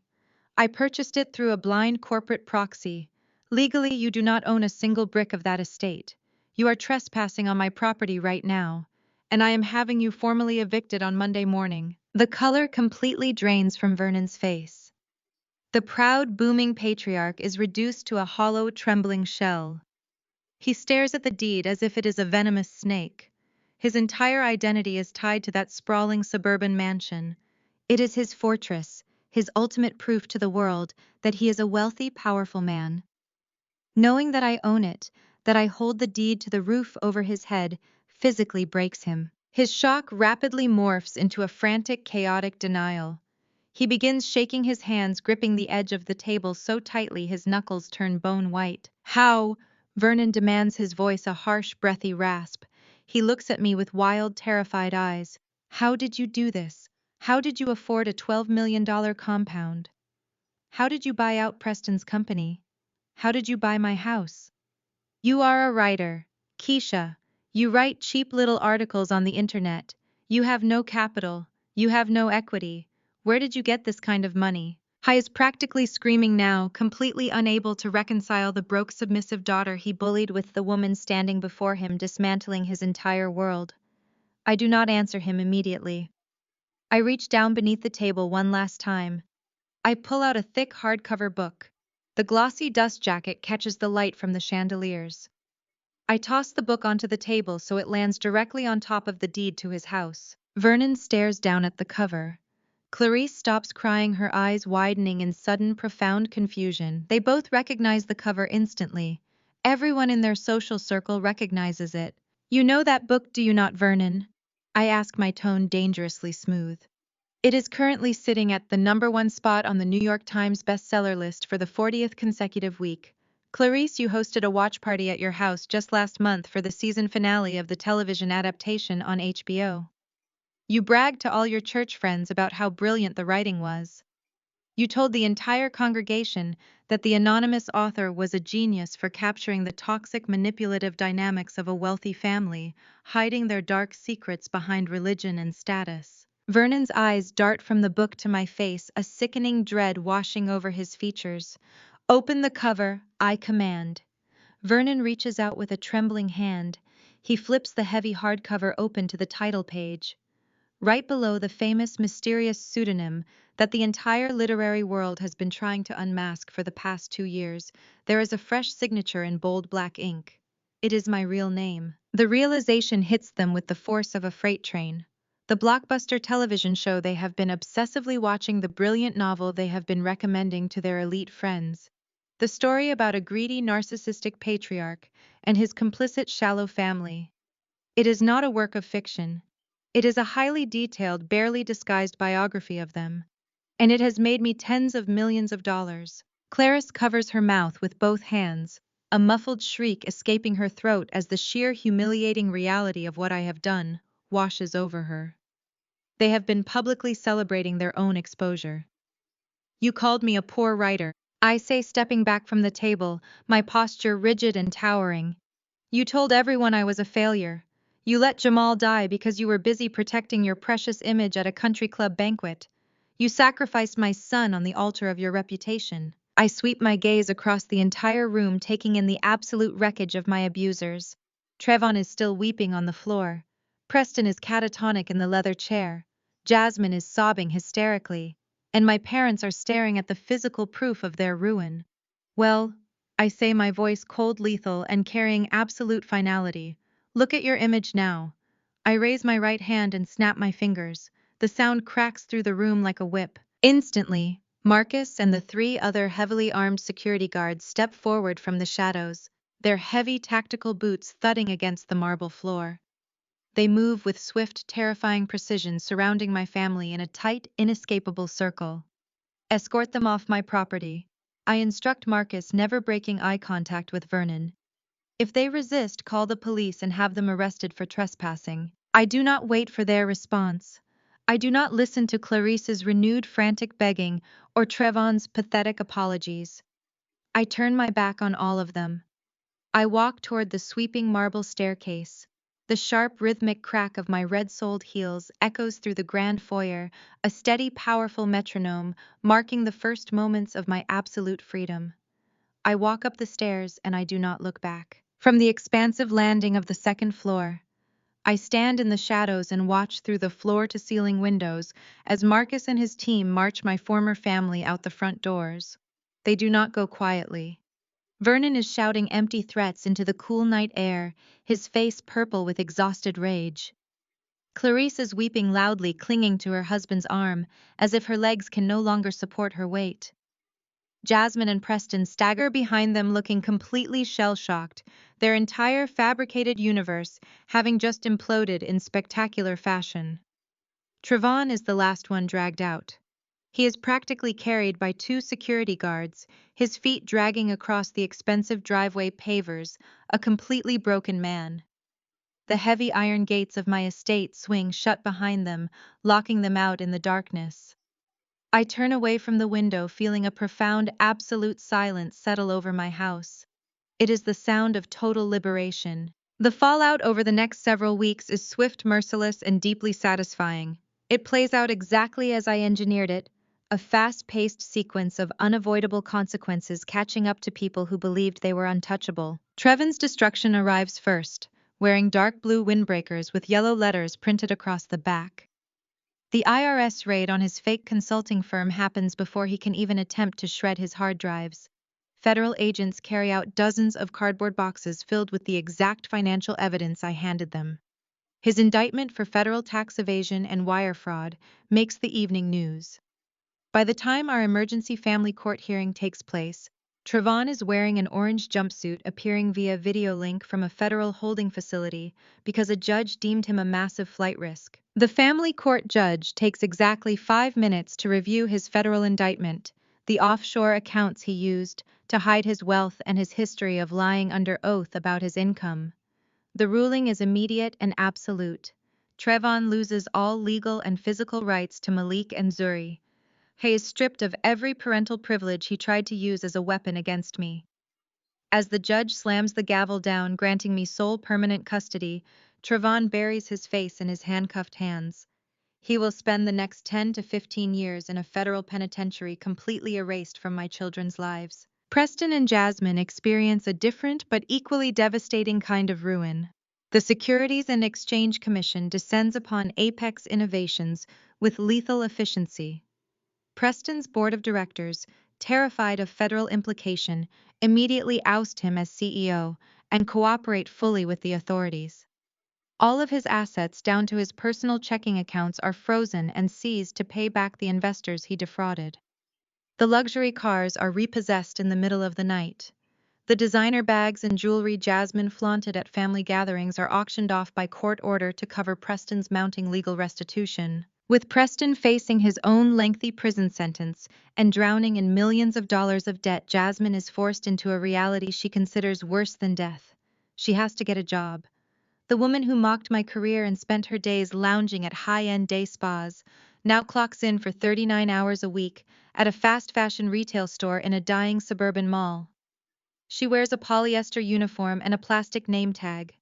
I purchased it through a blind corporate proxy. Legally, you do not own a single brick of that estate. You are trespassing on my property right now, and I am having you formally evicted on Monday morning. The color completely drains from Vernon's face. The proud, booming patriarch is reduced to a hollow, trembling shell. He stares at the deed as if it is a venomous snake. His entire identity is tied to that sprawling suburban mansion. It is his fortress, his ultimate proof to the world that he is a wealthy, powerful man. Knowing that I own it, that I hold the deed to the roof over his head, physically breaks him. His shock rapidly morphs into a frantic, chaotic denial. He begins shaking his hands, gripping the edge of the table so tightly his knuckles turn bone white. How? Vernon demands, his voice a harsh, breathy rasp. He looks at me with wild, terrified eyes. How did you do this? How did you afford a $12 million compound? How did you buy out Preston's company? How did you buy my house? You are a writer, Keisha. You write cheap little articles on the internet. You have no capital. You have no equity. Where did you get this kind of money? He is practically screaming now, completely unable to reconcile the broke, submissive daughter he bullied with the woman standing before him, dismantling his entire world. I do not answer him immediately. I reach down beneath the table one last time. I pull out a thick hardcover book. The glossy dust jacket catches the light from the chandeliers. I toss the book onto the table so it lands directly on top of the deed to his house. Vernon stares down at the cover. Clarice stops crying, her eyes widening in sudden, profound confusion. They both recognize the cover instantly. Everyone in their social circle recognizes it. You know that book, do you not, Vernon? I ask, my tone dangerously smooth. It is currently sitting at the #1 spot on the New York Times bestseller list for the 40th consecutive week. Clarice, you hosted a watch party at your house just last month for the season finale of the television adaptation on HBO. You bragged to all your church friends about how brilliant the writing was. You told the entire congregation that the anonymous author was a genius for capturing the toxic, manipulative dynamics of a wealthy family, hiding their dark secrets behind religion and status. Vernon's eyes dart from the book to my face, a sickening dread washing over his features. Open the cover, I command. Vernon reaches out with a trembling hand. He flips the heavy hardcover open to the title page. Right below the famous, mysterious pseudonym that the entire literary world has been trying to unmask for the past 2 years, there is a fresh signature in bold black ink. It is my real name. The realization hits them with the force of a freight train. The blockbuster television show they have been obsessively watching, the brilliant novel they have been recommending to their elite friends. The story about a greedy, narcissistic patriarch and his complicit shallow family. It is not a work of fiction. It is a highly detailed, barely disguised biography of them. And it has made me tens of millions of dollars. Clarice covers her mouth with both hands, a muffled shriek escaping her throat as the sheer humiliating reality of what I have done washes over her. They have been publicly celebrating their own exposure. You called me a poor writer, I say, stepping back from the table, my posture rigid and towering. You told everyone I was a failure. You let Jamal die because you were busy protecting your precious image at a country club banquet. You sacrificed my son on the altar of your reputation. I sweep my gaze across the entire room, taking in the absolute wreckage of my abusers. Trevon is still weeping on the floor. Preston is catatonic in the leather chair. Jasmine is sobbing hysterically. And my parents are staring at the physical proof of their ruin. Well, I say, my voice cold, lethal, and carrying absolute finality. Look at your image now. I raise my right hand and snap my fingers. The sound cracks through the room like a whip. Instantly, Marcus and the three other heavily armed security guards step forward from the shadows, their heavy tactical boots thudding against the marble floor. They move with swift, terrifying precision, surrounding my family in a tight, inescapable circle. Escort them off my property. I instruct Marcus, never breaking eye contact with Vernon. If they resist, call the police and have them arrested for trespassing. I do not wait for their response. I do not listen to Clarice's renewed frantic begging or Trevon's pathetic apologies. I turn my back on all of them. I walk toward the sweeping marble staircase. The sharp, rhythmic crack of my red-soled heels echoes through the grand foyer, a steady, powerful metronome marking the first moments of my absolute freedom. I walk up the stairs and I do not look back. From the expansive landing of the second floor, I stand in the shadows and watch through the floor-to-ceiling windows as Marcus and his team march my former family out the front doors. They do not go quietly. Vernon is shouting empty threats into the cool night air, his face purple with exhausted rage. Clarice is weeping loudly, clinging to her husband's arm, as if her legs can no longer support her weight. Jasmine and Preston stagger behind them, looking completely shell-shocked, their entire fabricated universe having just imploded in spectacular fashion. Trevon is the last one dragged out. He is practically carried by two security guards, his feet dragging across the expensive driveway pavers, a completely broken man. The heavy iron gates of my estate swing shut behind them, locking them out in the darkness. I turn away from the window, feeling a profound, absolute silence settle over my house. It is the sound of total liberation. The fallout over the next several weeks is swift, merciless, and deeply satisfying. It plays out exactly as I engineered it, a fast-paced sequence of unavoidable consequences catching up to people who believed they were untouchable. Trevon's destruction arrives first, wearing dark blue windbreakers with yellow letters printed across the back. The IRS raid on his fake consulting firm happens before he can even attempt to shred his hard drives. Federal agents carry out dozens of cardboard boxes filled with the exact financial evidence I handed them. His indictment for federal tax evasion and wire fraud makes the evening news. By the time our emergency family court hearing takes place, Trevon is wearing an orange jumpsuit, appearing via video link from a federal holding facility because a judge deemed him a massive flight risk. The family court judge takes exactly 5 minutes to review his federal indictment, the offshore accounts he used to hide his wealth, and his history of lying under oath about his income. The ruling is immediate and absolute. Trevon loses all legal and physical rights to Malik and Zuri. He is stripped of every parental privilege he tried to use as a weapon against me. As the judge slams the gavel down, granting me sole permanent custody, Trevon buries his face in his handcuffed hands. He will spend the next 10 to 15 years in a federal penitentiary, completely erased from my children's lives. Preston and Jasmine experience a different but equally devastating kind of ruin. The Securities and Exchange Commission descends upon Apex Innovations with lethal efficiency. Preston's board of directors, terrified of federal implication, immediately oust him as CEO, and cooperate fully with the authorities. All of his assets down to his personal checking accounts are frozen and seized to pay back the investors he defrauded. The luxury cars are repossessed in the middle of the night. The designer bags and jewelry Jasmine flaunted at family gatherings are auctioned off by court order to cover Preston's mounting legal restitution. With Preston facing his own lengthy prison sentence and drowning in millions of dollars of debt, Jasmine is forced into a reality she considers worse than death. She has to get a job. The woman who mocked my career and spent her days lounging at high-end day spas now clocks in for 39 hours a week at a fast fashion retail store in a dying suburban mall. She wears a polyester uniform and a plastic name tag.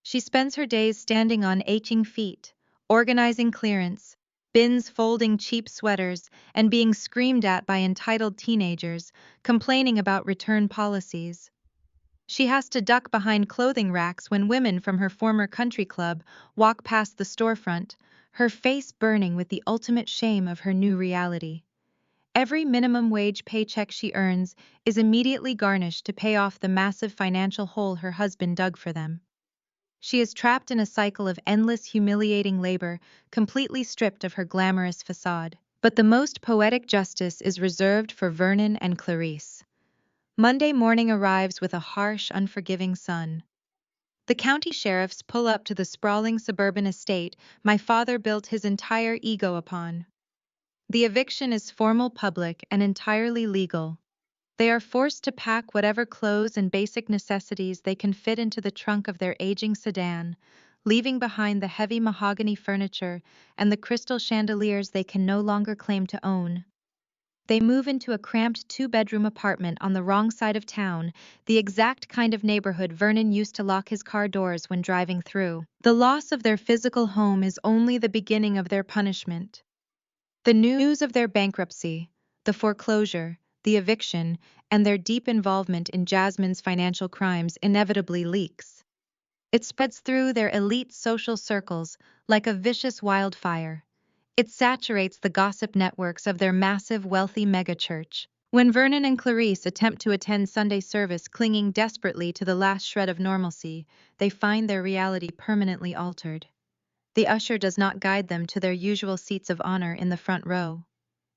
She spends her days standing on aching feet, organizing clearance, bins, folding cheap sweaters, and being screamed at by entitled teenagers, complaining about return policies. She has to duck behind clothing racks when women from her former country club walk past the storefront, her face burning with the ultimate shame of her new reality. Every minimum wage paycheck she earns is immediately garnished to pay off the massive financial hole her husband dug for them. She is trapped in a cycle of endless humiliating labor, completely stripped of her glamorous facade. But the most poetic justice is reserved for Vernon and Clarice. Monday morning arrives with a harsh, unforgiving sun. The county sheriffs pull up to the sprawling suburban estate my father built his entire ego upon. The eviction is formal, public, and entirely legal. They are forced to pack whatever clothes and basic necessities they can fit into the trunk of their aging sedan, leaving behind the heavy mahogany furniture and the crystal chandeliers they can no longer claim to own. They move into a cramped two-bedroom apartment on the wrong side of town, the exact kind of neighborhood Vernon used to lock his car doors when driving through. The loss of their physical home is only the beginning of their punishment. The news of their bankruptcy, the foreclosure, the eviction, and their deep involvement in Jasmine's financial crimes inevitably leaks. It spreads through their elite social circles like a vicious wildfire. It saturates the gossip networks of their massive, wealthy megachurch. When Vernon and Clarice attempt to attend Sunday service clinging desperately to the last shred of normalcy, they find their reality permanently altered. The usher does not guide them to their usual seats of honor in the front row.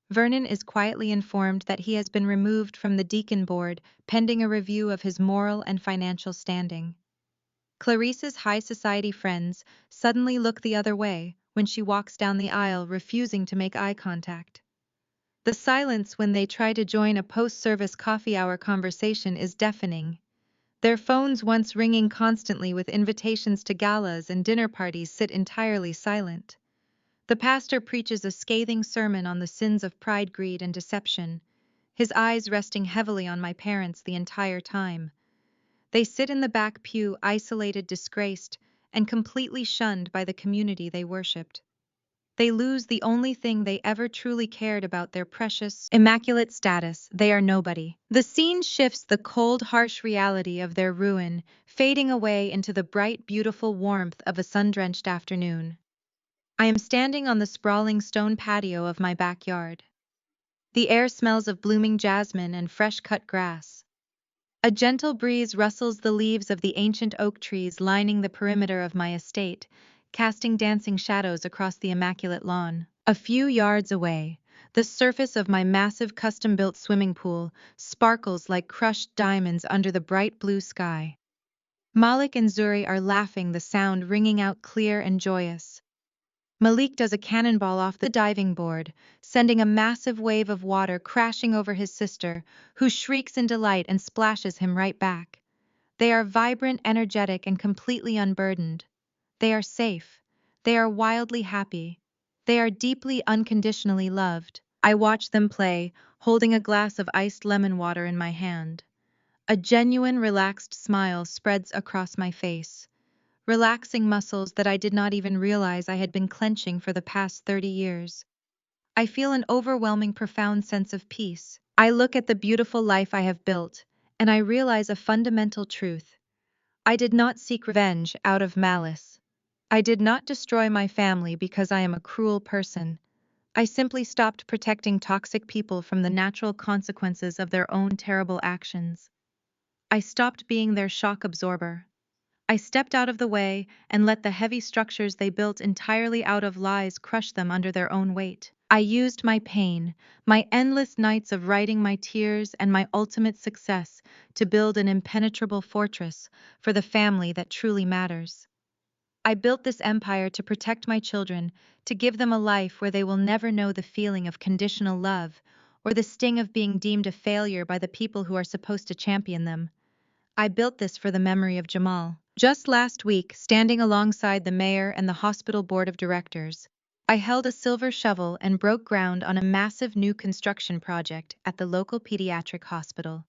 Vernon is quietly informed that he has been removed from the deacon board pending a review of his moral and financial standing. Clarice's high society friends suddenly look the other way when she walks down the aisle, refusing to make eye contact. The silence when they try to join a post-service coffee hour conversation is deafening. Their phones, once ringing constantly with invitations to galas and dinner parties, sit entirely silent. The pastor preaches a scathing sermon on the sins of pride, greed, and deception, his eyes resting heavily on my parents the entire time. They sit in the back pew, isolated, disgraced, and completely shunned by the community they worshipped. They lose the only thing they ever truly cared about, their precious, immaculate status. They are nobody. The scene shifts, the cold, harsh reality of their ruin, fading away into the bright, beautiful warmth of a sun-drenched afternoon. I am standing on the sprawling stone patio of my backyard. The air smells of blooming jasmine and fresh-cut grass. A gentle breeze rustles the leaves of the ancient oak trees lining the perimeter of my estate, casting dancing shadows across the immaculate lawn. A few yards away, the surface of my massive custom-built swimming pool sparkles like crushed diamonds under the bright blue sky. Malik and Zuri are laughing, the sound ringing out clear and joyous. Malik does a cannonball off the diving board, sending a massive wave of water crashing over his sister, who shrieks in delight and splashes him right back. They are vibrant, energetic, and completely unburdened. They are safe. They are wildly happy. They are deeply, unconditionally loved. I watch them play, holding a glass of iced lemon water in my hand. A genuine, relaxed smile spreads across my face, relaxing muscles that I did not even realize I had been clenching for the past 30 years. I feel an overwhelming, profound sense of peace. I look at the beautiful life I have built, and I realize a fundamental truth. I did not seek revenge out of malice. I did not destroy my family because I am a cruel person. I simply stopped protecting toxic people from the natural consequences of their own terrible actions. I stopped being their shock absorber. I stepped out of the way and let the heavy structures they built entirely out of lies crush them under their own weight. I used my pain, my endless nights of writing my tears, and my ultimate success to build an impenetrable fortress for the family that truly matters. I built this empire to protect my children, to give them a life where they will never know the feeling of conditional love or the sting of being deemed a failure by the people who are supposed to champion them. I built this for the memory of Jamal. Just last week, standing alongside the mayor and the hospital board of directors, I held a silver shovel and broke ground on a massive new construction project at the local pediatric hospital.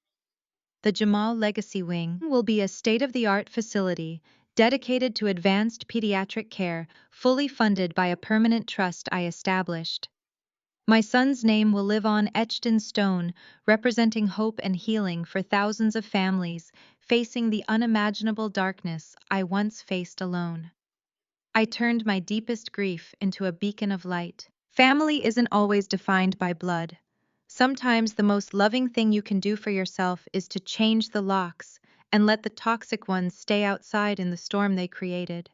The Jamal Legacy Wing will be a state-of-the-art facility dedicated to advanced pediatric care, fully funded by a permanent trust I established. My son's name will live on etched in stone, representing hope and healing for thousands of families facing the unimaginable darkness I once faced alone. I turned my deepest grief into a beacon of light. Family isn't always defined by blood. Sometimes the most loving thing you can do for yourself is to change the locks and let the toxic ones stay outside in the storm they created.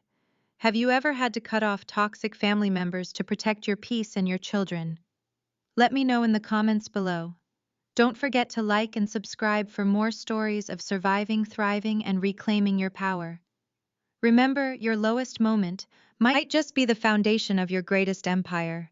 Have you ever had to cut off toxic family members to protect your peace and your children? Let me know in the comments below. Don't forget to like and subscribe for more stories of surviving, thriving, and reclaiming your power. Remember, your lowest moment might just be the foundation of your greatest empire.